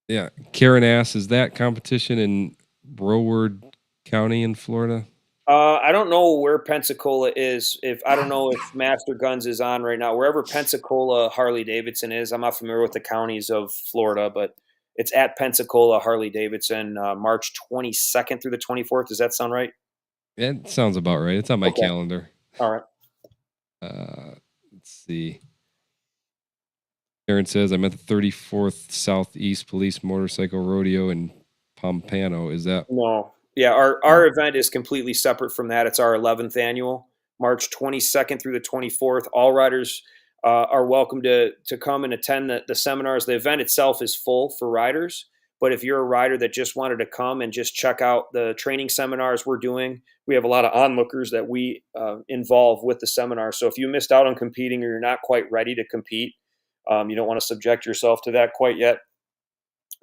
yeah, Karen asks, is that competition in Broward County in Florida? I don't know where Pensacola is. If I don't know if Master Guns is on right now. Wherever Pensacola Harley Davidson is, I'm not familiar with the counties of Florida, but it's at Pensacola Harley Davidson, March 22nd through the 24th. Does that sound right? It sounds about right. It's on my Okay. calendar. All right. Let's see. Karen says, I'm at the 34th Southeast Police Motorcycle Rodeo in Pompano. Is that? No. Yeah, our event is completely separate from that. It's our 11th annual, March 22nd through the 24th. All riders are welcome to come and attend the seminars. The event itself is full for riders, but if you're a rider that just wanted to come and just check out the training seminars we're doing, we have a lot of onlookers that we involve with the seminar. So if you missed out on competing, or you're not quite ready to compete, you don't want to subject yourself to that quite yet,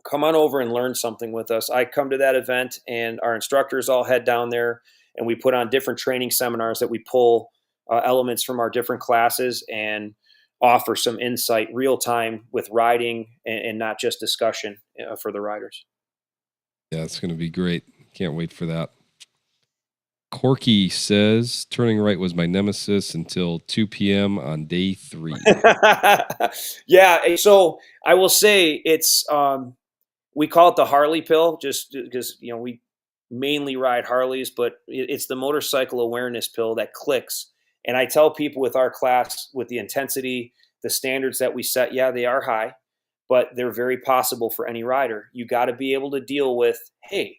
come on over and learn something with us. I come to that event, and our instructors all head down there, and we put on different training seminars that we pull elements from our different classes and offer some insight real time with riding, and not just discussion for the riders. Yeah, it's going to be great. Can't wait for that. Corky says, turning right was my nemesis until 2 p.m. on day 3. Yeah. So I will say we call it the Harley pill, just because we mainly ride Harleys, but it's the motorcycle awareness pill that clicks. And I tell people with our class, with the intensity, the standards that we set, yeah, they are high, but they're very possible for any rider. You got to be able to deal with, hey,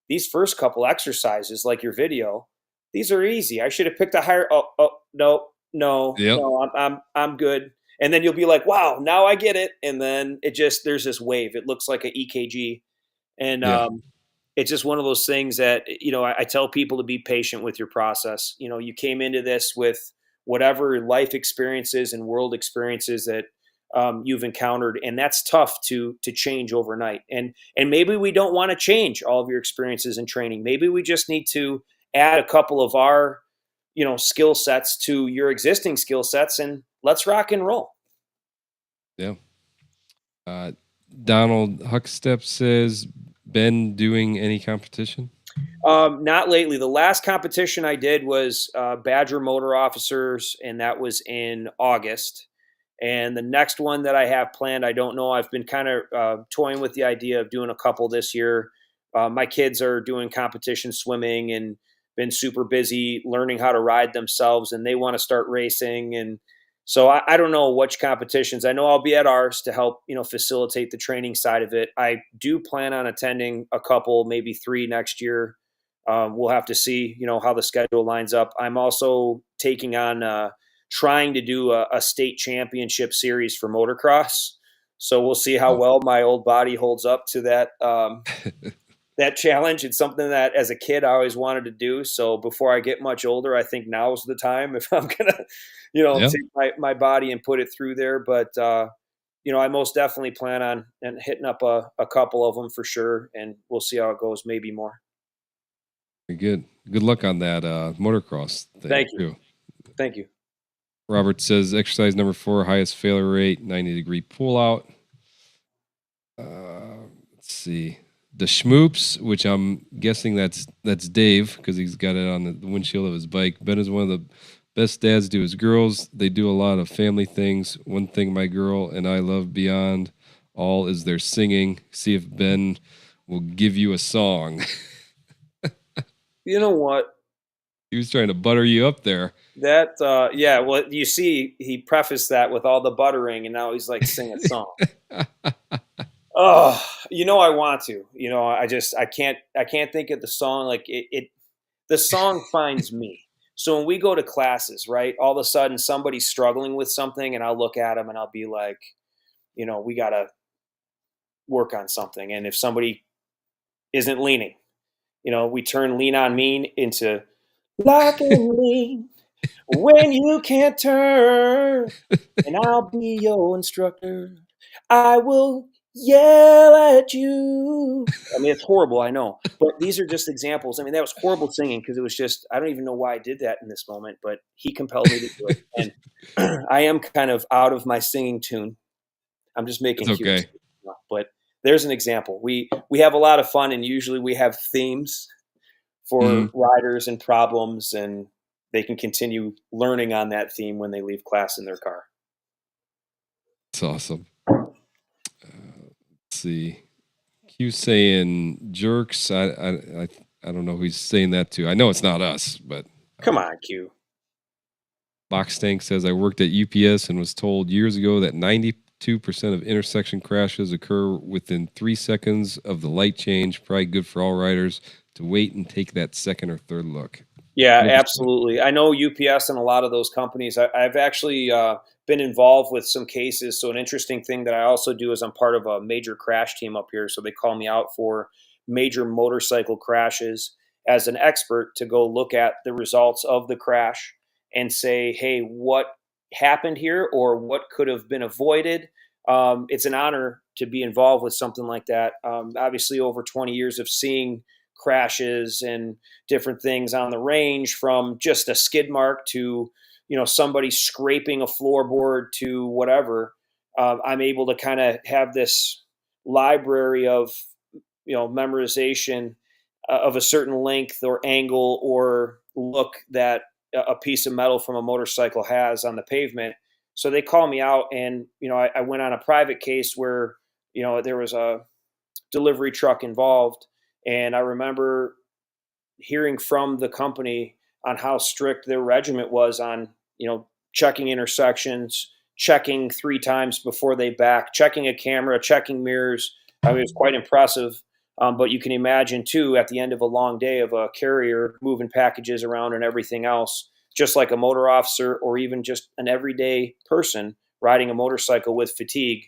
these first couple exercises, like your video, these are easy. I should have picked a higher. Oh, no, no, Yep. no. I'm good. And then you'll be like, wow, now I get it. And then there's this wave. It looks like an EKG, and Yeah. it's just one of those things that I tell people to be patient with your process. You came into this with whatever life experiences and world experiences that you've encountered, and that's tough to change overnight. And maybe we don't want to change all of your experiences and training. Maybe we just need to add a couple of our skill sets to your existing skill sets, and let's rock and roll. Yeah. Uh, Donald Huckstep says, Ben doing any competition? Not lately. The last competition I did was Badger Motor Officers, and that was in August. And the next one that I have planned, I don't know. I've been kind of toying with the idea of doing a couple this year. My kids are doing competition swimming and been super busy learning how to ride themselves, and they want to start racing. And so I don't know which competitions. I know I'll be at ours to help, facilitate the training side of it. I do plan on attending a couple, maybe 3 next year. We'll have to see, how the schedule lines up. I'm also taking on trying to do a state championship series for motocross. So we'll see how well my old body holds up to that that challenge. It's something that as a kid I always wanted to do. So before I get much older, I think now is the time if I'm gonna, Yeah. take my body and put it through there. But I most definitely plan on and hitting up a couple of them for sure, and we'll see how it goes. Maybe more. Very good. Good luck on that motocross thing. Thank you. Too. Thank you. Robert says exercise number 4, highest failure rate, 90-degree pull out. Let's see. The schmoops, which I'm guessing that's Dave because he's got it on the windshield of his bike. Ben is one of the best dads to his girls. They do a lot of family things. One thing my girl and I love beyond all is their singing. See if Ben will give you a song. You know what? He was trying to butter you up there. That yeah, well, you see, he prefaced that with all the buttering, and now he's like, sing a song. Oh, I want to. I can't think of the song. Like the song finds me. So when we go to classes, right? All of a sudden, somebody's struggling with something, and I'll look at them and I'll be like, we gotta work on something. And if somebody isn't leaning, we turn lean on mean into lock and lean. When you can't turn, and I'll be your instructor. I will yell at you. I mean, it's horrible, I know. But these are just examples. I mean, that was horrible singing because it was just, I don't even know why I did that in this moment, but he compelled me to do it. And I am kind of out of my singing tune. I'm just making It's cue. okay. But there's an example. We have a lot of fun, and usually we have themes for riders and problems, and they can continue learning on that theme when they leave class in their car. It's awesome. Let's see. Q saying jerks. I don't know who he's saying that to. I know it's not us, but Come on, Q. Box Tank says I worked at UPS and was told years ago that 92% of intersection crashes occur within 3 seconds of the light change. Probably good for all riders to wait and take that second or third look. Yeah, 100%. absolutely. I know UPS and a lot of those companies. I've actually been involved with some cases. So an interesting thing that I also do is I'm part of a major crash team up here. So they call me out for major motorcycle crashes as an expert to go look at the results of the crash and say, hey, what happened here or what could have been avoided? It's an honor to be involved with something like that. Obviously, over 20 years of seeing crashes and different things on the range, from just a skid mark to somebody scraping a floorboard to whatever. I'm able to kind of have this library of memorization of a certain length or angle or look that a piece of metal from a motorcycle has on the pavement. So they call me out, and I went on a private case where there was a delivery truck involved. And I remember hearing from the company on how strict their regiment was on, checking intersections, checking 3 times before they back, checking a camera, checking mirrors. I mean, it's quite impressive. But you can imagine too, at the end of a long day of a carrier moving packages around and everything else, just like a motor officer or even just an everyday person riding a motorcycle with fatigue,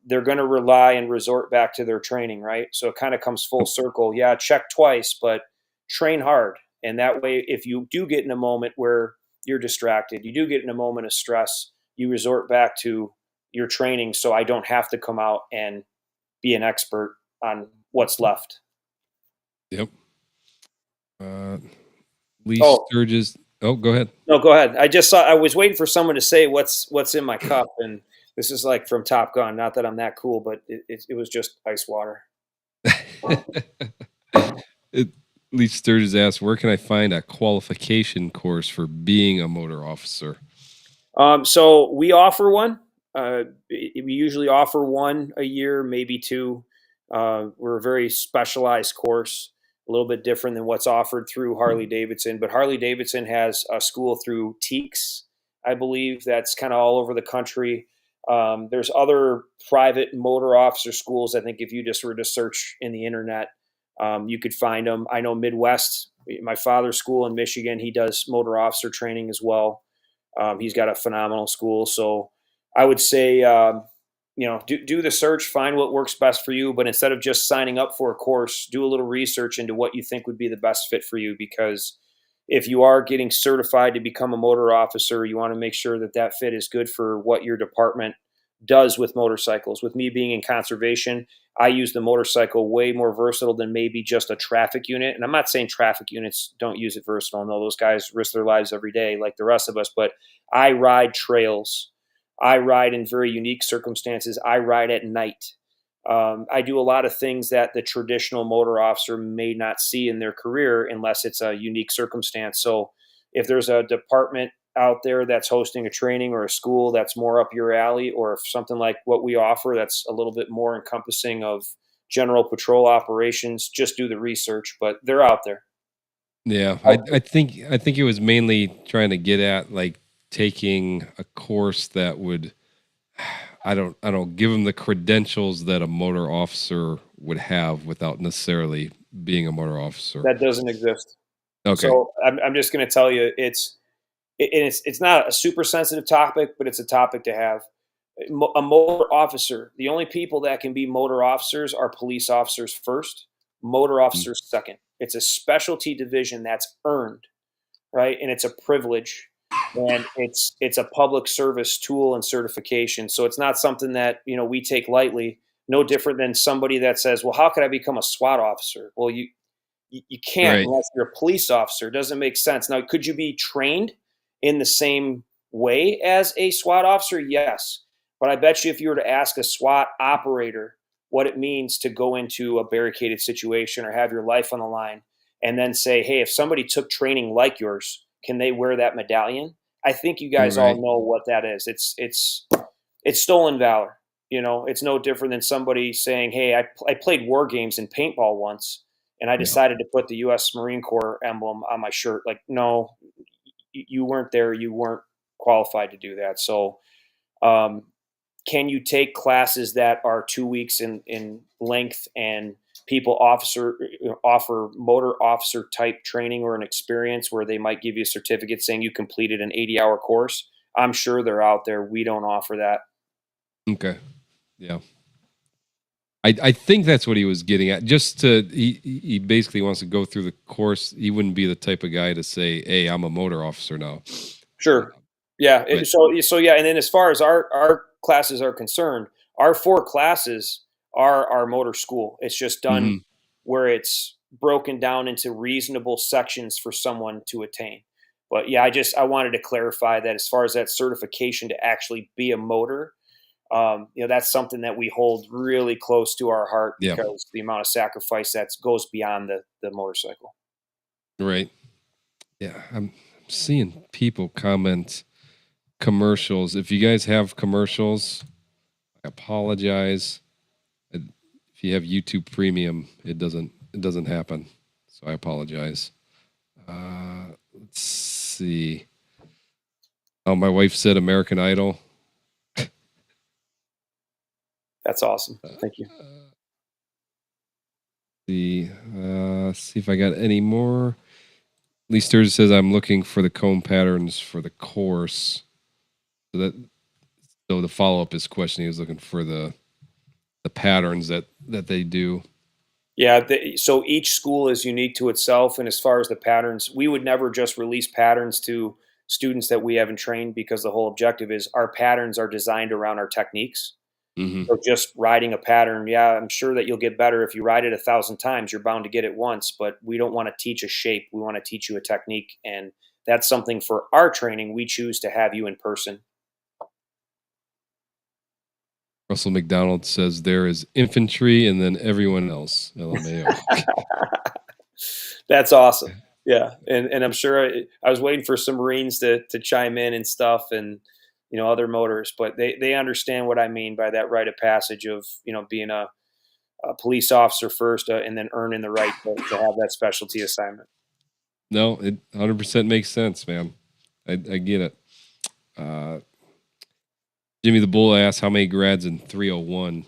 they're going to rely and resort back to their training, right? So it kind of comes full circle. Yeah, check twice, but train hard. And that way, if you do get in a moment where you're distracted, you do get in a moment of stress, you resort back to your training. So I don't have to come out and be an expert on what's left. Yep. Lee Oh. Sturgis. Oh, go ahead. No, go ahead. I was waiting for someone to say what's in my cup, and this is like from Top Gun. Not that I'm that cool, but it was just ice water. Lee Sturgis asked, where can I find a qualification course for being a motor officer? So we offer one. We usually offer one a year, maybe two. We're a very specialized course, a little bit different than what's offered through Harley Davidson. But Harley Davidson has a school through TEACS, I believe, that's kind of all over the country. There's other private motor officer schools. I think if you just were to search in the internet, you could find them. I know Midwest, my father's school in Michigan, he does motor officer training as well. He's got a phenomenal school. So I would say, do the search, find what works best for you. But instead of just signing up for a course, do a little research into what you think would be the best fit for you. Because if you are getting certified to become a motor officer, you want to make sure that that fit is good for what your department does with motorcycles. With me being in conservation, I use the motorcycle way more versatile than maybe just a traffic unit. And I'm not saying traffic units don't use it versatile. No, those guys risk their lives every day like the rest of us. But I ride trails. I ride in very unique circumstances. I ride at night. I do a lot of things that the traditional motor officer may not see in their career unless it's a unique circumstance. So if there's a department out there that's hosting a training or a school that's more up your alley, or if something like what we offer that's a little bit more encompassing of general patrol operations, just do the research. But they're out there. Yeah, I think it was mainly trying to get at like taking a course that would I don't give them the credentials that a motor officer would have without necessarily being a motor officer. That doesn't exist. Okay. So I'm just going to tell you, it's not a super sensitive topic, but it's a topic to have. A motor officer, the only people that can be motor officers are police officers first, motor officers second. It's a specialty division that's earned, right? And it's a privilege, and it's a public service tool and certification. So it's not something that, we take lightly. No different than somebody that says, well, how could I become a SWAT officer? Well, you can't Right. unless you're a police officer. It doesn't make sense. Now, could you be trained in the same way as a SWAT officer? Yes. But I bet you if you were to ask a SWAT operator what it means to go into a barricaded situation or have your life on the line, and then say, hey, if somebody took training like yours, can they wear that medallion? I think you guys all Right. know what that is. It's stolen valor. It's no different than somebody saying, hey, I played war games in paintball once, and I decided to put the U.S. Marine Corps emblem on my shirt. Like, no, you weren't there. You weren't qualified to do that. So, can you take classes that are 2 weeks in length and people offer motor officer type training or an experience where they might give you a certificate saying you completed an 80-hour course? I'm sure they're out there. We don't offer that. Okay. Yeah. I think that's what he was getting at. He basically wants to go through the course. He wouldn't be the type of guy to say, hey, I'm a motor officer now. Sure. Yeah. But- So yeah. And then as far as our classes are concerned, our 4 classes are our motor school. It's just done where it's broken down into reasonable sections for someone to attain. But yeah, I wanted to clarify that as far as that certification to actually be a motor, that's something that we hold really close to our heart Yeah. because the amount of sacrifice that goes beyond the motorcycle. Right. Yeah. I'm seeing people comment commercials. If you guys have commercials, I apologize. If you have YouTube Premium, it doesn't happen. So I apologize. Let's see. Oh, my wife said American Idol. That's awesome. Thank you. See if I got any more. Lee Sturgis says I'm looking for the cone patterns for the course. So the follow up his question, he was looking for the patterns that they do. Yeah, so each school is unique to itself, and as far as the patterns, we would never just release patterns to students that we haven't trained, because the whole objective is our patterns are designed around our techniques. Mm-hmm. So just riding a pattern, yeah, I'm sure that you'll get better if you ride it 1,000 times. You're bound to get it once, but we don't want to teach a shape. We want to teach you a technique, and that's something for our training. We choose to have you in person. Russell McDonald says there is infantry and then everyone else. LMAO. That's awesome. Yeah, and I'm sure I was waiting for some Marines to chime in and stuff, and other motors, but they understand what I mean by that rite of passage of being a police officer first, and then earning the right to have that specialty assignment. No, it 100% makes sense, man. I get it. Jimmy the Bull asked how many grads in 301.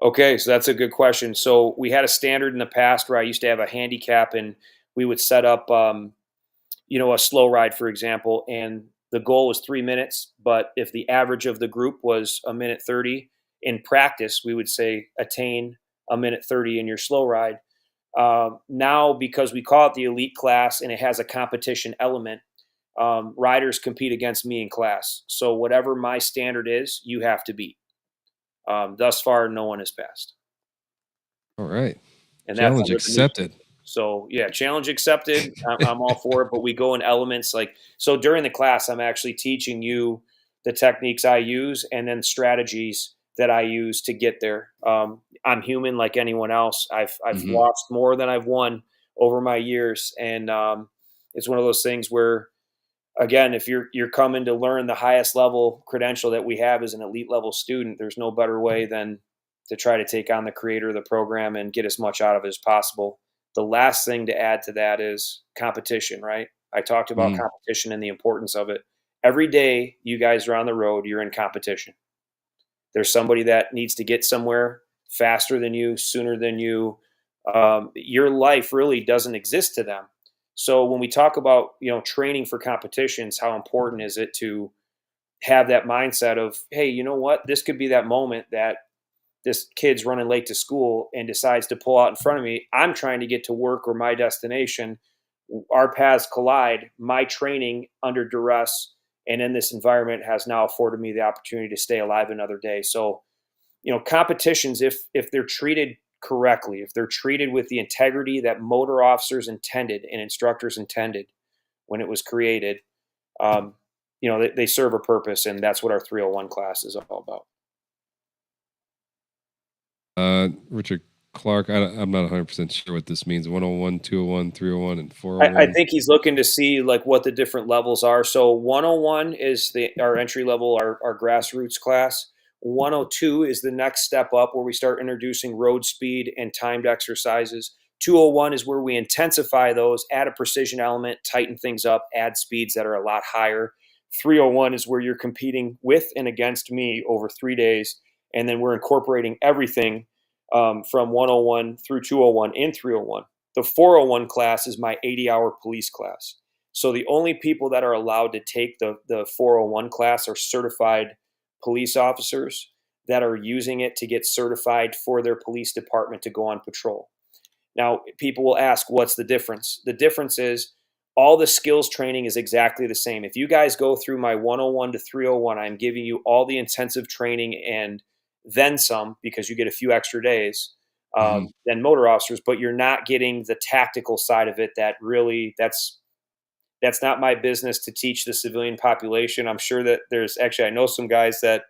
Okay, so that's a good question. So we had a standard in the past where I used to have a handicap, and we would set up, a slow ride, for example, and the goal was 3 minutes. But if the average of the group was a minute 30 in practice, we would say attain a minute 30 in your slow ride. Now, because we call it the elite class and it has a competition element, riders compete against me in class. So whatever my standard is, you have to beat. Thus far, no one has passed. All right. And Challenge that's accepted. So yeah, challenge accepted. I'm all for it, but we go in elements so during the class, I'm actually teaching you the techniques I use and then strategies that I use to get there. I'm human like anyone else. I've lost more than I've won over my years, and it's one of those things where, again, if you're coming to learn the highest level credential that we have as an elite level student, there's no better way than to try to take on the creator of the program and get as much out of it as possible. The last thing to add to that is competition, right? I talked about competition and the importance of it. Every day you guys are on the road, you're in competition. There's somebody that needs to get somewhere faster than you, sooner than you. Your life really doesn't exist to them. So when we talk about, training for competitions, how important is it to have that mindset of, hey, you know what? This could be that moment that this kid's running late to school and decides to pull out in front of me. I'm trying to get to work or my destination. Our paths collide. My training under duress and in this environment has now afforded me the opportunity to stay alive another day. So, competitions, if they're treated correctly, if they're treated with the integrity that motor officers intended and instructors intended when it was created, they serve a purpose, and that's what our 301 class is all about. Richard Clark, I'm not 100% sure what this means. 101, 201, 301, and 401. I think he's looking to see what the different levels are. So 101 is our entry level, our grassroots class. 102 is the next step up where we start introducing road speed and timed exercises. 201 is where we intensify those, add a precision element, tighten things up, add speeds that are a lot higher. 301 is where you're competing with and against me over 3 days. And then we're incorporating everything from 101 through 201 and 301. The 401 class is my 80-hour police class. So the only people that are allowed to take the 401 class are certified police officers that are using it to get certified for their police department to go on patrol. Now, people will ask, what's the difference? The difference is all the skills training is exactly the same. If you guys go through my 101 to 301, I'm giving you all the intensive training and then some, because you get a few extra days than motor officers, but you're not getting the tactical side of it. That really, that's not my business to teach the civilian population. I'm sure that I know some guys that,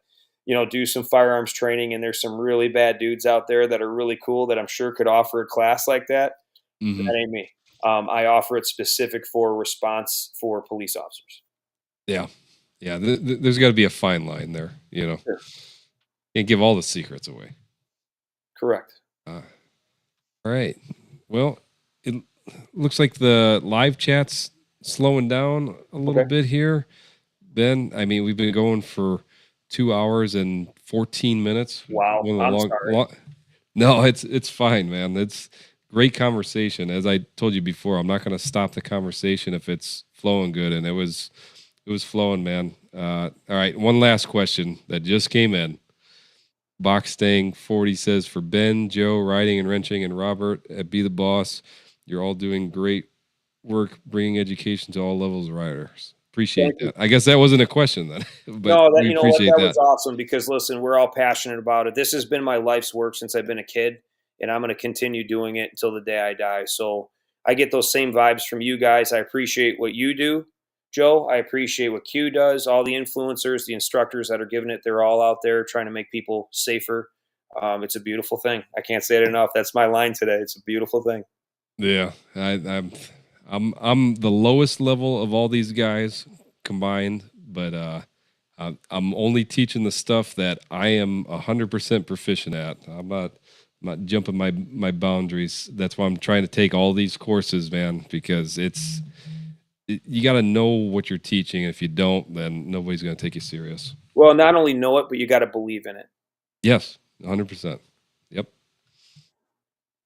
do some firearms training, and there's some really bad dudes out there that are really cool that I'm sure could offer a class like that. That ain't me. I offer it specific for response for police officers. Yeah. Yeah. There's got to be a fine line there, Sure. Can't give all the secrets away. Correct. All right. Well, it looks like the live chat's slowing down a little bit here. Ben, I mean, we've been going for 2 hours and 14 minutes. Wow. One of the I'm sorry. No, it's fine, man. It's great conversation. As I told you before, I'm not going to stop the conversation if it's flowing good, and it was flowing, man. All right, one last question that just came in. Box Stang 40 says, for Ben, Joe, Riding and Wrenching, and Robert at Be the Boss, you're all doing great work bringing education to all levels of riders. Appreciate Thank you. that. I guess that wasn't a question then, but No, that we you know what, appreciate that that. was awesome because listen, we're all passionate about it. This has been my life's work since I've been a kid, and I'm going to continue doing it until the day I die. So I get those same vibes from you guys. I appreciate what you do, Joe. I appreciate what Q does. All the influencers, the instructors that are giving it, they're all out there trying to make people safer. It's a beautiful thing. I can't say it enough. That's my line today. It's a beautiful thing. Yeah, I'm the lowest level of all these guys combined, but I'm only teaching the stuff that I am 100% proficient at. I'm not jumping my boundaries. That's why I'm trying to take all these courses, man, because you got to know what you're teaching. If you don't, then nobody's going to take you serious. Well, not only know it, but you got to believe in it. Yes, 100%. Yep.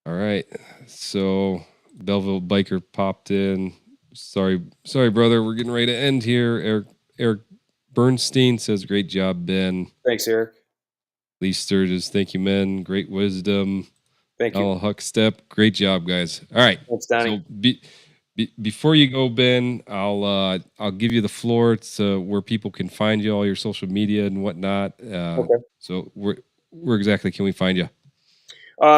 All right. So Belleville Biker popped in. Sorry, brother. We're getting ready to end here. Eric Bernstein says, great job, Ben. Thanks, Eric. Lee Sturgis, thank you, men. Great wisdom. Thank you. Donald Huckstep, great job, guys. All right. Thanks, Donnie. So before you go, Ben, I'll give you the floor to where people can find you, all your social media and whatnot. Okay. So where exactly can we find you?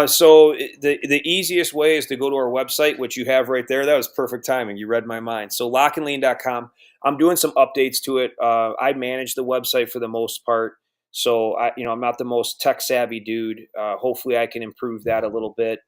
So the easiest way is to go to our website, which you have right there. That was perfect timing. You read my mind. So lockandlean.com. I'm doing some updates to it. I manage the website for the most part. So I'm not the most tech savvy dude. Hopefully I can improve that a little bit.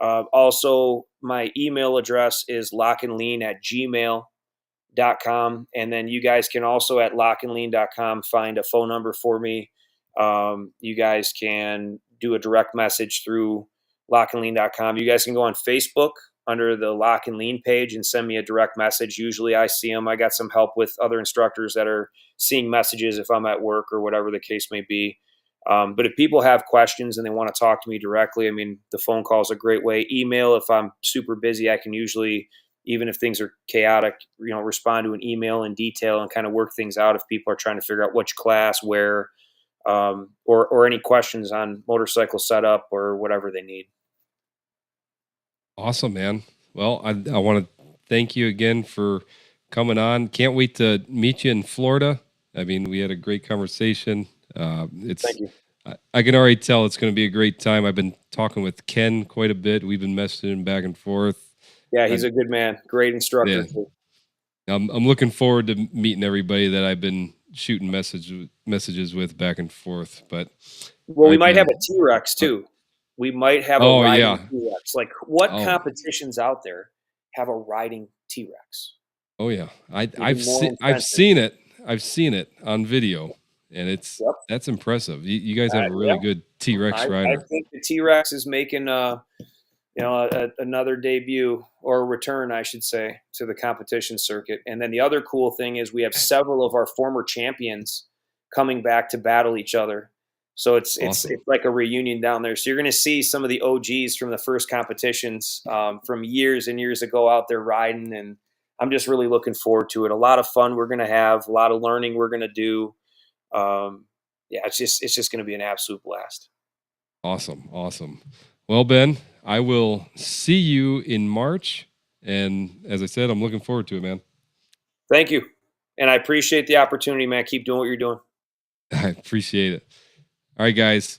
Also, my email address is lockandlean@gmail.com. And then you guys can also at lockandlean.com find a phone number for me. You guys can do a direct message through lockandlean.com. You guys can go on Facebook under the Lock and Lean page and send me a direct message. Usually I see them. I got some help with other instructors that are seeing messages if I'm at work or whatever the case may be. But if people have questions and they want to talk to me directly, I mean, the phone call is a great way. Email, if I'm super busy, I can usually, even if things are chaotic, respond to an email in detail and kind of work things out if people are trying to figure out which class, where, or any questions on motorcycle setup or whatever they need. Awesome, man. Well, I want to thank you again for coming on. Can't wait to meet you in Florida. I mean, we had a great conversation. Thank you. I can already tell it's going to be a great time. I've been talking with Ken quite a bit. We've been messaging back and forth. Yeah, he's a good man. Great instructor. Yeah. Too. I'm looking forward to meeting everybody that I've been shooting messages with back and forth. But we might have a T-Rex too. We might have a riding T-Rex. Like, what competitions out there have a riding T-Rex? Oh yeah, I've seen it. I've seen it on video, and that's impressive. You guys have a really good T-Rex rider. I think the T-Rex is making another debut or return, I should say, to the competition circuit. And then the other cool thing is we have several of our former champions coming back to battle each other. So it's like a reunion down there. So you're going to see some of the OGs from the first competitions from years and years ago out there riding, and I'm just really looking forward to it. A lot of fun we're going to have, a lot of learning we're going to do. It's just going to be an absolute blast. Awesome. Well, Ben, I will see you in March, and as I said, I'm looking forward to it, man. Thank you, and I appreciate the opportunity, man. Keep doing what you're doing. I appreciate it. All right, guys,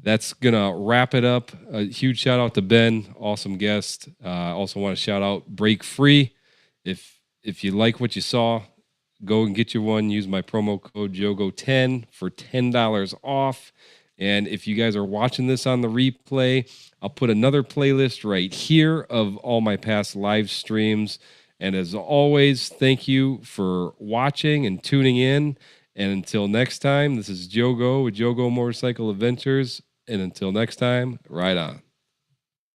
that's going to wrap it up. A huge shout out to Ben, awesome guest. Also want to shout out Break Free. If you like what you saw, go and get you one. Use my promo code JOGO10 for $10 off. And if you guys are watching this on the replay, I'll put another playlist right here of all my past live streams. And as always, thank you for watching and tuning in. And until next time, this is Jogo with Jogo Motorcycle Adventures. And until next time, ride on.